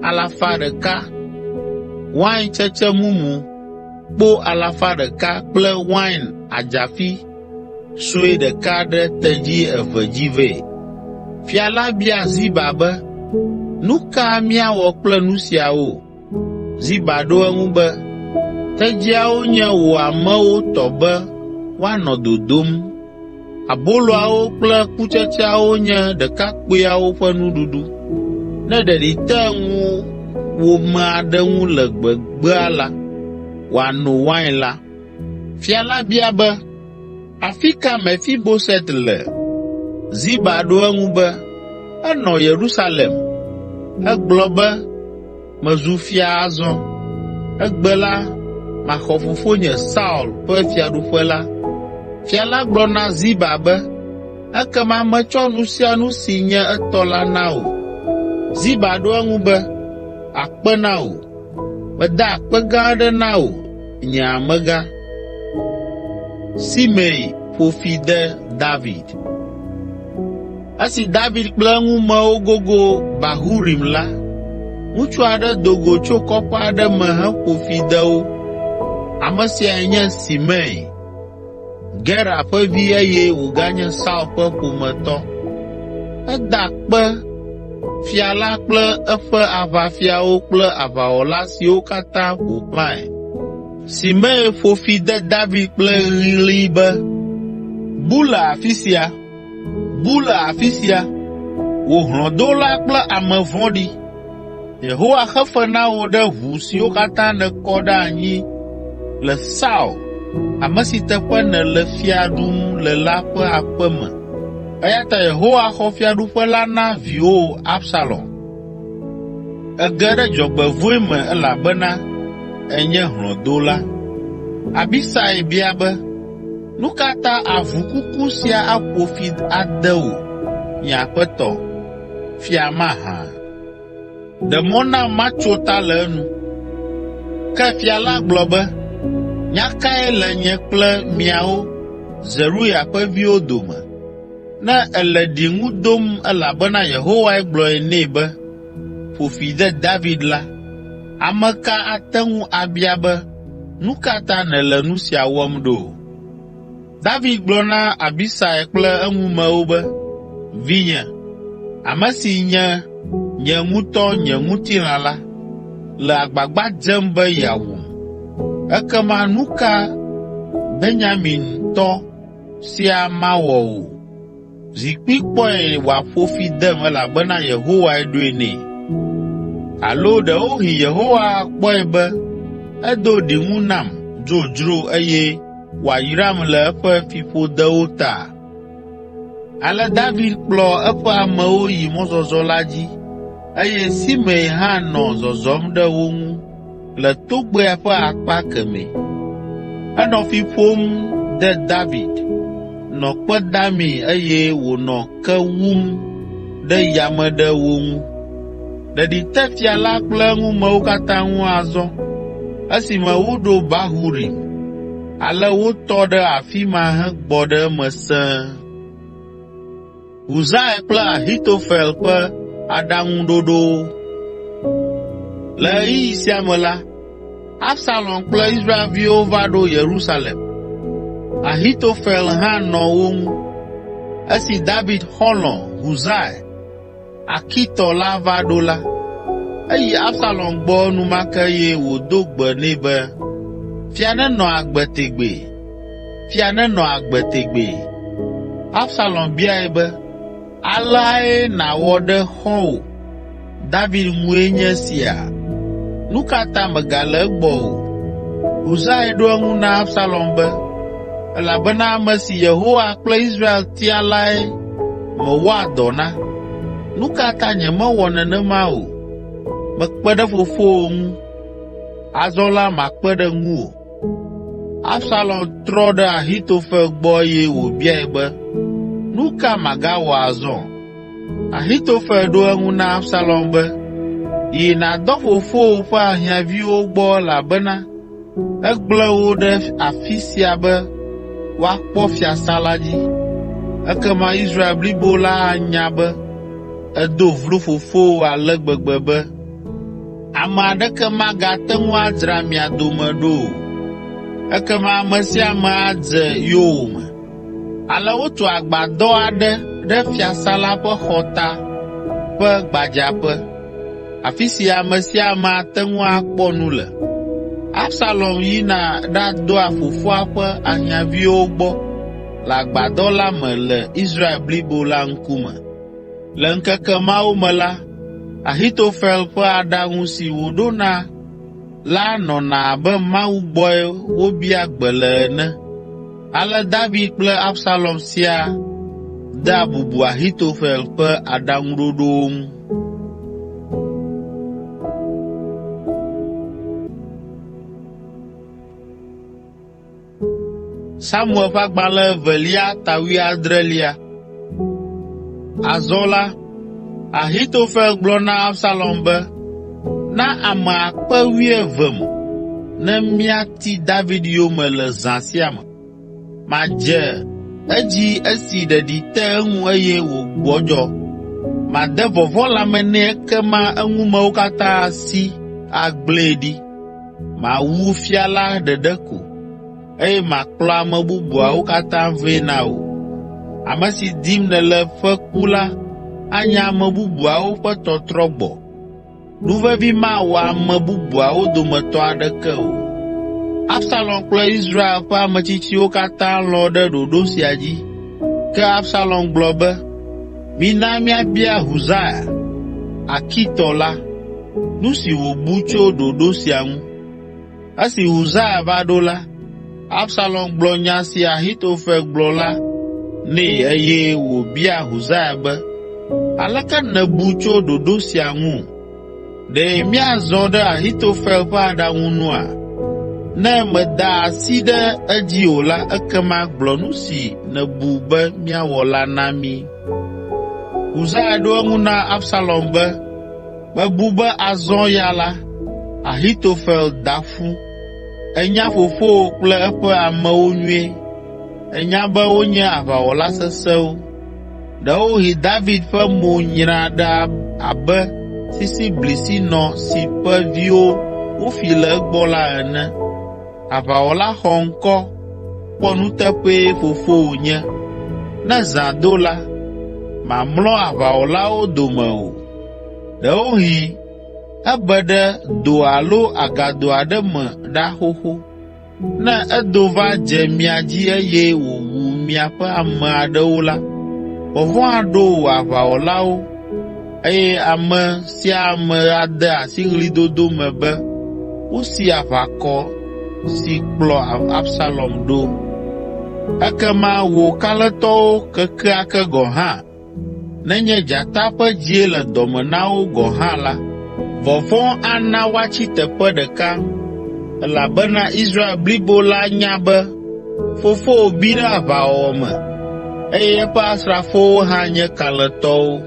100, waintsetse mumu kpo 100 kple wain adzafi sue ɖeka ɖe tedzi 2 dzi vɛ. Fia la bia Ziba be, nu ka míawɔ kple nu siawo? Ziba ɖo eŋu be, tedziawo nye wò amewo tɔ be woanɔ dodom. Aboloawo kple kutsetseawo nye ɖekakpuiawo ƒe nuɖuɖu. Ne ɖeɖi te ŋu wome aɖe ŋu le gbegbea la, wòano wain la. Fia la bia be, afi ka Mefiboset le? Ziba ɖo eŋu be, enɔ Yerusalem. Egblɔ be, mezu fia azɔ. Egbe la, maxɔ fofonye Saul ƒe fiaɖuƒe la. Fia la gblɔ na Ziba be, ekema metsɔ nu sia nu si nye etɔ la na wò. Ziba ɖo eŋu be, akpe na wò. Meda akpe gã aɖe na wò, nye amegã. Simei ƒo fi de David. Esi David kple eŋumewo gogo Bahurim la, ŋutsu aɖe do go tso kɔƒe aɖe me heƒo fi de wo. Ame siae nye Simei, Gera ƒe vi eye wòganye Saul ƒe ƒometɔ. Eda kpe fia la kple eƒe aʋafiawo kple aʋawɔla siwo katã ƒo xlãe. Simei ƒo fi de David kple ɣli be, bu le afi sia, bu le afi sia, wò hlɔ̃dola kple ame vɔ̃ɖi. Yehowa xe fe na wò ɖe ʋu siwo katã nèkɔ ɖe anyi le Saul, ame si teƒe nèle fia ɖum le la ƒe aƒe me. Eya ta Yehowa xɔ fiaɖuƒe la na viwò Absalom. Ege ɖe dzɔgbevɔ̃e me elabena enye hlɔ̃dola. Abisai bia be, nu ka ta avu kuku sia aƒo fi ade wò, nye aƒetɔ, fia mahã? Ɖe mɔ nam matso ta le enu. Ke fia la gblɔ be, nya kae le nye kple miawo, Zeruya ƒe viwo dome? Ne ele ɖiŋu dom elabena Yehowae gblɔe nɛ be, ƒo fi de David la, ame ka ate ŋu abia be, nu ka ta nèle nu sia wɔm ɖo? David gblɔ na Abisai kple eŋumewo be, vinye, ame si nye ŋutɔ nye ŋutilã la, le agbagba dzem be yeawum. Ekema nu ka Benyamintɔ sia mawɔ o? Zikpui kpɔe wòaƒo fi dem elabena Yehowae ɖoe nɛ. Alo ɖewohĩ Yehowa kpɔe be edo ɖiŋu nam dzodzro eye wòayram le eƒe fiƒodewo ta. Ale David kplɔ eƒe amewo yi mɔzɔzɔ la dzi, eye Simei hã nɔ zɔzɔm ɖe wo ŋu le togbɛa ƒe akpa kemɛ. Enɔ fi ƒom de David, nɔ kpe damii eye wònɔ ke wum ɖe yame ɖe wo ŋu. Ɖeɖi te fia la kple eŋumewo katã ŋu azɔ, esime woɖo Bahurim. Ale wotɔ ɖe afi ma hegbɔ ɖe eme sẽe. Husai kple Ahitofel ƒe aɖaŋuɖoɖowo. Le ɣeyiɣi sia me la, Absalom kple Israelviwo va ɖo Yerusalem. Ahitofel hã nɔ wo ŋu. Esi David xɔlɔ̃ Husai, Akitɔ la va ɖo la, eyi Absalom gbɔ enumake eye wòdo gbe nɛ be, fia nenɔ agbe tegbee, fia nenɔ agbe tegbee. Absalom biae be, aleae nàwɔ ɖe xɔ̃wò David ŋue nye sia? Nu ka ta megale egbɔ o? Husai ɖo eŋu na Absalom be, elabena ame si Yehowa kple Israel tia lae mewɔa dɔ na. Nu ka ta nyemewɔ nenema o? Mekpe ɖe fofowò ŋu, azɔ la makpe ɖe ŋuwò. Absalom trɔ ɖe Ahitofel gbɔ eye wòbiae be, nu ka magawɔ azɔ? Ahitofel ɖo eŋu na Absalom be, yi nàdɔ fofowò ƒe ahiãviwo gbɔ elabena egblẽ wo ɖe afi sia be woakpɔ fiasã la dzi. Ekema Israel blibo la anya be edo vlo fofowò ale gbegbe be ame aɖeke magate ŋu adzra mia dome ɖo o. Ekema ame sia ame adze yowòme. Ale wotu agbadɔ aɖe ɖe fiasã la ƒe xɔta ƒe gbadzaƒe, afi si ame sia ame ate ŋu akpɔ nu le. Absalom yina ɖadɔa fofoa ƒe ahiãviwo gbɔ, le agbadɔ la me le Israel blibo la ŋkume. Le ŋkeke mawo me la, Ahitofel ƒe aɖaŋu si wòɖona la nɔna abe Mawu gbɔe wobia gbe le ene. Ale David kple Absalom siaa dea bubu Ahitofel ƒe aɖaŋuɖoɖowo ŋu. Samuel ƒe agbalẽ 2:17. Azɔ la, Ahitofel gblɔ na Absalom be, na ame 12,000 ne míati David yome le zã sia me. Madze edzi esi ɖeɖi te eŋu eye wògbɔdzɔ. Made vɔvɔ̃ lãme nɛ ekema eŋumewo katã asi agblẽe ɖi. Mawu fia la ɖeɖe ko, eye makplɔ ame bubuawo katã vɛ na wò. Ame si dim nèle ƒe ku la anye ame bubuawo ƒe tɔtrɔ gbɔ. Nuvevi mawɔ ame bubuawo dometɔ aɖeke o. Absalom kple Israel ƒe ametsitsiwo katã lɔ̃ ɖe ɖoɖo sia dzi. Ke Absalom gblɔ be, mina míabia Husai, Akitɔ la, nu si wòbu tso ɖoɖo sia ŋu. Esi Husai va ɖo la, Absalom gblɔ nya si Ahitofel gblɔ la nɛ eye wòbia Husai be, aleke nèbu tso ɖoɖo sia ŋu? Ɖe míazɔ ɖe Ahitofel ƒe aɖaŋu nua? Ne meda asi ɖe edzi o la, ekema gblɔ nu si nèbu be míawɔ la na mí. Husai ɖo eŋu na Absalom be, mebu be azɔ ya la, Ahitofel da fu. Enya fofowò kple eƒe amewo nyuie. Enya be wonye aʋawɔla sesẽwo. Ɖewohĩ David ƒe mo nyra ɖe abe sisiblisino si ƒe viwo wofi le egbɔ la ene. Aʋawɔla xɔŋkɔ kpɔ nuteƒee fofowò nye. Ne zã do la, mamlɔ aʋawɔlawo dome o. Ɖewohĩ ebe ɖe do alo agado aɖe me ɖa xoxo. Ne edo va dze mia dzi eye wòwu miaƒe ame aɖewo la, vɔvɔ̃ aɖo wò aʋawɔlawo, eye ame sia ame ade asi ɣlidodo me be wosi aʋakɔ si kplɔ Absalom ɖo. Ekema wò kalẽtɔwo kekeake gɔ̃ hã, nenye dzata ƒe dzie le dɔme na wo gɔ̃ hã la, vɔvɔ̃ ana woatsi teƒe ɖeka, elabena Israel blibo la nya be fofowò bi ɖe aʋawɔwɔ me, eye eƒe asrafowo hã nye kalẽtɔwo.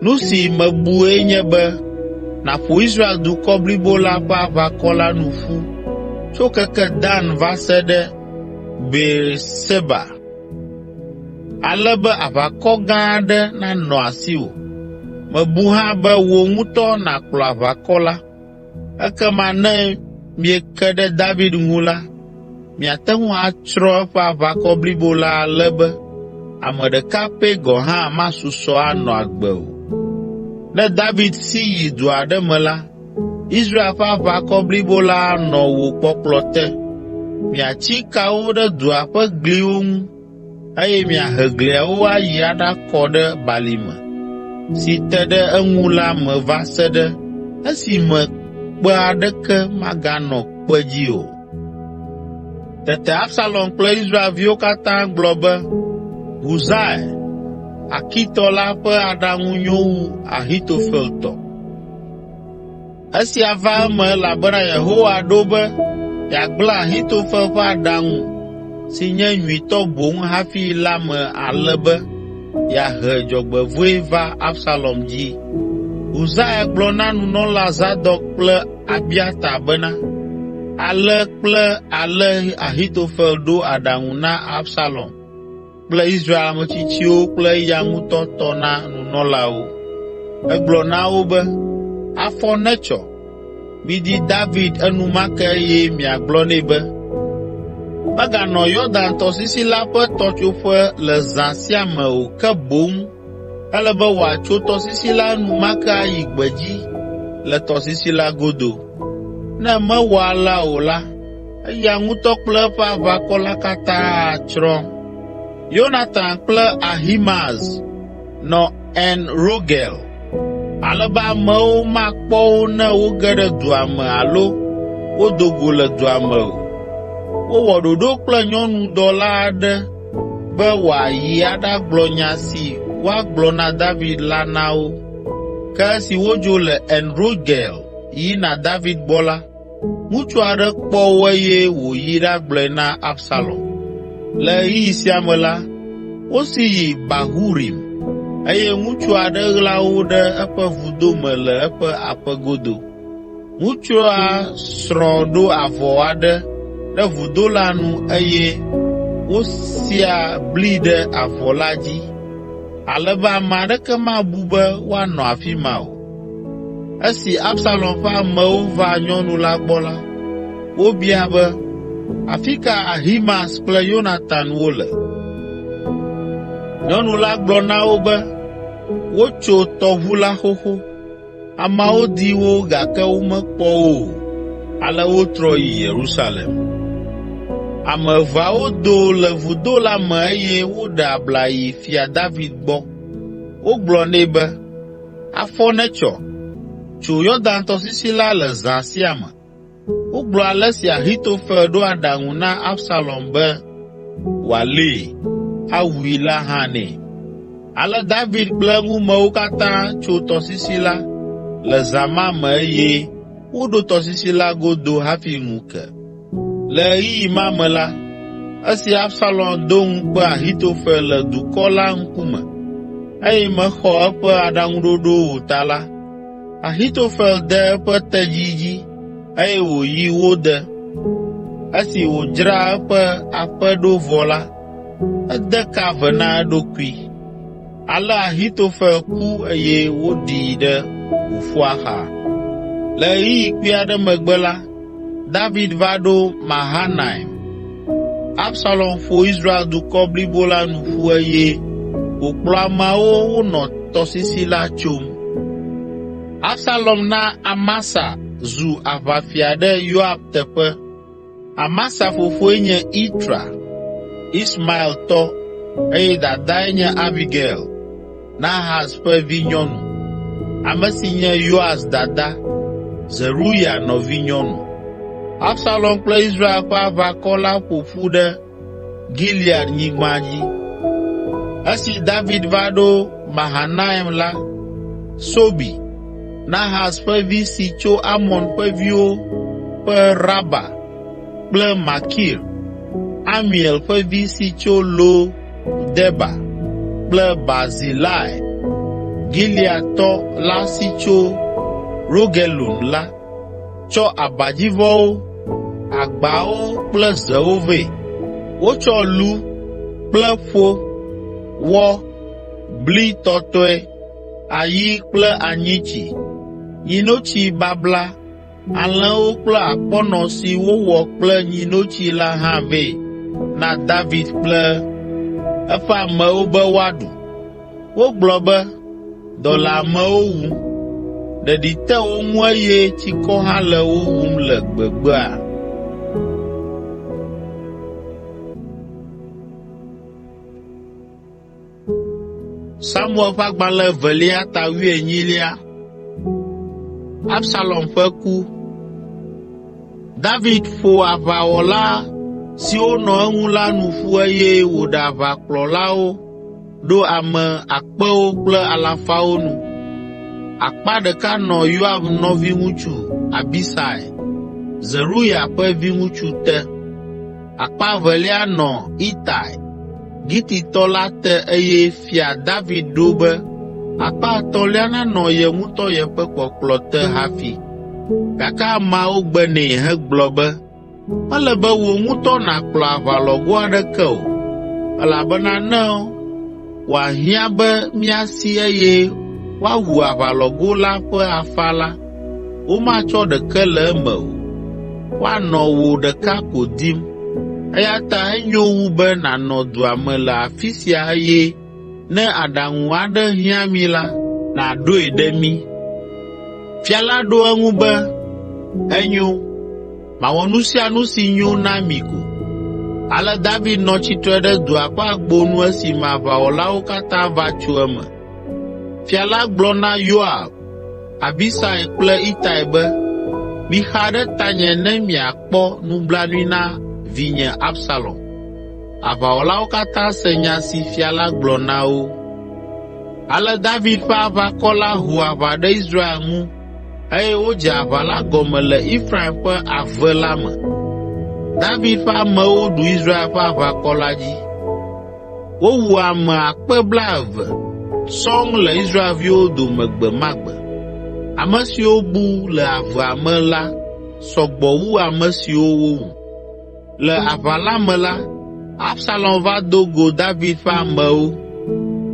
Nu si mebue nye be nàƒo Israel dukɔ blibo la ƒe aʋakɔ la nu ƒu tso keke Dan va se ɖe Beerseba, ale be aʋakɔ gã aɖe nanɔ asiwò. Mebu hã be wò ŋutɔ nàkplɔ aʋakɔ la. Ekema ne mieke ɖe David ŋu la, miate ŋu atsrɔ̃ eƒe aʋakɔ blibo la ale be ame ɖeka pɛ gɔ̃ hã masusɔ anɔ agbe o. Ne David si yi du aɖe me la, Israel ƒe aʋakɔ blibo la anɔ wò kpɔkplɔ te. Miatsi kawo ɖe dua ƒe gliwo ŋu, eye miahe gliawo ayi aɖakɔ ɖe balime si te ɖe eŋu la me va se ɖe esime kpe aɖeke maganɔ kpe dzi o. Tete Absalom kple Israelviwo katã gblɔ be, Husai, Akitɔ la ƒe aɖaŋu nyo wu Ahitofel tɔ. Esia va eme elabena Yehowa ɖo be yeagblẽ Ahitofel ƒe aɖaŋu si nye nyuitɔ boŋ hafi la me ale be yeahe dzɔgbevɔ̃e va Absalom dzi. Husai gblɔ na nunɔla Zadok kple Abiata bena, ale kple ale Ahitofel ɖo aɖaŋu na Absalom kple Israel ametsitsiwo kple eya ŋutɔ tɔ na nunɔlawo. Egblɔ na wo be, afɔ netsɔ, midi David enumake eye miagblɔ nɛ be, meganɔ Yɔdan tɔsisi la ƒe tɔtsoƒe le zã sia me o, ke boŋ ele be wòatso tɔsisi la enumake ayi gbedzi le tɔsisi la godo. Ne mewɔ alea o la, eya ŋutɔ kple eƒe aʋakɔ la katã atsrɔ̃. Yonatan kple Ahimaaz nɔ En Rogel. Alebe amewo makpɔ wo ne woge ɖe dua me alo wodo go le dua me o. Wowɔ ɖoɖo kple nyɔnudɔla aɖe be wòayi aɖagblɔ nya si woagblɔ na David la na wo. Ke esi wodzo le En Rogel yina David gbɔ la, ŋutsu aɖe kpɔ wo eye wòyi ɖagblɔe na Absalom. Le ɣeyiɣi sia me la, wosi yi Bahurim eye ŋutsu aɖe ɣla wo ɖe eƒe vudo me le eƒe aƒe godo. Ŋutsua srɔ̃ ɖo avɔ aɖe ɖe vudo la nu eye wosia bli ɖe avɔ la dzi, alebe ame aɖeke mabu be woanɔ afi ma o. Esi Absalom ƒe amewo va nyɔnu la gbɔ la, wobia be, afi ka Ahimaaz kple Yonatan wole? Nyɔnu la gblɔ na wo be, wotso tɔʋu la xoxo. Ameawo di wo gake womekpɔ wo o, ale wotrɔ yi Yerusalem. Ame eveawo do le vudo la me eye woɖe abla yi Fia David gbɔ. Wogblɔ nɛ be, afɔ netsɔ, tso Yɔdan tɔsisi la le zã sia me. Wogblɔ ale si Ahitofel ɖo aɖaŋu na Absalom be wòalée, awui la hã nɛ. Ale David kple eŋumewo katã tso tɔsisi la le zã ma me eye woɖo tɔsisi la godo hafi ŋu ke. Le ɣeyiɣi ma me la, esi Absalom do ŋukpe Ahitofel le dukɔ la ŋkume eye mexɔ eƒe aɖaŋuɖoɖo o ta la, Ahitofel de eƒe tedzi dzi eye wòyi wo de. Esi wòdzra eƒe aƒe ɖo vɔ la, ede ka ve na eɖokui. Ale Ahitofel ku eye woɖii ɖe fofoa xa. Le ɣeyiɣi kpui aɖe megbe la, David va ɖo Mahanaim. Absalom ƒo Israel dukɔ blibo la nu ƒu eye wòkplɔ ameawo wonɔ tɔsisi la tsom. Absalom na Amasa zu aʋafia ɖe Yoab teƒe. Amasa fofoe nye Itra, Ismael tɔ, eye dadae nye Abigail, Nahas ƒe vinyɔnu, ame si nye Yoas dada, Zeruya nɔvinyɔnu. Absalom kple Israel ƒe aʋakɔ la ƒo ƒu ɖe Gilead nyigba dzi. Esi David va ɖo Mahanaim la, Sobi, Nahas ƒe vi si tso Amon ƒe viwo ƒe Raba kple Makir, Amiel ƒe vi si tso Lo Deba kple Barzilai, Gileadtɔ la si tso Rogelon la, tsɔ abadzivɔwo, agbawo kple zewo vɛ. Wotsɔ lu kple ƒo, wɔ, bli tɔtɔe, ayi kple anyitsi, nyinotsi babla, alẽwo kple akpɔnɔ si wowɔ kple nyinotsi la hã vɛ na David kple eƒe amewo be woaɖu. Wogblɔ be, dɔ le amewo wum, ɖeɖi te wo ŋu eye tsikɔ hã le wo wum le gbegbea. Samuel ƒe agbalẽ 2:18. Absalom ƒe ku. David ƒo aʋawɔla siwo nɔ eŋu la nu ƒu eye wòɖe aʋakplɔlawo ɖo ame akpewo kple alafawo nu. Akpa ɖeka nɔ Yoab nɔviŋutsu Abisai, Zeruya ƒe viŋutsu te. Akpa evelia nɔ Itai, Gititɔ la te eye Fia David ɖo be akpa etɔ̃lia nanɔ ye ŋutɔ yeƒe kpɔkplɔ te hafi. Gake ameawo gbe nɛ hegblɔ be, mele be wò ŋutɔ nàkplɔ aʋalɔgo aɖeke o, elabena ne wòahiã be míasi eye woawu aʋalɔgo la ƒe afã la, womatsɔ ɖeke le eme o, woanɔ wò ɖeka ko dim. Eya ta enyo wu be nànɔ dua me le afi sia eye ne aɖaŋu aɖe hiã mi la, nàɖoe ɖe mí. Fia la ɖo eŋu be, enyo, mawɔ nu sia nu si nyo na mi ko. Ale David nɔ tsitre ɖe dua ƒe agbonu esime aʋawɔlawo katã va tso eme. Fia la gblɔ na Yoab, Abisai kple Itai be, mixa ɖe tanye ne miakpɔ nublanui na vinye Absalom. Aʋawɔlawo katã se nya si fia la gblɔ na wo. Ale David ƒe aʋakɔ la ho aʋa ɖe Israel ŋu, eye wodze aʋa la gɔme le Efraim ƒe ave la me. David ƒe amewo ɖu Israel ƒe aʋakɔ la dzi. Wowu ame 20,000 sɔŋ le Israelviwo dome gbe ma gbe. Ame siwo bu le avea me la sɔgbɔ wu ame siwo wowu. Le aʋa la me la, Absalom va do go David ƒe amewo.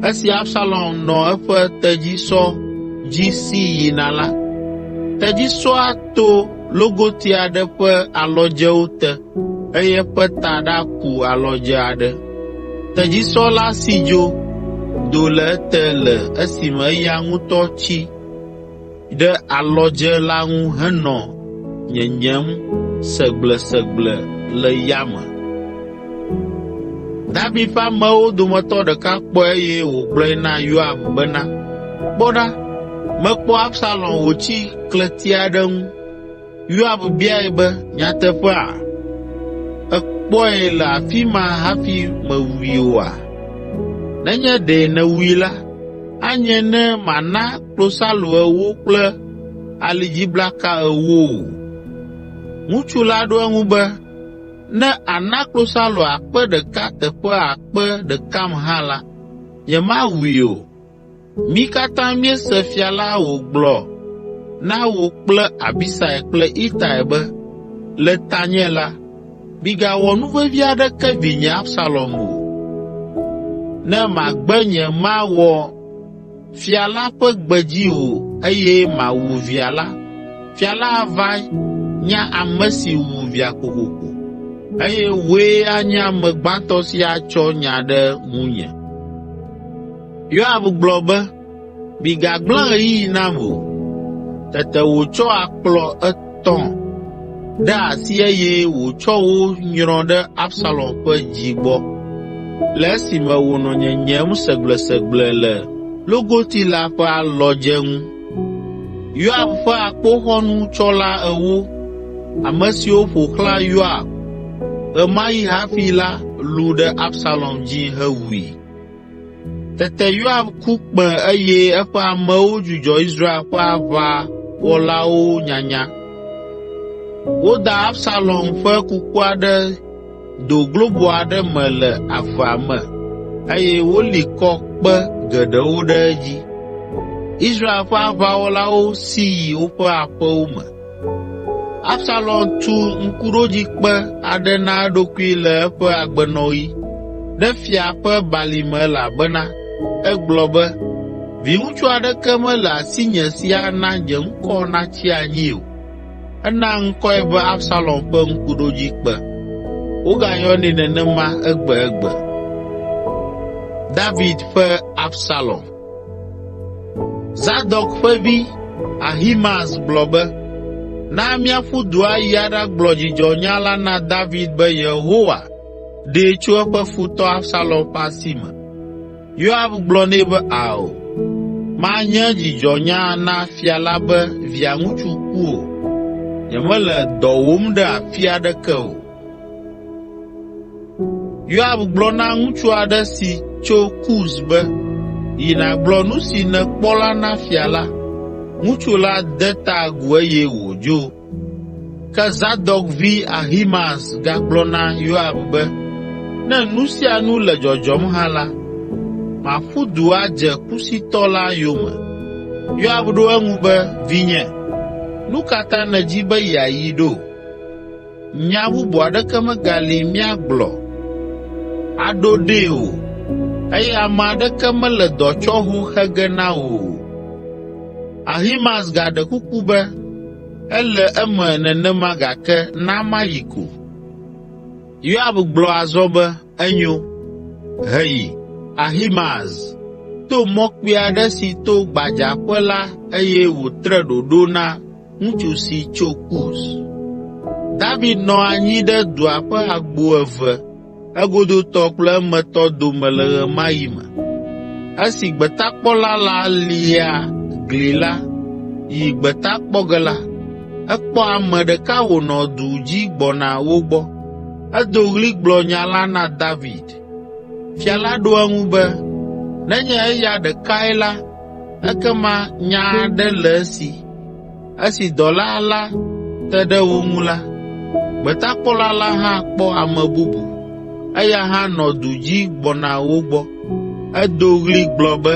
Esi Absalom nɔ eƒe tedzisɔ dzi si yina la, tedzisɔa to logoti aɖe ƒe alɔdzewo te, eye eƒe taɖa ku alɔdze aɖe. Tedzisɔ la si dzo, do le ete le esime eya ŋutɔ tsi ɖe alɔdze la ŋu henɔ nyenyem segblesegble le yame. David ƒe amewo dometɔ ɖeka kpɔe eye wògblɔe na Yoab bena, kpɔ ɖa, mekpɔ Absalom wòtsi kleti aɖe ŋu. Yoab biae be, nyateƒea? Ekpɔe le afi ma hafi mewui oa? Nenye ɖe nèwui la, anye ne mana klosalo 10 kple alidziblaka 10. Ŋutsu la ɖo eŋu be, ne ana klosalo 1,000 teƒe 1,000 hã la, nyemawui o. Mí katã míese fia la wògblɔ na wò kple Abisai kple Itai be, le tanye la, migawɔ nuvevi aɖeke vinye Absalom o. Ne magbe nyemawɔ fia la ƒe gbe dzi o eye mawu via la, fia la ava nya ame si wu via kokoko, eye wòe anye ame gbãtɔ si atsɔ nya ɖe ŋunye. Yoab gblɔ be, migagblẽ ɣeyiɣi nam o. Tete wòtsɔ akplɔ 3 ɖe asi eye wòtsɔ wo nyrɔ ɖe Absalom ƒe dzi gbɔ. Le esime wònɔ nyenyem segblesegble le logoti la ƒe alɔdze ŋu. Yoab ƒe akpoxɔnutsɔla 10, ame siwo ƒo xlã Yoab ɣe ma ɣi hafi la, lũ ɖe Absalom dzi hewui. Tete Yoab ku kpẽ eye eƒe amewo dzudzɔ Israel ƒe aʋawɔlawo nyanya. Woda Absalom ƒe kukua ɖe do globo aɖe me le avea me, eye woli kɔ kpe geɖewo ɖe edzi. Israel ƒe aʋawɔlawo si yi woƒe aƒewo me. Absalom tu ŋkuɖodzikpe aɖe na eɖokui le eƒe agbenɔɣi ɖe fia ƒe balime elabena egblɔ be, viŋutsu aɖeke mele asinye si ana nye ŋkɔ natsi anyi o. Ena ŋkɔe be Absalom ƒe ŋkuɖodzikpe. Wogayɔnɛ nenema egbegbe. David ƒe Absalom. Zadok ƒe vi Ahimaaz gblɔ be, na míaƒu du ayi aɖagblɔ dzidzɔnya la na David be Yehowa ɖee tso eƒe futɔ Absalom ƒe asi me. Yoab gblɔ nɛ be, ao, manye dzidzɔnya na fia la be via ŋutsu ku o. Nyemele dɔ wɔm ɖe afi aɖeke o. Yoab gblɔ na ŋutsu aɖe si tso Kus be, yi nàgblɔ nu si nèkpɔ la na fia la. Ŋutsu la de ta agu eye wòdzo. Ke Zadok vi Ahimaaz gagblɔ na Yoab be, ne nu sia nu le dzɔdzɔm hã la, maƒu du adze kusitɔ la yome. Yoab ɖo eŋu be, vinye, nu ka ta nèdzi be yeayi ɖo? Nya bubu aɖeke megali míagblɔ aɖo ɖee o, eye ame aɖeke mele dɔtsɔʋu xe ge na o. Ahimaaz gaɖe kuku be, ele eme nenema gake na mayi ko. Yoab gblɔ azɔ be, enyo, heyi. Ahimaaz to mɔkpui aɖe si to gbadzaƒe la eye wòtre ɖoɖo na ŋutsu si tso Kus. David nɔ anyi ɖe dua ƒe agbo 2 egodotɔ kple emetɔ dome le ɣe ma ɣi me. Esi gbetakpɔla la lia gli la yi gbetakpɔ ge la, ekpɔ ame ɖeka wònɔ du dzi gbɔna wo gbɔ. Edo ɣli gblɔ nya la na David. Fia la ɖo eŋu be, nenye eya ɖekae la, ekema nya aɖe le esi. Esi dɔla la te ɖe wo ŋu la, gbetakpɔla la hã kpɔ ame bubu, eya hã nɔ du dzi gbɔna wo gbɔ. Edo ɣli gblɔ be,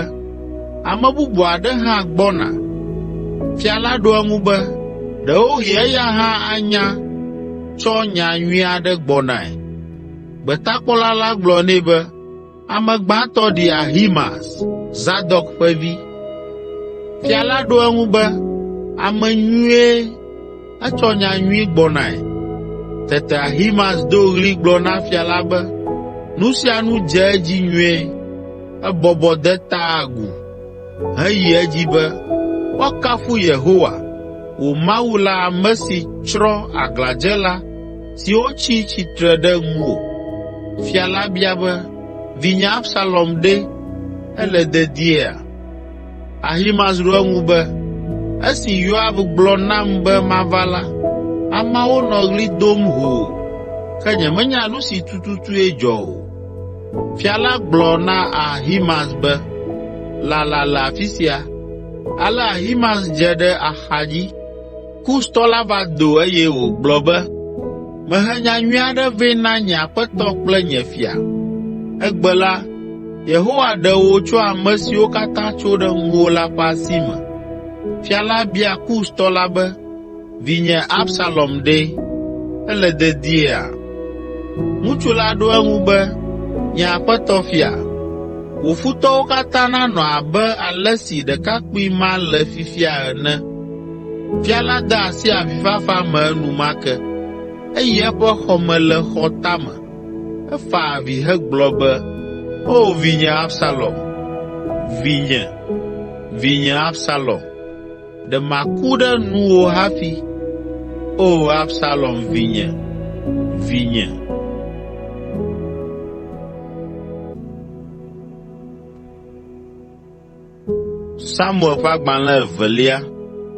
ame bubu aɖe hã gbɔna. Fia la ɖo eŋu be, ɖewohĩ eya hã anya tsɔ nya nyui aɖe gbɔnae. Gbetakpɔla la gblɔ nɛ be, ame gbãtɔ ɖi Ahimaaz, Zadok ƒe vi. Fia la ɖo eŋu be, ame nyuie, etsɔ nya nyui gbɔnae. Tete Ahimaaz do ɣli gblɔ na fia la be, nu sia nu dze edzi nyuie. Ebɔbɔ de ta agu, heyi edzi be, woakafu Yehowa, wò Mawu la, ame si tsrɔ̃ aglãdzela siwo tsi tsitre ɖe ŋuwò. Fia la bia be, vinye Absalom ɖe, ele dediea? Ahimaaz ɖo eŋu be, esi Yoab gblɔ nam be mava la, ameawo nɔ ɣli dom hoo, ke nyemenya nu si tututue dzɔ o. Fia la gblɔ na Ahimaaz be, lala le afi sia. Ale Ahimaaz dze ɖe axadzi. Kustɔ la va do eye wògblɔ be, mehe nya nyui aɖe vɛ na nye aƒetɔ kple nye fia. Egbe la, Yehowa ɖe wò tso ame siwo katã tso ɖe ŋuwò la ƒe asi me. Fia la bia Kustɔ la be, vinye Absalom ɖe, ele dediea? Ŋutsu la ɖo eŋu be, nye aƒetɔ fia, wò futɔwo katã nanɔ abe ale si ɖekakpui ma le fifia ene. Fia la de asi avifafa me enumake, eyi eƒe xɔ me le xɔ tame. Efa avi hegblɔ be, o vinye Absalom, vinye Absalom, ɖe maku ɖe nuwò hafi. O Absalom vinye. Samuel ƒe agbalẽ evelia,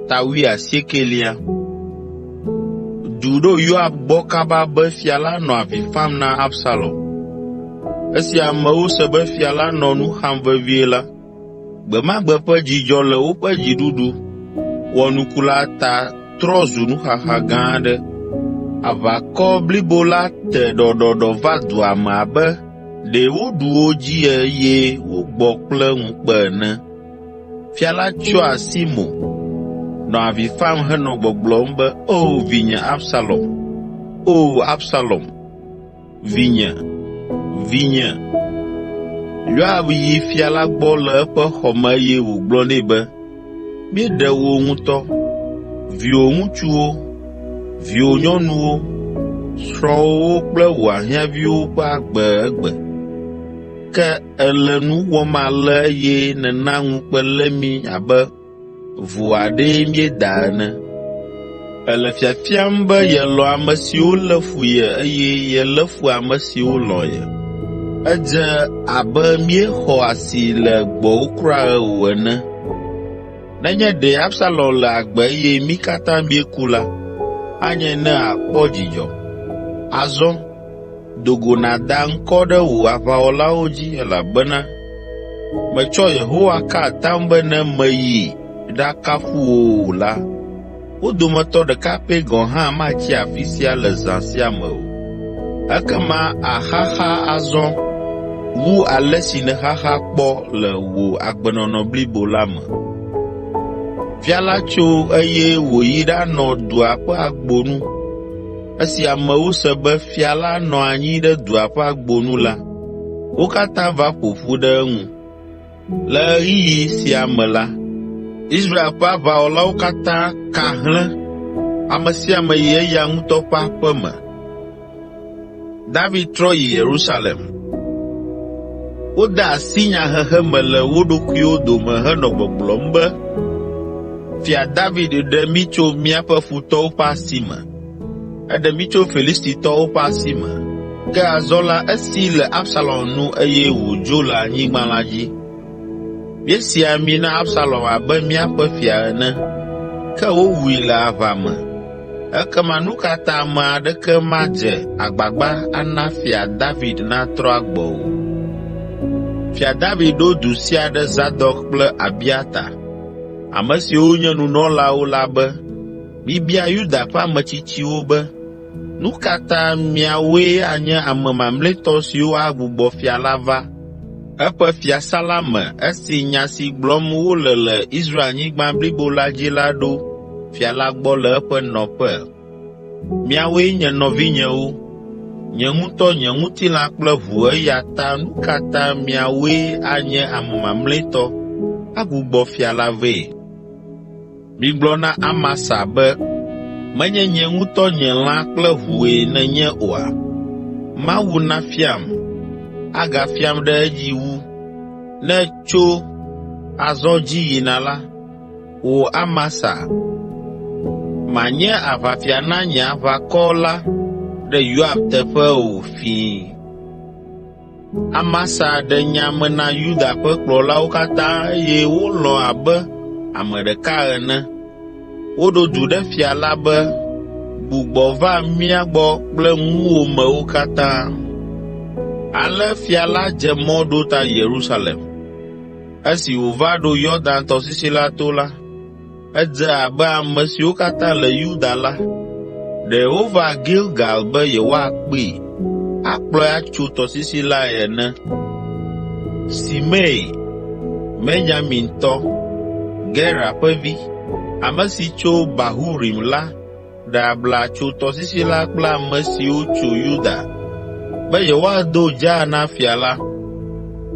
tawi 90. Du ɖo Yoab gbɔ kaba be fia la nɔ avi fam na Absalom. Esi amewo se be fia la nɔ nu xam vevie la, gbe ma gbe ƒe dzidzɔ le woƒe dziɖuɖu wɔnuku la ta trɔ zu nuxaxa gã aɖe. Aʋakɔ blibo la te ɖɔɖɔɖɔ va dua me abe ɖe woɖu wo dzi eye wogbɔ kple ŋukpe ene. Fia la tsyɔ asi mo, nɔ avi fam henɔ gbɔgblɔm be, o vinye Absalom, o Absalom, vinye. Yoab yi fia la gbɔ le eƒe xɔ me eye wògblɔ nɛ be, míeɖe wò ŋutɔ, viwò ŋutsuwo, viwò nyɔnuwo, srɔ̃wo kple wò ahiãviwo ƒe agbe egbe. Ke ele nu wɔm ale eye nèna ŋukpe lé mi abe vo aɖee míeda ene. Ele fiafiam be yelɔ ame siwo lé fu ye eye yelé fu ame siwo lɔ̃ ye. Edze abe míexɔ asi le gbɔwò kura o ene. Nenye ɖe Absalom le agbe eye mí katã míeku la, anye ne àkpɔ dzidzɔ. Azɔ, dogo nàda ŋkɔ ɖe wò aʋawɔlawo dzi elabena metsɔ Yehowa ka atam be ne meyi ɖakafu wò la, wo dometɔ ɖeka pɛ gɔ̃ hã matsi afi sia le zã sia me o. Ekema àxaxa azɔ wu ale si nèxaxa kpɔ le wò agbenɔnɔ blibo la me. Fia la tso eye wòyi ɖanɔ dua ƒe agbonu. Esi amewo se be fia la nɔ anyi ɖe dua ƒe agbonu la, wo katã va ƒoƒu ɖe eŋu. Le ɣeyiɣi sia me la, Israel ƒe aʋawɔlawo katã ka hlẽ, ame sia ame yi eya ŋutɔ ƒe aƒe me. David trɔ yi Yerusalem. Wode asi nyahehe me le wo ɖokuiwo dome henɔ gbɔgblɔm be, Fia David ɖe mí tso míaƒe futɔwo ƒe asi me. Eɖe mí tso Filistitɔwo ƒe asi me. ke azɔ la esi le Absalom nu eye wòdzo le anyigba la dzi. Míesi ami na Absalom abe míaƒe fia ene, ke wowui le aʋa me. Ekema nu ka ta ame aɖeke madze agbagba ana Fia David natrɔ agbɔ o? Fia David ɖo du sia ɖe Zadok kple Abiata, ame siwo nye nunɔlawo la be, "Mibia Yuda ƒe ametsitsiwo be, nu ka ta miawoe anye ame mamlɛtɔ siwo agbugbɔ fia la va eƒe fiasã la me esi nya si gblɔm wole le Israelnyigba blibo la dzi la ɖo fia la gbɔ le eƒe nɔƒe? Miawoe nye nɔvinyewo, nye ŋutɔ nye ŋutilã kple ʋu eya ta nu ka ta miawoe anye ame mamlɛtɔ agbugbɔ fia la vɛ?" Migblɔ na Amasa be, "Menye nye ŋutɔ nye lã kple ʋue nenye oa? Mawu nafiam, agafiam ɖe edzi wu. Ne tso azɔ dzi yina la, wò Amasa, manye aʋafia na nye aʋakɔ la ɖe Yoab teƒe o fĩi." Amasa ɖe nya me na Yuda ƒe kplɔlawo katã eye wolɔ̃ abe ame ɖeka ene. Woɖo du ɖe fia la be, "Gbugbɔ va mía gbɔ kple ŋuwòmewo katã." Ale fia la dze mɔ ɖo ta Yerusalem. Esi wòva ɖo Yɔdan tɔsisi la to la, edze abe ame siwo katã le Yuda la, ɖe wova Gilgal be yewoakpee, akplɔe atso tɔsisi la ene. Simei, Benyamintɔ, Gera ƒe vi, ame si tso Bahurim la, ɖe abla tso tɔsisi la kple ame siwo tso Yuda be yewoado dzaa na fia la.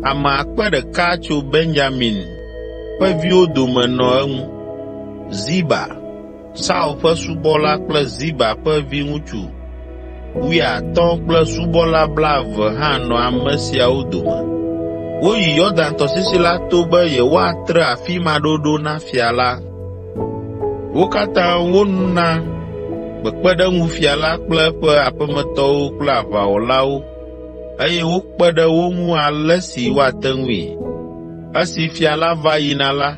Ame 1,000 tso Benyamin ƒe viwo dome nɔ eŋu. Ziba, Saul ƒe subɔla kple Ziba ƒe viŋutsu 15 kple subɔla 20 hã nɔ ame siawo dome. Woyi Yɔdan tɔsisi la to be yewoatre afi ma ɖoɖo na fia la. Wo katã wona kpekpeɖeŋu fia la kple eƒe aƒemetɔwo kple aʋawɔlawo, eye wokpe ɖe wo ŋu ale si woate ŋui. Esi fia la va yina la,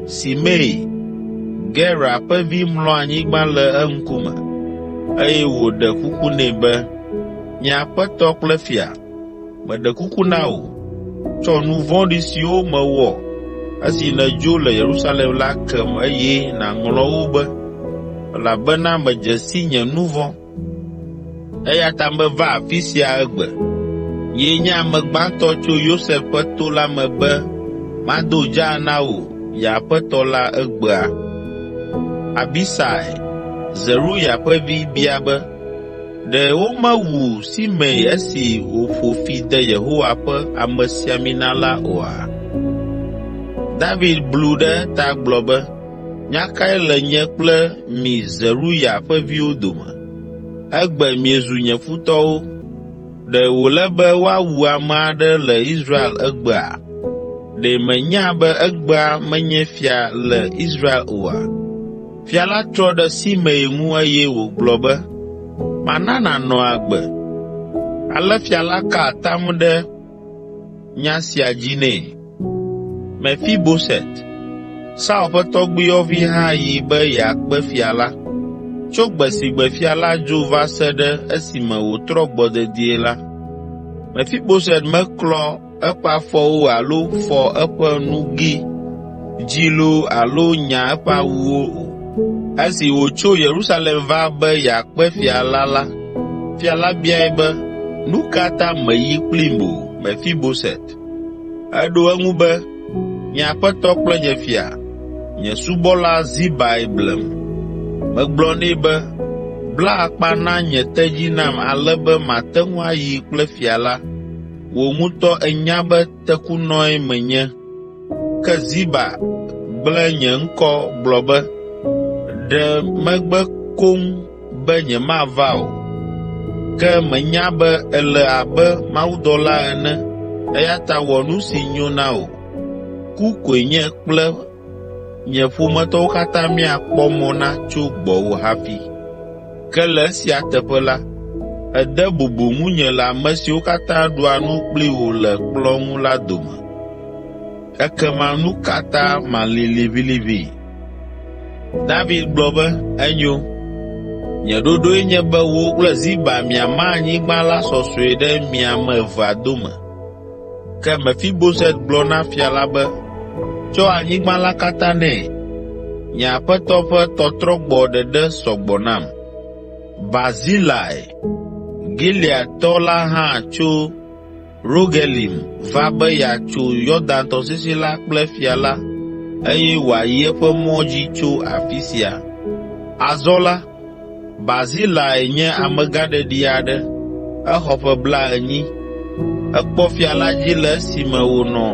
Simei, Gera ƒe vi mlɔ anyigba le eŋkume, eye wòɖe kuku nɛ be, "Nye aƒetɔ kple fia, meɖe kuku na wò, tsɔ nu vɔ̃ɖi siwo mewɔ esi nèdzo le Yerusalem la kem eye nàŋlɔ wo be, elabena medze si nye nu vɔ̃, eya ta meva afi sia egbe. Nyee nye ame gbãtɔ tso Yosef ƒe to la me be mado dzaa na wò, nye aƒetɔ la egbea." Abisai, Zeruya ƒe vi bia be, "Ɖe womewu Simei esi wòƒo fi de Yehowa ƒe amesiamina la oa?" David blu ɖe eta gblɔ be, "Nya kae le nye kple mi Zeruya ƒe viwo dome? Egbe miezu nye futɔwo. Ɖe wòle be woawu ame aɖe le Israel egbea? Ɖe menya be egbea menye fia le Israel oa?" Fia la trɔ ɖe Simei ŋu eye wògblɔ be, "Mana nànɔ agbe." Ale fia la ka atam ɖe nya sia dzi nɛ. Mefiboset, Saul ƒe tɔgbuiyɔvi hã yi be yeakpe fia la. Tso gbe si gbe fia la dzo va se ɖe esime wòtrɔ gbɔ dedie la, Mefiboset meklɔ eƒe afɔwo alo fɔ eƒe nugi dzi loo alo nya eƒe awuwo o. Esi wòtso Yerusalem va be yeakpe fia la, fia la biae be, "Nu ka ta mèyi kplim o, Mefiboset?" Eɖo eŋu be, "Nye aƒetɔ kple nye fia, nye subɔla Zibai blem. Megblɔ nɛ be, bla akpa na nye tedzi nam ale be mate ŋu ayi kple fia la. Wò ŋutɔ ènya be tekunɔe menye." Ke Ziba gblẽ nye ŋkɔ gblɔ be, "Ɖe megbe koŋ be nyemava o. Ke menya be ele abe mawudɔla ene, eya ta wɔ nu si nyo na wò. Ku koe nye kple nye ƒometɔwo katã míakpɔ mɔ na tso gbɔwò hafi." Ke le esia teƒe la, ede bubu ŋunye le ame siwo katã ɖua nu kpli wò le kplɔ̃ ŋu la dome. Ekema nu katã mali liʋĩliʋĩ. David gblɔ be, enyo. Nye ɖoɖoe nye be wò kple Ziba miama anyigba la sɔsɔe ɖe mia ame evea dome. Ke Mefiboset gblɔ na fia la be, tsɔ anyigba la katã nɛ. Nye aƒetɔ ƒe tɔtrɔgbɔ ɖeɖe sɔgbɔ nam. Barzilai, Gileadtɔ la hã tso Rogelim va be yeatso Yɔdan tɔsisi la kple fia la, eye wòayi eƒe mɔ dzi tso afi sia. Azɔ la, Barzilai nye amegãɖeɖi aɖe, exɔ ƒe 80. Ekpɔ fia la dzi le esime wònɔ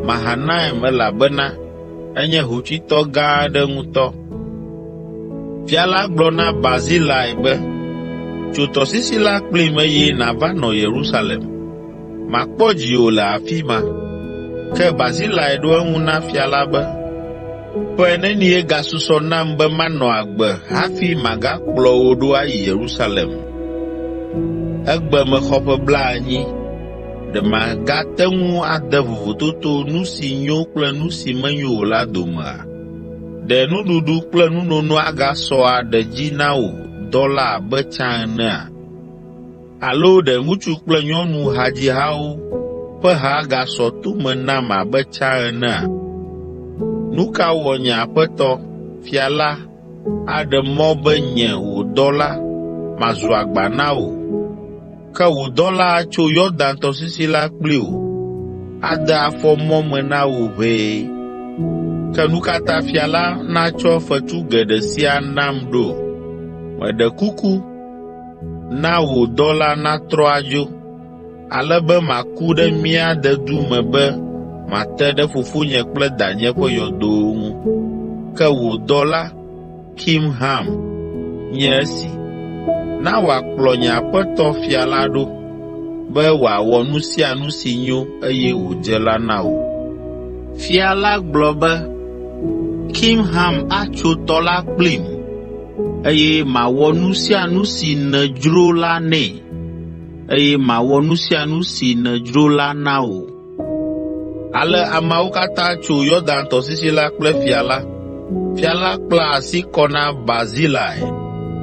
Mahanaim elabena enye hotsuitɔ gã aɖe ŋutɔ. Fia la gblɔ na Barzilai be, tso tɔsisi la kplim eye nàva nɔ Yerusalem. Makpɔ dziwò le afi ma. Ke Barzilai ɖo eŋu na fia la be, ƒe nenie gasusɔ nam be manɔ agbe hafi magakplɔ wò ɖo ayi Yerusalem. Egbe mexɔ ƒe 80, ɖe magate ŋu ade vovototo nu si nyo kple nu si menyo o la domea? Ɖe nuɖuɖu kple nunono agasɔ aɖe dzi na wò dɔla abe tsã enea? Alo ɖe ŋutsu kple nyɔnu hadzihawo ƒe ha agasɔ tome nam abe tsã enea? Nu ka wɔ nye aƒetɔ, fia la, aɖe mɔ be nye wò dɔla mazu agba na wò? Ke wò dɔla atso Yɔdan tɔsisi la kpli wò, ade afɔ mɔ me na wò ʋɛe. Ke nu ka ta fia la natsɔ fetu geɖe sia nam ɖo? Meɖe kuku, na wò dɔla natrɔ adzo, ale be maku ɖe mía dedu me be mate ɖe fofonye kple danye ƒe yɔdowo ŋu. Ke wò dɔla, Kimham, nye esi. Na wòakplɔ nye aƒetɔ fia la ɖo, be wòawɔ nu sia nu si nyo eye wòdze la na wò. Fia la gblɔ be, Kimham atso tɔ la kplim, eye mawɔ nu sia nu si nèdzro la nɛ, eye mawɔ nu sia nu si nèdzro la na wò. Ale ameawo katã tso Yɔdan tɔsisi la kple fia la. Fia la kpla asi kɔ na Barzilai,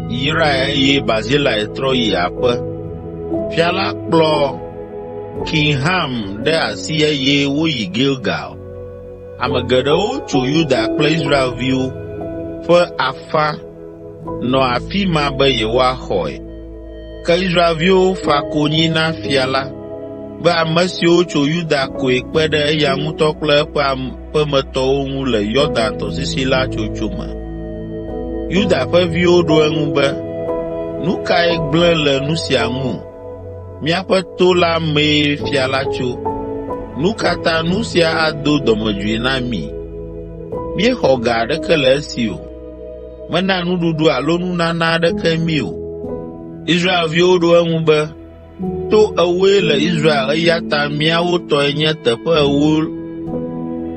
yrae eye Barzilai trɔ yi aƒe. Fia la kplɔ Kimham ɖe asi eye woyi Gilgal. Ame geɖewo tso Yuda kple Israelviwo ƒe afã nɔ afi ma be yewoaxɔe. Ke Israelviwo fa konyi na fia la be ame siwo tso Yuda koe kpe ɖe eya ŋutɔ kple eƒe aƒemetɔwo ŋu le Yɔdan tɔsisi la tsotso me. Yuda ƒe viwo ɖo eŋu be, nu kae gblẽ le nu sia ŋu? Míaƒe to la mee fia la tso. Nu ka ta nu sia ado dɔmedzoe na mí? Míexɔ ga aɖeke le esi o. Mena nuɖuɖu alo nunana aɖeke mí o. Israelviwo ɖo eŋu be, to ewoe le Israel eya ta míawo tɔe nye teƒe ewo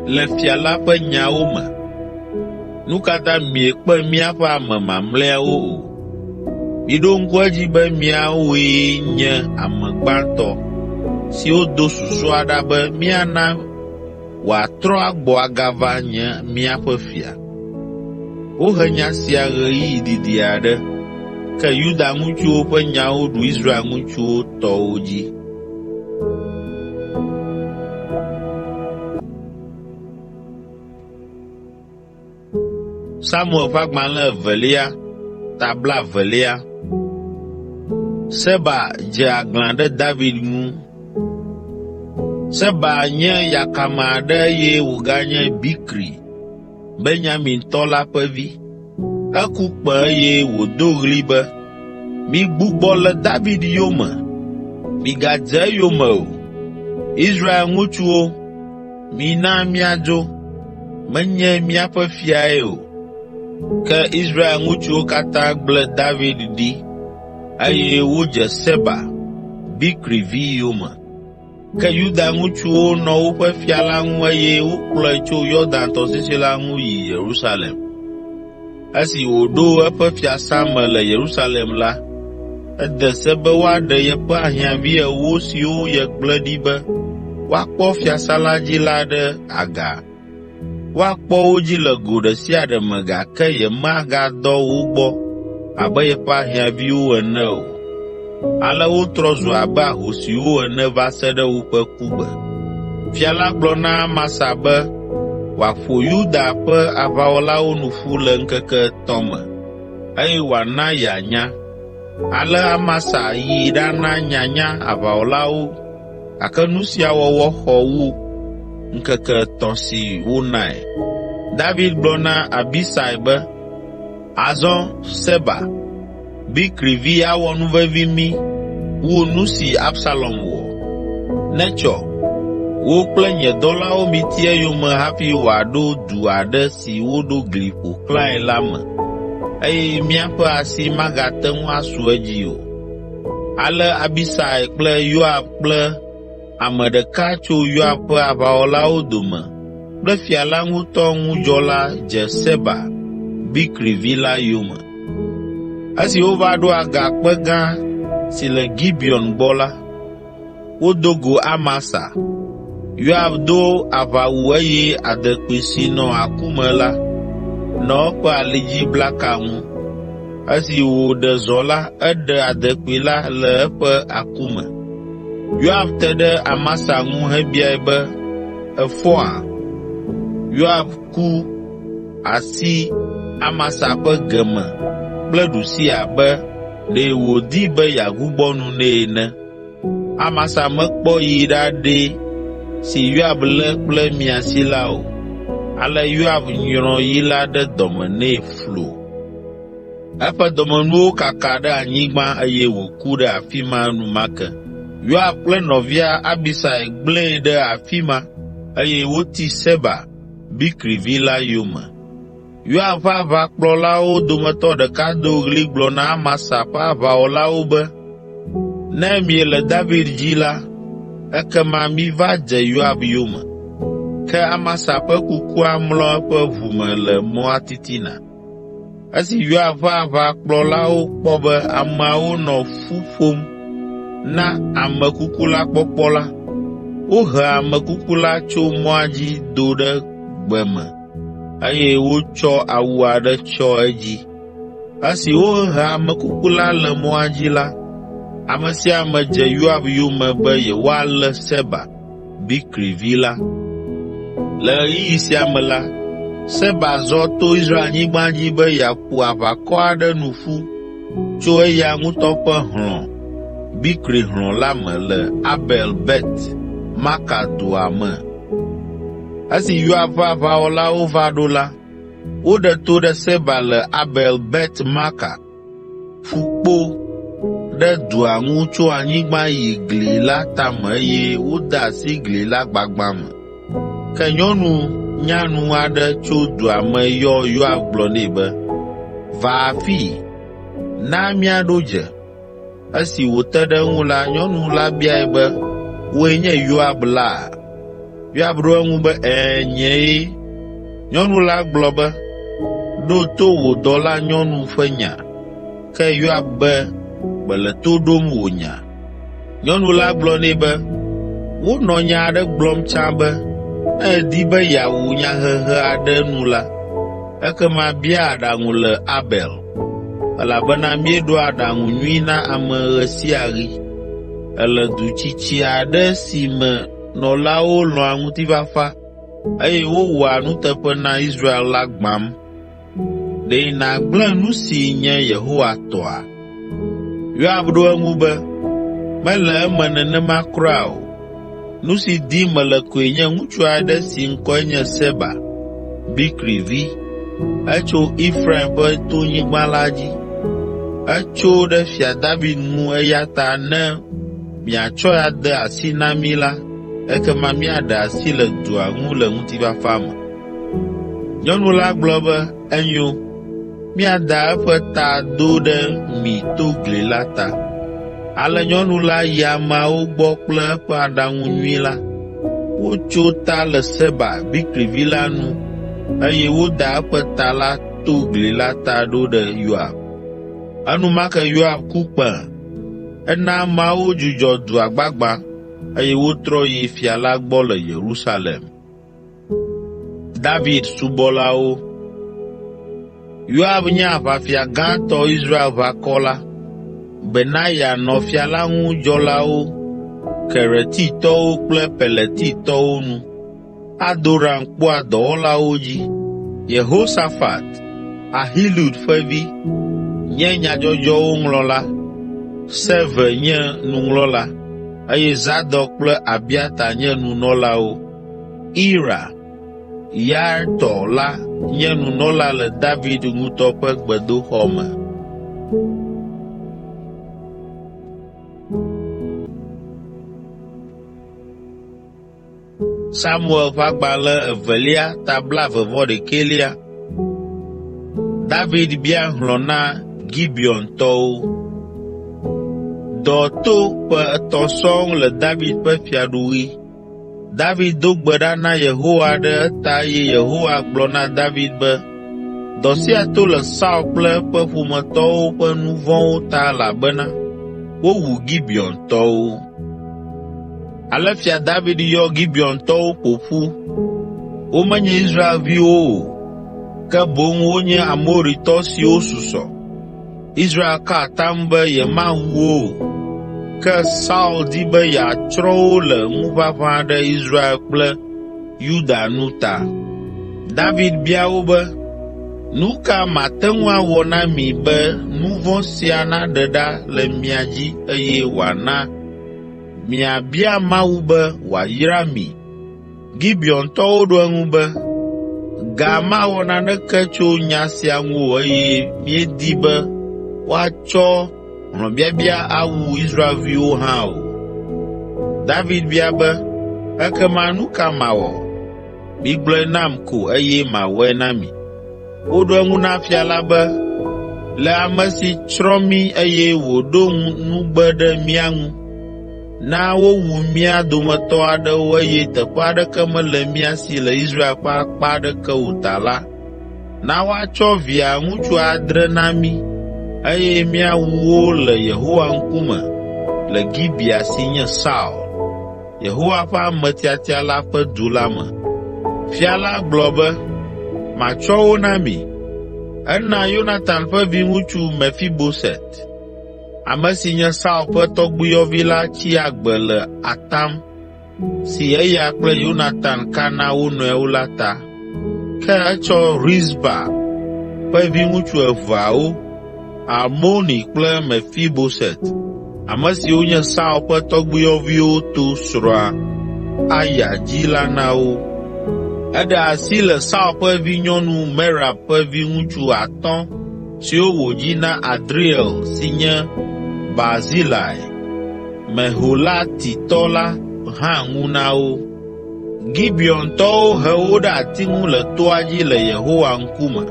le fia la ƒe nyawo me. Nu ka ta miekpe míaƒe ame mamlɛawo o? Miɖo ŋku edzi be míawoe nye ame gbãtɔ siwo do susu aɖa be míana wòatrɔ agbɔ agava nye míaƒe fia. Wohe nya sia ɣeyiɣi didi aɖe, ke Yuda ŋutsuwo ƒe nyawo ɖu Israel ŋutsuwo tɔwo dzi. Samuel ƒe agbalẽ 2 tabla 2. Seba dze aglã ɖe David ŋu. Seba nye yakame aɖe eye wòganye Bikri, Benyamintɔ la ƒe vi. Eku kpẽ eye wòdo ɣli be, migbugbɔ le David yome, migadze eyome o. Israel ŋutsuwo, mina míadzo, menye míaƒe fiae o. Ke Israel ŋutsuwo katã gblẽ David ɖi, eye wodze Seba, Bikri vi yome. Ke Yuda ŋutsuwo nɔ woƒe fia la ŋu eye wokplɔe tso Yɔdan tɔsisi la ŋu yi Yerusalem. Esi wòɖo eƒe fiasã me le Yerusalem la, ede se be woaɖe yeƒe ahiãvi ewo siwo yegblẽ ɖi be woakpɔ fiasã la dzi la ɖe aga. Woakpɔ wo dzi le go ɖe sia ɖe me gake yemagadɔ wo gbɔ abe yeƒe ahiãviwo ene o. Ale wotrɔ zu abe ahosiwo ene va se ɖe woƒe kugbe. Fia la gblɔ na Amasa be wòaƒo Yuda ƒe aʋawɔlawo nu ƒu le ŋkeke 3 me, eye wòana yeanya. Ale Amasa yi ɖana nyanya aʋawɔlawo, gake nu sia wɔwɔ xɔ wu ŋkeke 3 si wonae. David gblɔ na Abisai be, azɔ Seba, Bikri vi awɔ nuvevi mí wu nu si Absalom wɔ. Netsɔ, wo kple nye dɔlawo miti eyome hafi wòaɖo du aɖe si woɖo gli ƒo xlãe la me, eye míaƒe asi magate ŋu asu edzi o. Ale Abisai kple Yoab kple ame ɖeka tso Yoab ƒe aʋawɔlawo dome kple fia la ŋutɔ ŋudzɔla dze Seba, Bikri vi la yome. Esi wova ɖo agakpe gã si le Gibeon gbɔ la, wodo go Amasa. Yoab do aʋawu eye adekpui si nɔ aku me la nɔ eƒe alidziblaka ŋu. Esi wòɖe zɔ la, eɖe adekpui la le eƒe aku me. Yoab te ɖe Amasa ŋu hebiae be, efɔa? Yoab ku asi Amasa ƒe geme kple ɖusi abe ɖe wòdi be yeagbugbɔ nu nɛ ene. Amasa mekpɔ yi ɖaɖee si Yoab lé kple miasi la o. Ale Yoab nyrɔ yi la ɖe dɔme nɛ flo. Eƒe dɔmenuwo kaka ɖe anyigba eye wòku ɖe afi ma enumake. Yoab kple nɔvia Abisai gblẽe ɖe afi ma eye woti Seba, Bikri vi la yome. Yoab ƒe aʋakplɔlawo dometɔ ɖeka do ɣli gblɔ na Amasa ƒe aʋawɔlawo be, ne miele David dzi la, ekema miva dze Yoab yome. Ke Amasa ƒe kukua mlɔ eƒe ʋu me le mɔa titina. Esi Yoab ƒe aʋakplɔlawo kpɔ be ameawo nɔ fu ƒom na ame kuku la kpɔkpɔ la, wohe ame kuku la tso mɔa dzi do ɖe gbe me, eye wotsɔ awu aɖe tsyɔ edzi. Esi wohe ame kuku la le mɔa dzi la, ame sia ame dze Yoab yome be yewoalé Seba, Bikri vi la. Le ɣeyiɣi sia me la, Seba zɔ to Israelnyigba dzi be yeaƒo aʋakɔ aɖe nu ƒu tso eya ŋutɔ ƒe hlɔ̃, Bikri hlɔ̃ la me le Abel Bet Maka dua me. Esi Yoab ƒe aʋawɔlawo va ɖo la, woɖe to ɖe Seba le Abel Bet Maka, ƒukpo ɖe dua ŋu tso anyigba yi gli la tame eye wode asi gli la gbagbã me. Ke nyɔnu nyanu aɖe tso dua me yɔ Yoab gblɔ nɛ be, va afii, na míaɖo dze. Esi wòte ɖe eŋu la, nyɔnu la biae be, woe nye Yoab la? Yoab ɖo eŋu be, nyee. Nyɔnu la gblɔ be, ɖo to wò dɔla nyɔnu ƒe nya. Ke Yoab be, mele to ɖom wò nya. Nyɔnu la gblɔ nɛ be, wonɔ nya aɖe gblɔm tsã be, ne edi be yeawu nyahehe aɖe nu la, ekema bia aɖaŋu le Abel, elabena míeɖo aɖaŋu nyui na ame ɣe sia ɣi. Ele du tsitsi aɖe si me nɔlawo lɔ̃a ŋutifafa eye wowɔa nuteƒe na Israel la gbãm. Ɖe nàgblẽ nu si nye Yehowa tɔa? Yoab ɖo eŋu be, mele eme nenema kura o. Nu si dim mele koe nye ŋutsu aɖe si ŋkɔe nye Seba, Bikri vi. Etso Efraim ƒe tonyigba la dzi. Etso ɖe Fia David ŋu eya ta ne miatsɔe ade asi na mí la, ekema míaɖe asi le dua ŋu le ŋutifafa me. Nyɔnu la gblɔ be, enyo, míada eƒe ta do ɖe mi to gli la ta. Ale nyɔnu la yi ameawo gbɔ kple eƒe aɖaŋu nyui la. Wotso ta le Seba, Bikri vi la nu, eye woda eƒe ta la to gli la ta ɖo ɖe Yoab. Enumake Yoab ku kpẽ, ena ameawo dzudzɔ dua gbagba eye wotrɔ yi fia la gbɔ le Yerusalem. David subɔlawo. Yoab nye aʋafia gãtɔ Israel ʋakɔ la. Benaya nɔ fia la ŋu dzɔlawo, Keretitɔwo kple Peletitɔwo nu. Adoram kpɔa dɔwɔlawo dzi. Yehosafat, Ahilud ƒe vi, nye nyadzɔdzɔwo ŋlɔla. Seve nye nuŋlɔla, eye Zadok kple Abiata nye nunɔlawo. Ira, Yaartɔ la nye nunɔla le David ŋutɔ ƒe gbedoxɔ me. Samuel ƒe agbalẽ 2:21. David bia hlɔ̃ na Gibeontɔwo. Dɔ to ƒe 3 sɔŋ le David ƒe fiaɖuɣi. David do gbe ɖa na Yehowa ɖe eta eye Yehowa gblɔ na David be, dɔ sia to le Saul kple eƒe ƒometɔwo ƒe nu vɔ̃wo ta elabena wowu Gibeontɔwo. Ale fia David yɔ Gibeontɔwo ƒoƒu. Womenye Israelviwo o, ke boŋ wonye Amoritɔ siwo susɔ. Israel ka atam be yemawu wo o, ke Saul di be yeatsrɔ̃ wo le ŋuʋaʋã ɖe Israel kple Yuda nu ta. David bia wo be, nu ka mate ŋu awɔ na mi be nu vɔ̃ sia naɖe ɖa le mia dzi eye wòana miabia Mawu be wòayra mi? Gibeontɔwo ɖo eŋu be, ga mawɔ naneke tso nya sia ŋu eye míedi be woatsɔ hlɔ̃biabia awu Israelviwo hã o. David bia be, ekema nu ka mawɔ? Migblɔe nam ko eye mawɔe na mi. Woɖo eŋu na fia la be, le ame si tsrɔ̃ mí eye wòɖo nugbe ɖe mía ŋu, na wowu mía dometɔ aɖewo eye teƒe aɖeke mele mía si le Israel ƒe akpa aɖeke o ta la, na woatsɔ via ŋutsu 7 na mí eye míawu wo le Yehowa ŋkume le Gibea si nye Saul, Yehowa ƒe ame tiatia la ƒe du la me. Fia la gblɔ be, matsɔ wo na mi. Ena Yonatan ƒe viŋutsu Mefiboset, ame si nye Saul ƒe tɔgbuiyɔvi la tsi agbe le atam si eya kple Yonatan ka na wo nɔewo la ta. Ke etsɔ Rizpa ƒe viŋutsu 2, Armoni kple Mefiboset, ame siwo nye Saul ƒe tɔgbuiyɔviwo to srɔ̃a Aya dzi la na wo. Eɖe asi le Saul ƒe vinyɔnu Merab ƒe viŋutsu 5 siwo wòdzi na Adriel si nye Barzilai, Meholatitɔ la hã ŋu na wo. Gibeontɔwo he wo ɖe ati ŋu le toa dzi le Yehowa ŋkume.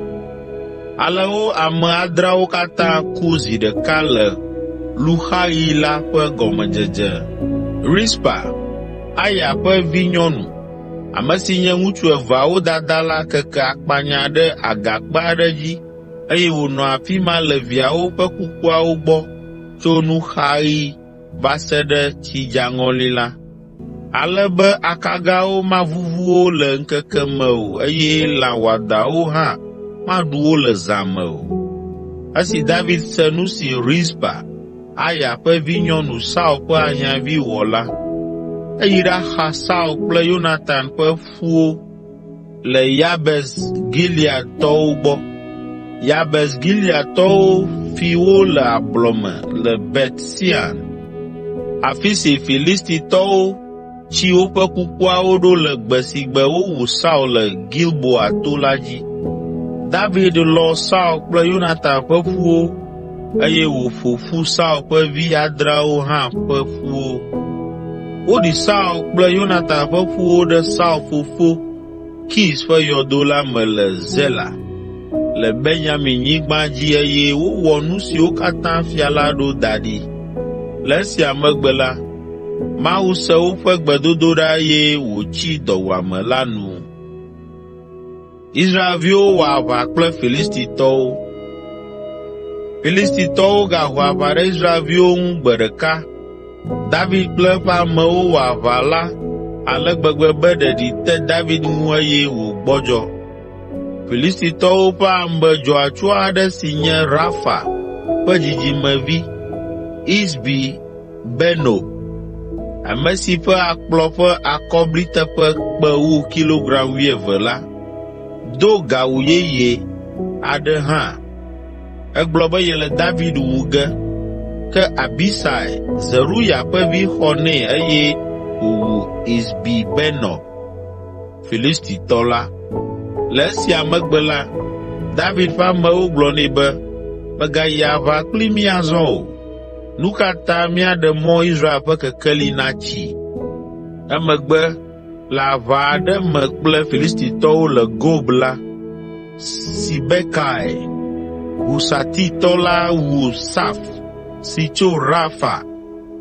Ale wo ame 7 katã ku zi ɖeka le luxaɣi la ƒe gɔmedzedze. Rizpa, Aya ƒe vinyɔnu, ame si nye ŋutsu 2 dada la keke akpanya ɖe agakpe aɖe dzi eye wònɔ afi ma le viawo ƒe kukuawo gbɔ tso nuxaɣi va se ɖe tsidzaŋɔli la, ale be akagawo mavuvu wo le ŋkeke me o eye lã wɔadãwo hã maɖu wo le zã me o. Esi David se nu si Rizpa, Aya ƒe vinyɔnu Saul ƒe ahiãvi wɔ la, eyi ɖaxa Saul kple Yonatan ƒe ƒuwo le Yabes Gileadtɔwo gbɔ. Yabes Gileadtɔwo fi wo le ablɔme le Bet Sean, afi si Filistitɔwo tsi woƒe kukuawo ɖo le gbe si gbe wowu Saul le Gilboa to la dzi. David lɔ Saul kple Yonatan ƒe ƒuwo eye wòƒo ƒu Saul ƒe vi 7 hã ƒe ƒuwo. Woɖi Saul kple Yonatan ƒe ƒuwo ɖe Saul fofo Kis ƒe yɔdo la me le Zela le Benyaminyigba dzi eye wowɔ nu siwo katã fia la ɖo da ɖi. Le esia megbe la, Mawu se woƒe gbedodoɖa eye wòtsi dɔwuame la nu. Israelviwo wɔ aʋa kple Filistitɔwo. Filistitɔwo gaho aʋa ɖe Israelviwo ŋu gbe ɖeka. David kple eƒe amewo wɔ aʋa la ale gbegbe be ɖeɖi te David ŋu eye wògbɔdzɔ. Filistitɔwo ƒe ame dzɔatsu aɖe si nye Rafa ƒe dzidzimevi, Isbi Beno, ame si ƒe akplɔ ƒe akɔbliteƒe kpe wu kilogram 12 la, do gawu yeye aɖe hã. Egblɔ be yele David wu ge, ke Abisai, Zeruya ƒe vi xɔ nɛ eye wòwu Isbi Benob, Filistitɔ la. Le esia megbe la, David ƒe amewo gblɔ nɛ be, "Mègayi aʋa kpli mí azɔ o. Nu ka ta míaɖe mɔ Israel ƒe kekeli natsi?" Emegbe, le aʋa aɖe me kple Filistitɔwo le Gob la, Sibekai, Husatitɔ la wu Saf si tso Rafa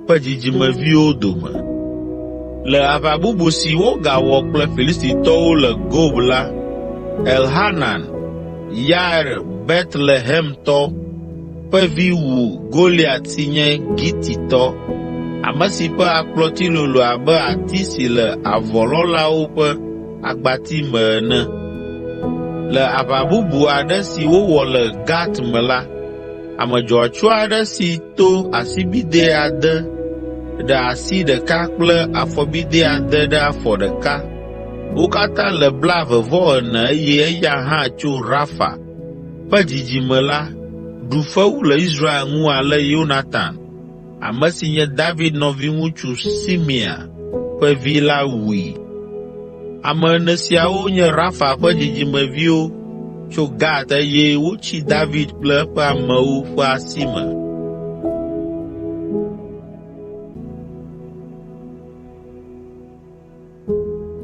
ƒe dzidzimeviwo dome. Le aʋa bubu si wogawɔ kple Filistitɔwo le Gob la, Elhanan, Yair Betlehemtɔ ƒe vi wu Goliat si nye Gititɔ, ame si ƒe akplɔti lolo abe ati si le avɔlɔlawo ƒe agbati me ene. Le aʋa bubu aɖe si wowɔ le Gat me la, ame dzɔatsu aɖe si to asibidɛ 6 ɖe asi ɖeka kple afɔbidɛ 6 ɖe afɔ ɖeka. Wo katã le 24 eye eya hã tso Rafa ƒe dzidzime la ɖu fewu le Israel ŋu ale Yonatan, ame si nye David nɔviŋutsu Simea ƒe vi la wui. Ame 4 siawo nye Rafa ƒe dzidzimeviwo tso Gat eye wotsi David kple eƒe amewo ƒe asi me.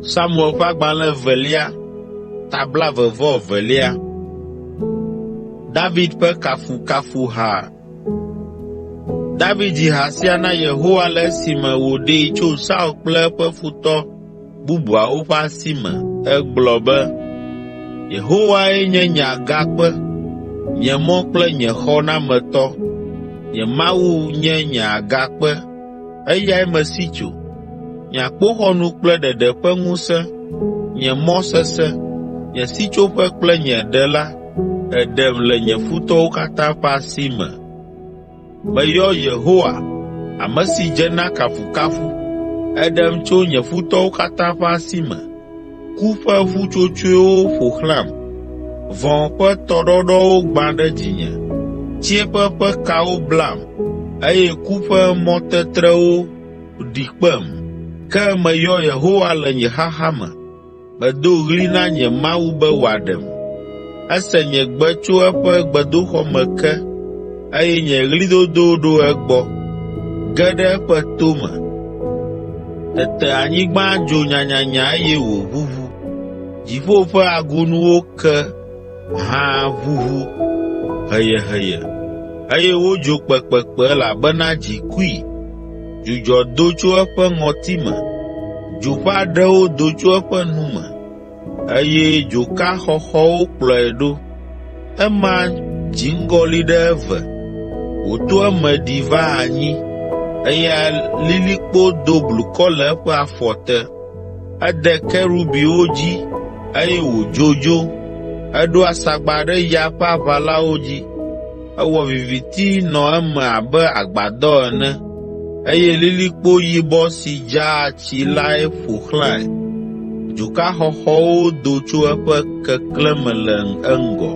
Samuel ƒe agbalẽ 2, tabla 22. David ƒe kafukafuha. David dzi ha sia na Yehowa le esime wòɖee tso Saul kple eƒe futɔ bubuawo ƒe asi me. Egblɔ be, "Yehowae nye nye agakpe, nye mɔ kple nye xɔnametɔ. Nye Mawu nye nye agakpe, eyae mesi tso. Nye akpoxɔnu kple ɖeɖe ƒe ŋusẽ, nye mɔ sesẽ, nye sitsoƒe kple nye ɖela, èɖem le nye futɔwo katã ƒe asi me." Meyɔ Yehowa, ame si dze na kafukafu, eɖem tso nye futɔwo katã ƒe asi me. Ku ƒe ƒutsotsoewo ƒo xlãm, vɔ̃ ƒe tɔɖɔɖɔwo gbã ɖe dzinye, tsiẽƒe ƒe kawo blam, eye ku ƒe mɔtetrewo ɖi kpem. Ke meyɔ Yehowa le nye xaxa me, medo ɣli na nye Mawu be wòaɖem. Ese nye gbe tso eƒe gbedoxɔ me ke, eye nye ɣlidodo ɖo egbɔ, ge ɖe eƒe tome. Tete anyigba dzo nyanyanya eye wòʋuʋu, dziƒo ƒe agunuwo ke hã ʋuʋu heyeheye, eye wodzo kpekpekpe elabena dzi kui. Dzudzɔ do tso eƒe ŋɔtime, dzo ƒe aɖewo do tso eƒe nu me, eye dzoka xɔxɔwo kplɔe ɖo. Ema dziŋgɔli ɖe eve, wòto eme ɖi va anyi, eye lilikpo do blukɔ le eƒe afɔ te. Ede kerubiwo dzi, eye wòdzodzo. Eɖo asagba ɖe ya ƒe aʋalawo dzi. Ewɔ viviti nɔ eme abe agbadɔ ene, eye lilikpo yibɔ si dzaa tsi lae ƒo xlãe. Dzoka xɔxɔwo do tso eƒe keklẽme le eŋgɔ.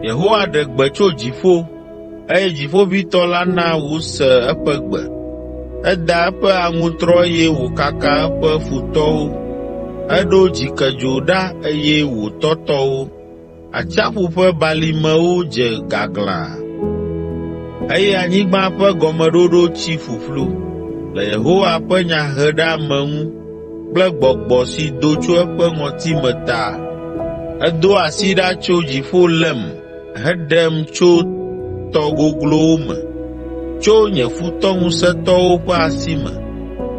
Yehowa ɖe gbe tso dziƒo, eye dziƒoʋĩtɔ la na wose eƒe gbe. Eda eƒe aŋutrɔ eye wòkaka eƒe futɔwo. Eɖo dzikedzo ɖa eye wòtɔtɔ wo. Atsiaƒu ƒe balimewo dze gaglã, eye anyigba ƒe gɔmeɖoɖo tsi ƒuƒlu le Yehowa ƒe nyaheɖeame ŋu kple gbɔgbɔ si do tso eƒe ŋɔtime ta. Edo asi ɖa tso dziƒo lem, heɖem tso tɔ goglowo me, tso nye futɔŋusẽtɔwo ƒe asi me,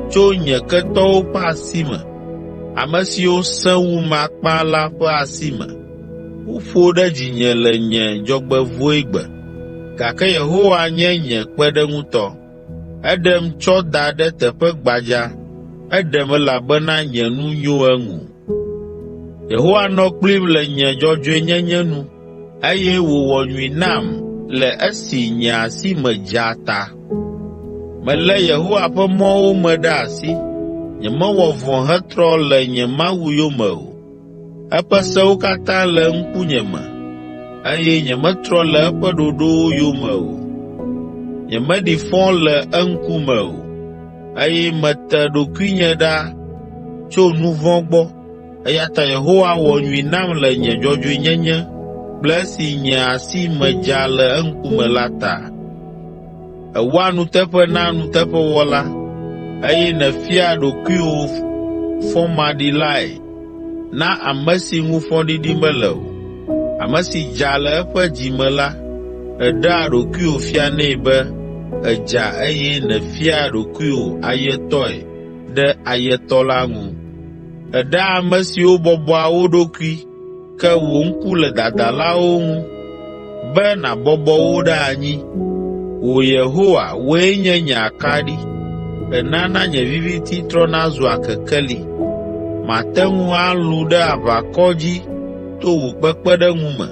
tso nye ketɔwo ƒe asi me, ame siwo sẽ wum akpa la ƒe asi me. Woƒo ɖe dzinye le nye dzɔgbevɔ̃egbe, gake Yehowa nye nye kpeɖeŋutɔ. Eɖem tsɔ da ɖe teƒe gbadza, eɖem elabena nye nu nyo eŋu. Yehowa nɔ kplim le nye dzɔdzɔenyenye nu, eye wòwɔ nyui nam le esi nye asi me dza ta. Melé Yehowa ƒe mɔwo me ɖe asi, nyemewɔ vɔ̃ hetrɔ le nye Mawu yome o. Eƒe sewo katã le ŋkunye me, eye nyemetrɔ le eƒe ɖoɖowo yome o. Nyemeɖi fɔ le eŋkume o, eye mete ɖokuinye ɖa tso nu vɔ̃ gbɔ, eya ta Yehowa wɔ nyui nam le nye dzɔdzɔenyenye kple esi nye asi me dza le eŋkume la ta. Èwɔa nuteƒe na nuteƒewɔla, eye nèfia ɖokuiwò fɔmaɖilae na ame si ŋu fɔɖiɖi mele o. Ame si dza le eƒe dzi me la, èɖea ɖokuiwò fianɛ be èdza eye nèfia ɖokuiwò ayetɔe ɖe ayetɔ la ŋu. Èɖea ame siwo bɔbɔa wo ɖokui, ke wò ŋku le dadalawo ŋu, be nàbɔbɔ wo ɖe anyi. Wò Yehowa, wòe nye nye akaɖi, ènana nye viviti trɔna zua kekeli. Mate ŋu alũ ɖe aʋakɔ dzi to wò kpekpeɖeŋu me,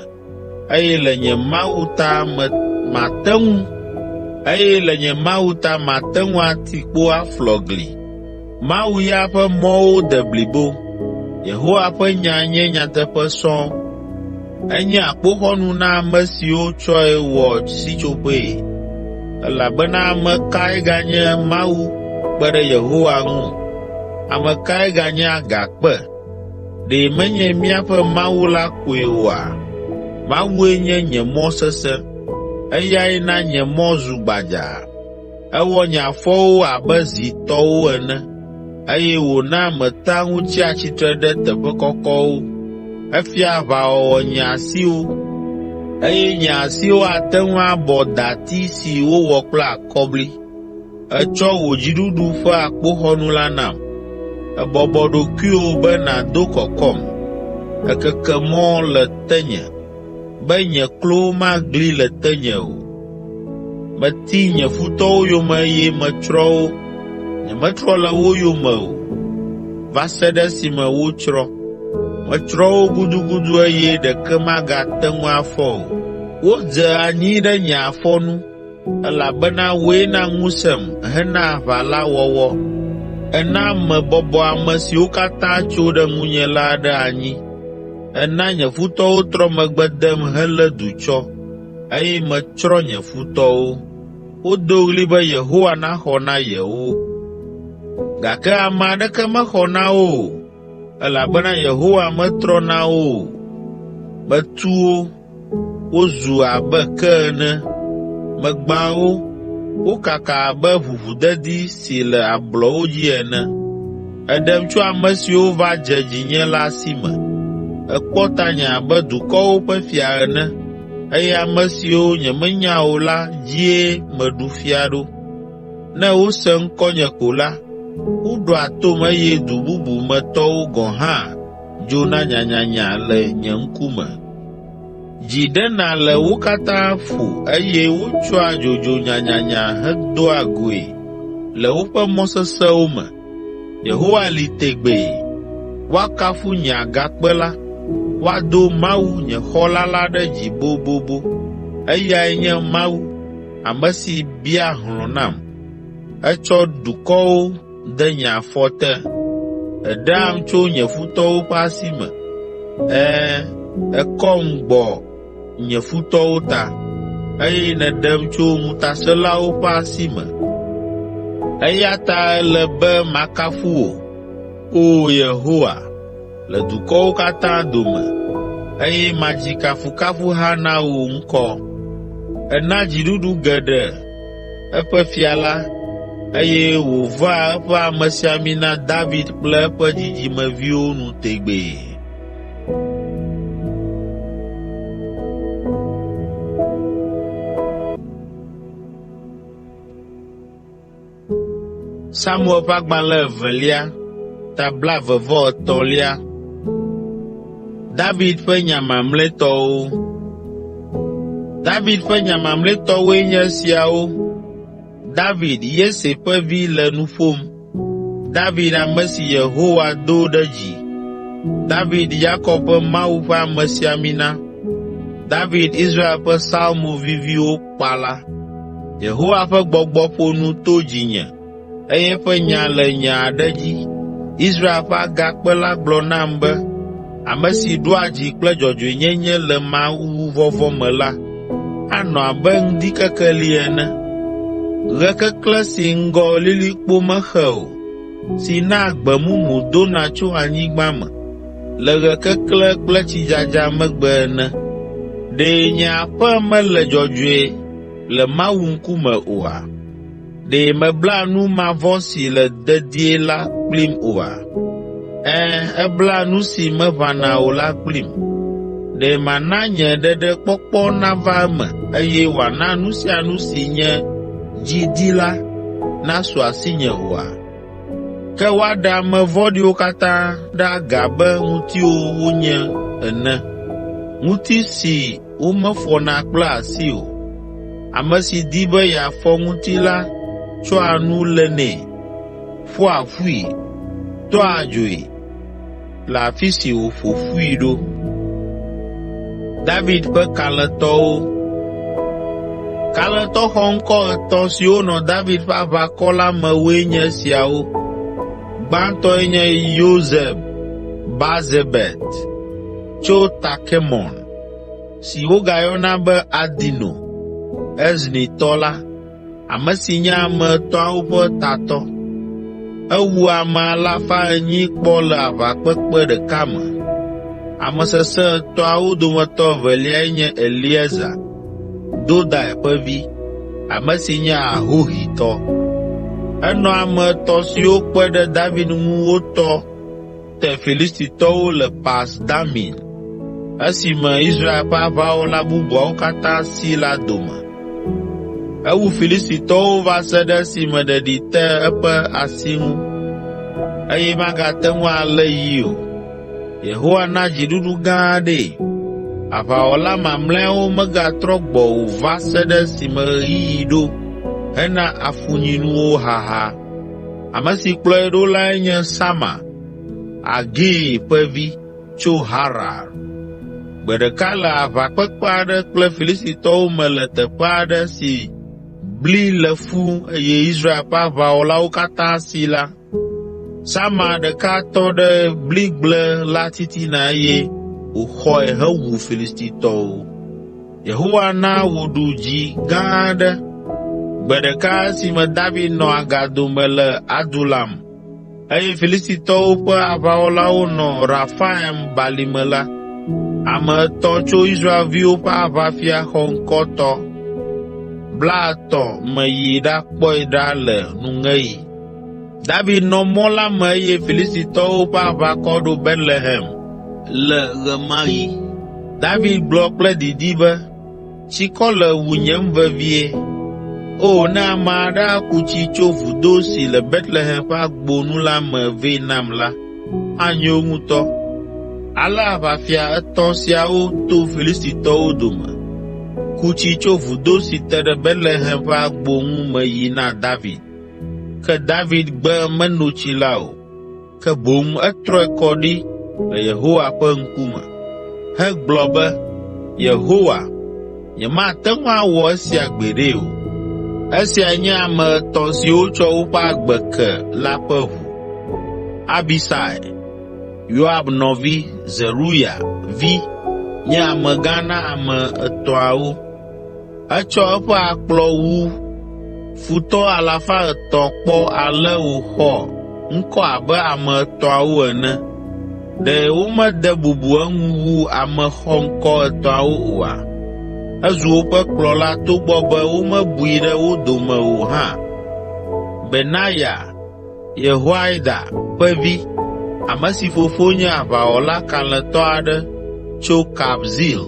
eye le nye Mawu ta mate ŋu ati kpo aflɔ gli. Mawu ya ƒe mɔwo de blibo, Yehowa ƒe nya nye nyateƒe sɔŋ. Enye akpoxɔnu na ame siwo tsɔe wɔ sitsoƒee, elabena ame kae ganye Mawu kpe ɖe Yehowa ŋu? Ame kae ganye agakpe? Ɖe menye míaƒe Mawu la koe oa? Mawue nye nye mɔ sesẽ, eyae na nye mɔ zu gbadzaa. Ewɔ nye afɔwo abe zitɔwo ene, eye wòna metea ŋu tsia tsitre ɖe teƒe kɔkɔwo. Efia aʋawɔwɔ nye asiwo, eye nye asiwo ate ŋu abɔ dati si wowɔ kple akɔbli. Etsɔ wò dziɖuɖu ƒe akpoxɔnu la nam. Èbɔbɔ ɖokuiwò be nàdo kɔkɔm. Èkeke mɔ le tenye, be nye klowo magli le tenye o. Meti nye futɔwo yome eye metsrɔ̃ wo. Nyemetrɔ le wo yome o, va se ɖe esime wotsrɔ̃. Metsrɔ̃ wo gudugudu eye ɖeke magate ŋu afɔ o. Wodze anyi ɖe nye afɔ nu, elabena wòe na ŋusẽm hena aʋa la wɔwɔ. Èna mebɔbɔ ame siwo katã tso ɖe ŋunye la ɖe anyi. Èna nye futɔwo trɔ megbe dem helé du tsɔ, eye metsrɔ̃ nye futɔwo. Wodo ɣli be Yehowa naxɔ na yewo, gake ame aɖeke mexɔ na wo o, elabena Yehowa metrɔ na wo o. Metu wo, wozu abe ke ene. Megbã wo, wokaka abe ʋuʋudedi si le ablɔwo dzi ene. Èɖem tso ame siwo va dze dzinye la si me. Èkpɔ tanye abe dukɔwo ƒe fia ene, eye ame siwo nyemenya o la dzie meɖu fia ɖo. Ne wose ŋkɔnye ko la, woɖoa tom eye du bubu me tɔwo gɔ̃ hã dzona nyanyanya le nye ŋkume. Dzi ɖena le wo katã ƒo, eye wotsɔa dzodzo nyanyanya hedoa goe le woƒe mɔ sesẽwo me. Yehowa li tegbee, woakafu nye agakpe la, woado Mawu nye xɔla la ɖe dzi bobobo. Eyae nye Mawu, ame si bia hlɔ̃ nam. Etsɔ dukɔwo de nye afɔ te. Èɖeam tso nye futɔwo ƒe asi me. Èkɔm gbɔ nye futɔwo ta, eye nèɖem tso ŋutasẽlawo ƒe asi me. Eya ta ele be makafu wò, o Yehowa, le dukɔwo katã dome, eye madzi kafukafuha na wò ŋkɔ. Èna dziɖuɖu geɖe eƒe fia la, eye wòvea eƒe amesiami na David kple eƒe dzidzimeviwo nu tegbee. Samuel ƒe agbalẽ 2 tabla 23. David ƒe nya mamlɛtɔwo. David ƒe nya mamlɛtɔwoe nye esiawo. David, Yese ƒe vi le nu ƒom. David, ame si Yehowa do ɖe dzi. David, Yakob ƒe Mawu ƒe amesiamina. David, Israel ƒe Psalmo viviwo kpala. Yehowa ƒe gbɔgbɔ ƒo nu to dzinye, eye eƒe nya le nye aɖe dzi. Israel ƒe Agakpe la gblɔ nam be, ame si ɖoa dzi kple dzɔdzɔenyenye le mawuvɔvɔ me la, anɔ abe ŋdikekeli ene. Ɣe keklẽ si ŋgɔ lilikpo mexe o, si na gbemumu dona tso anyigba me, le ɣe keklẽ kple tsidzadza megbe ene. Ɖe nye aƒe mele dzɔdzɔe le Mawu ŋkume oa? Ɖe mebla nu mavɔ si le dedie la kplim oa? Ebla nu si meʋãna o la kplim. Ɖe mana nye ɖeɖekpɔkpɔ nava eme, eye wòana nu sia nu si nye dzidi la nasu asinye oa? Ke woaɖe ame vɔ̃ɖiwo katã ɖe aga be ŋutiwo wonye ene, ŋuti si womefɔna kple asi o. Ame si di be yeafɔ ŋuti la tsɔa nu lenɛ, ƒoa ƒui, tɔa dzoe le afi si wòƒo ƒui ɖo. David ƒe kalẽtɔwo. Kalẽtɔ xɔŋkɔ etɔ̃ siwo nɔ David ƒe aʋakɔ la me woe nye esiawo. Gbãtɔe nye Yoseb Bazebet tso Takemon, si wogayɔna be Adino, Eznitɔ la, ame si nye ame etɔ̃awo ƒe tatɔ. Ewu ame 800 kpɔ le aʋakpekpe ɖeka me. Ame sesẽ etɔ̃awo dometɔ eveliae nye Eliezer, Dodai ƒe vi, ame si nye Ahohitɔ. Enɔ ame etɔ̃ siwo kpe ɖe David ŋu wotɔ te Filistitɔwo le Pas Damim, esime Israel ƒe aʋawɔla bubuawo katã si la dome. Ewu Filistitɔwo va se ɖe esime ɖeɖi te eƒe asi ŋu, eye magate ŋu alé yi o. Yehowa na dziɖuɖu gã aɖee. Aʋawɔla mamlɛawo megatrɔ gbɔ o va se ɖe esime ɣeyiɣi ɖo hena afunyinuwo haha. Ame si kplɔe ɖo lae nye Sama, Agee ƒe vi tso Harar. Gbe ɖeka le aʋakpekpe aɖe kple Filistitɔwo me le teƒe aɖe si bli le fu eye Israel ƒe aʋawɔlawo katã si la, Sama ɖeka tɔ ɖe bligble la titina eye wòxɔe hewu Filistitɔwo. Yehowa na wòɖu dzi gã aɖe. Gbe ɖeka esime David nɔ agadome le Adulam, eye Filistitɔwo ƒe aʋawɔlawo nɔ Rafaim balime la, ame etɔ̃ tso Israelviwo ƒe aʋafia xɔŋkɔtɔ 30 me yi ɖakpɔe ɖa le nuŋeɣi. David nɔ mɔ la me eye Filistitɔwo ƒe aʋakɔ ɖo Betlehem le ɣe ma ɣi. David gblɔ kple didi be, tsikɔ le wunyem vevie. O, ne ame aɖe aku tsi tso vudo si le Betlehem ƒe agbonu la me vɛ nam la, anyo ŋutɔ. Ale aʋafia etɔ̃ siawo to Filistitɔwo dome, ku tsi tso vudo si te ɖe Betlehem ƒe agbonu me yi na David. Ke David gbe meno tsi la o, ke boŋ etrɔe kɔ ɖi le Yehowa ƒe ŋkume, hegblɔ be, Yehowa, nyemate ŋu awɔ esia gbeɖe o. Esia nye ame etɔ̃ siwo tsɔ woƒe agbe ke la ƒe ʋu. Abisai, Yoab nɔvi, Zeruya vi, nye amegã na ame etɔ̃awo. Etsɔ eƒe akplɔ wu futɔ 300 kpɔ ale wòxɔ ŋkɔ abe ame etɔ̃awo ene. Ɖe womede bubu eŋu wu ame xɔŋkɔ etɔ̃awo oa? Ezu woƒe kplɔla togbɔ be womebui ɖe wo dome o hã. Benaya, Yehoiada ƒe vi, ame si fofo nye aʋawɔla kalẽtɔ aɖe tso Kabzil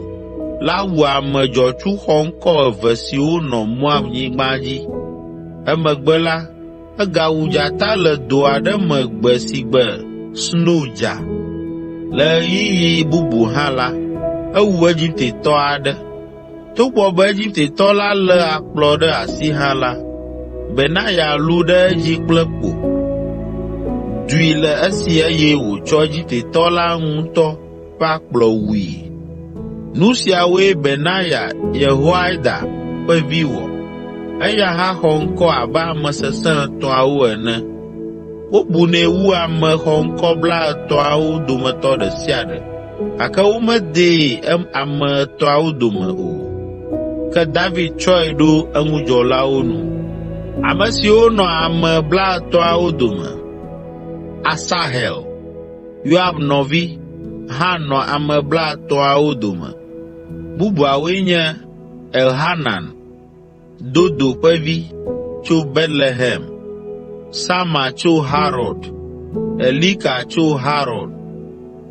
la wu ame dzɔtsu xɔŋkɔ 2 siwo nɔ Moab nyigba dzi. Emegbe la, egawu dzata le do aɖe me gbe si gbe sno dza. Le ɣeyiɣi bubu hã la, ewu Egiptetɔ aɖe. Togbɔ be Egiptetɔ la lé akplɔ ɖe asi hã la, Benaya lu ɖe edzi kple kpo. Dui le esi eye wòtsɔ Egiptetɔ la ŋutɔ ƒe akplɔ wui. Nu siawoe Benaya, Yehoiada ƒe vi wɔ. Eya hã xɔ ŋkɔ abe ame sesẽ etɔ̃awo ene. Wobunɛ wu ame xɔŋkɔ 30 dometɔ ɖe sia ɖe, gake womedee ame etɔ̃awo dome o. Ke David tsɔe ɖo eŋudzɔlawo nu. Ame siwo nɔ ame 30 dome: Asahel, Yoab nɔvi, hã nɔ ame 30 dome. Bubuawoe nye Elhanan, Dodo ƒe vi, tso Betlehem, Sama tso Harod, Elika tso Harod,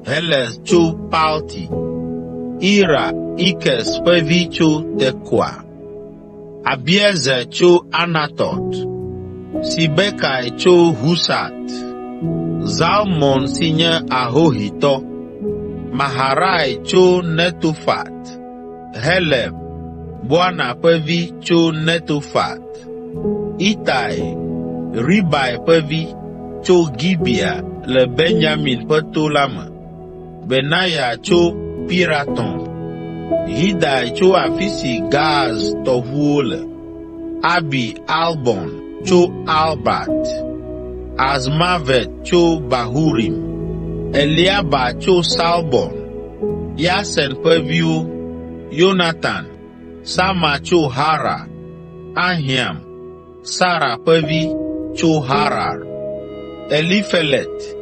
Heles tso Palti, Ira, Ikes ƒe vi tso Tekoa, Abiezer tso Anatot, Sibekai tso Husat, Zalmon si nye Ahohitɔ, Maharai tso Netofat, Heleb, Boana ƒe vi tso Netofat, Itai, Ribai ƒe vi tso Gibea le Benyamin ƒe to la me, Benaya tso Piraton, Hidai tso afi si Gaaz tɔʋuwo le, Abi Albon tso Albat, Azmavet tso Bahurim, Eliaba tso Salbon, Yasen ƒe viwo, Yonatan, Sama tso Hara, Ahiam, Sara ƒe vi tso Harar, Elifelet,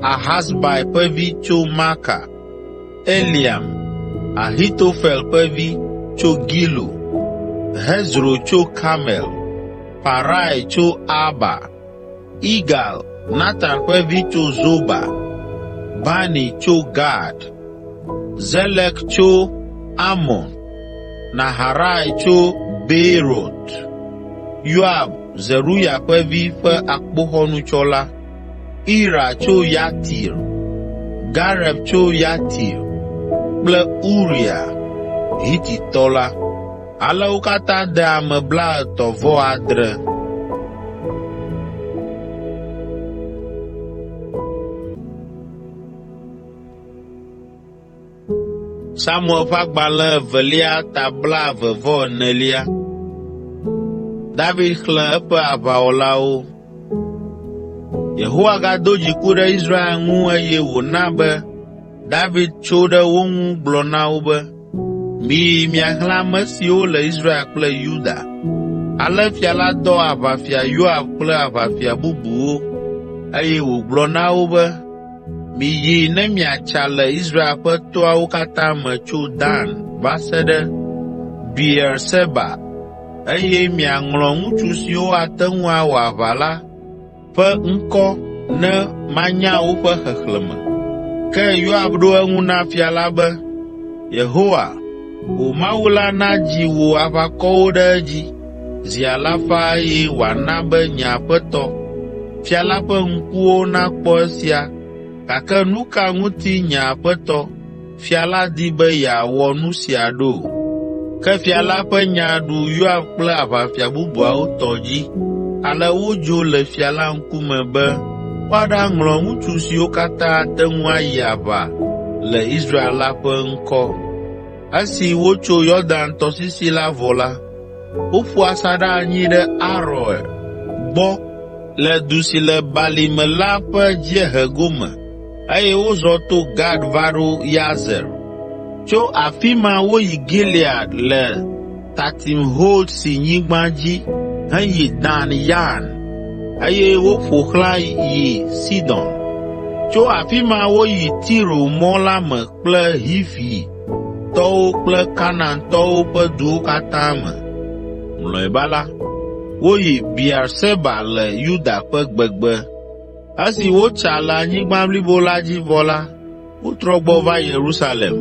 Ahasbai ƒe vi tso Maka, Eliam, Ahitofel ƒe vi tso Gilo, Hezro tso Kamel, Parai tso Aba, Igal, Natan ƒe vi tso Zoba, Bani tso Gad, Zelek tso Amon, Naharai tso Beerot, Yoab, Zeruya ƒe vi ƒe akpoxɔnutsɔla, Ira tso Yatir, Gareb tso Yatir, kple Uria, Hititɔ la. Ale wo katã de ame 37. Samuel ƒe agbalẽ 2:24. David xlẽ eƒe aʋawɔlawo. Yehowa gado dziku ɖe Israel ŋu eye wòna be David tso ɖe wo ŋu gblɔ na wo be, miyi miaxlẽ ame siwo le Israel kple Yuda. Ale fia la dɔ aʋafia Yoab kple aʋafia bubuwo eye wògblɔ na wo be, miyi ne miatsa le Israel ƒe toawo katã me tso Dan va se ɖe Beerseba eye miaŋlɔ ŋutsu siwo ate ŋu awɔ aʋa la ƒe ŋkɔ ne manya woƒe xexlẽme. Ke Yoab ɖo eŋu na fia la be, Yehowa, wò Mawu la nadzi wò aʋakɔwo ɖe edzi zi 100 eye wòana be nye aƒetɔ, fia la ƒe ŋkuwo nakpɔ esia, gake nu ka ŋuti nye aƒetɔ, fia la di be yeawɔ nu sia ɖo? Ke fia la ƒe nya ɖu Yoab kple aʋafia bubuawo tɔ dzi, ale wodzo le fia la ŋkume be woaɖaŋlɔ ŋutsu siwo katã ate ŋu ayi aʋa le Israel la ƒe ŋkɔ. Esi wotso Yɔdan tɔsisi la vɔ la, woƒu asaɖa anyi ɖe Aroer gbɔ le du si le balime la ƒe dziehe gome eye wozɔ to Gad va ɖo Yazer. Tso afi ma woyi Gilead le Tatimhot nyigba dzi heyi Dan Yan eye woƒo xlã yi Sidon. Tso afi ma woyi Tiro mɔ la me kple Hivi-tɔwo kple Kanantɔwo ƒe duwo katã me. Mlɔeba la, woyi Beerseba le Yuda ƒe gbegbe. Esi wotsa le anyigba blibo la dzi vɔ la, wotrɔ gbɔ va Yerusalem.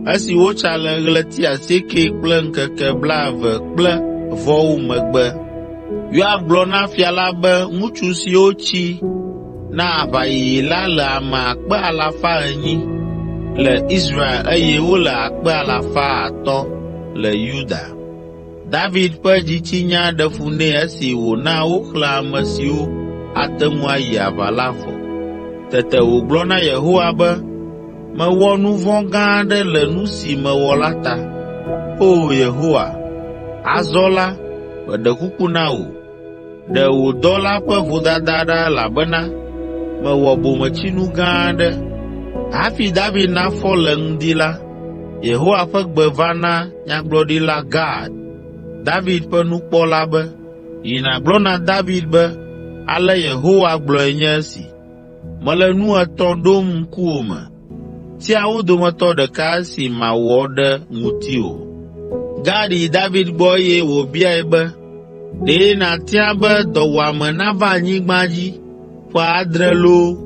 Esi wotsa le ɣleti 9 kple ŋkeke 22 megbe, Yoab gblɔ na fia la be ŋutsu siwo tsi na aʋayiyi la le ame 800,000 le Israel eye wole 500,000 le Yuda. David ƒe dzitsinya ɖe fu nɛ esi wòna woxlẽ ame siwo ate ŋu ayi aʋa la vɔ. Tete wògblɔ na Yehowa be, mewɔ nu vɔ̃ gã aɖe le nu si mewɔ la ta. O Yehowa, azɔ la, meɖe kuku na wò, ɖe wò dɔla ƒe vodada ɖa elabena mewɔ bometsinu gã aɖe. Hafi David nafɔ le ŋdi la, Yehowa ƒe gbe va na nyagblɔɖila Gad, David ƒe nukpɔla be, yi nàgblɔ na David be, ale Yehowa gblɔe nye esi, mele nu etɔ̃ ɖom ŋkuwòme. Tia wo dometɔ ɖeka esi mawɔ ɖe ŋutiwò. Gad yi David gbɔ eye wòbiae be, ɖe nàtia be dɔwuame nava anyigba dzi ƒe 7 loo,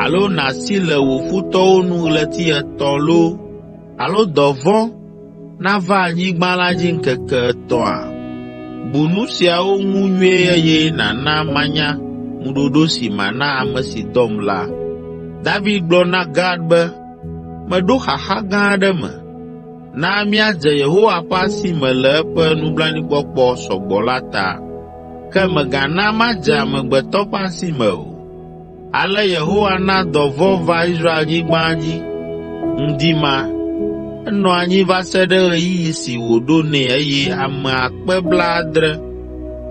alo nàsi le wò futɔwo nu ɣleti 3 loo, alo dɔvɔ̃ nava anyigba la dzi ŋkeke 3-a? Bu nu siawo ŋu nyuie eye nàna manya ŋuɖoɖo si mana ame si dɔm la. David gblɔ na Gad be, meɖo xaxa gã aɖe me. Na míadze Yehowa ƒe asi me le eƒe nublanuikpɔkpɔ sɔgbɔ la ta, ke mègana madze amegbetɔ ƒe asi me o. Ale Yehowa na dɔvɔ̃ va Israelnyigba dzi ŋdi ma. Enɔ anyi va se ɖe ɣeyiɣi si wòɖo nɛ eye ame 70,000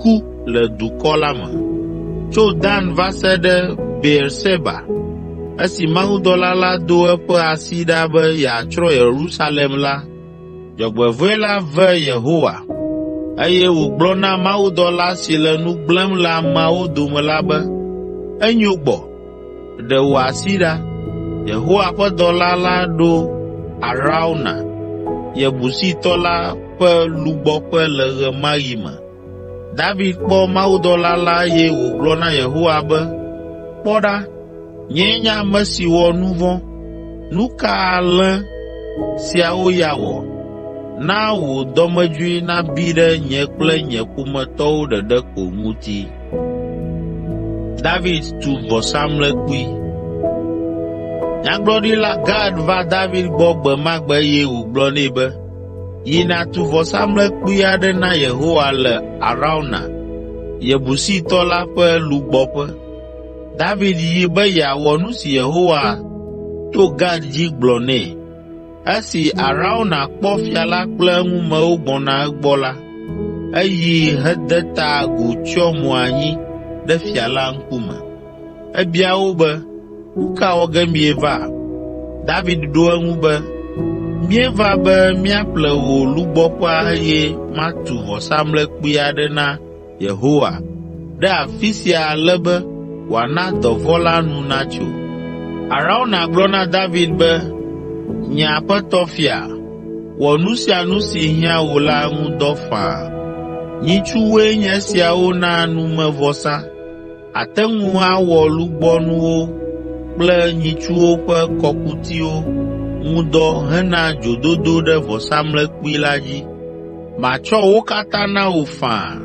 ku le dukɔ la me, tso Dan va se ɖe Beerseba. Esi mawudɔla la do eƒe asi ɖa be yeatsrɔ̃ Yerusalem la, dzɔgbevɔ̃e la ve Yehowa, eye wògblɔ na mawudɔla si le nu gblẽm le ameawo dome la be, enyo gbɔ, ɖe wò asi ɖa. Yehowa ƒe dɔla la ɖo Arauna, Yebusitɔ la ƒe lugbɔƒe le ɣe ma ɣi me. David kpɔ mawudɔla la eye wògblɔ na Yehowa be, kpɔ ɖa, nyee nye ame si wɔ nu vɔ̃. Nu ka alẽ siawo ya wɔ? Na wò dɔmedzoe nabi ɖe nye kple nye ƒometɔwo ɖeɖe ko ŋuti. David tu vɔsamlekpui. Nyagblɔɖila Gad va David gbɔ gbe ma gbe eye wògblɔ nɛ be, yi nàtu vɔsamlekpui aɖe na Yehowa le Arauna, Yebusitɔ la ƒe lugbɔƒe. David yi be yeawɔ nu si Yehowa to Gad dzi gblɔ nɛ. Esi Arauna kpɔ fia la kple eŋumewo gbɔna egbɔ la, eyi hede ta agu tsyɔ mo anyi ɖe fia la ŋkume. Ebia wo be, nu ka wɔ ge mieva? David ɖo eŋu be, míeva be míaƒle wò lugbɔƒea eye matu vɔsamlekpui aɖe na Yehowa ɖe afi sia ale be wòana dɔvɔ̃ la nu natso. Arauna gblɔ na David be, nye aƒetɔ fia, wɔ nu sia nu si hiã wò la ŋu dɔ faa. Nyitsuwoe nye esiawo na numevɔsa. Ate ŋu awɔ lugbɔnuwo kple nyitsuwo ƒe kɔkutiwo ŋu dɔ hena dzododo ɖe vɔsamlekpui la dzi. Matsɔ wo katã na wò faa.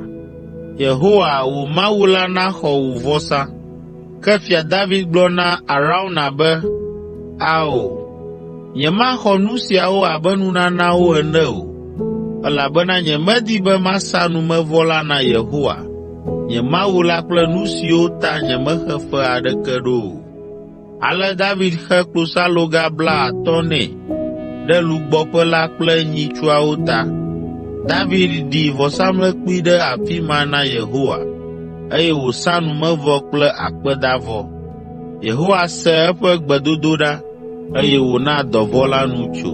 Yehowa, wò Mawu la naxɔ wò vɔsa. Ke Fia David gblɔ na Arauna be, ao, nyemaxɔ nu siawo abe nunanawo ene o, elabena nyemedi be masa numevɔ la na Yehowa, nye Mawu la kple nu siwo ta nyemexe fe aɖeke ɖo o. Ale David xe klosaloga 50 nɛ ɖe lugbɔƒe la kple nyitsuawo ta. David ɖi vɔsamlekpui ɖe afi ma na Yehowa, eye wòsa numevɔ kple akpedavɔ. Yehowa se eƒe gbedodoɖa, eye wòna dɔvɔ̃ la nu tso.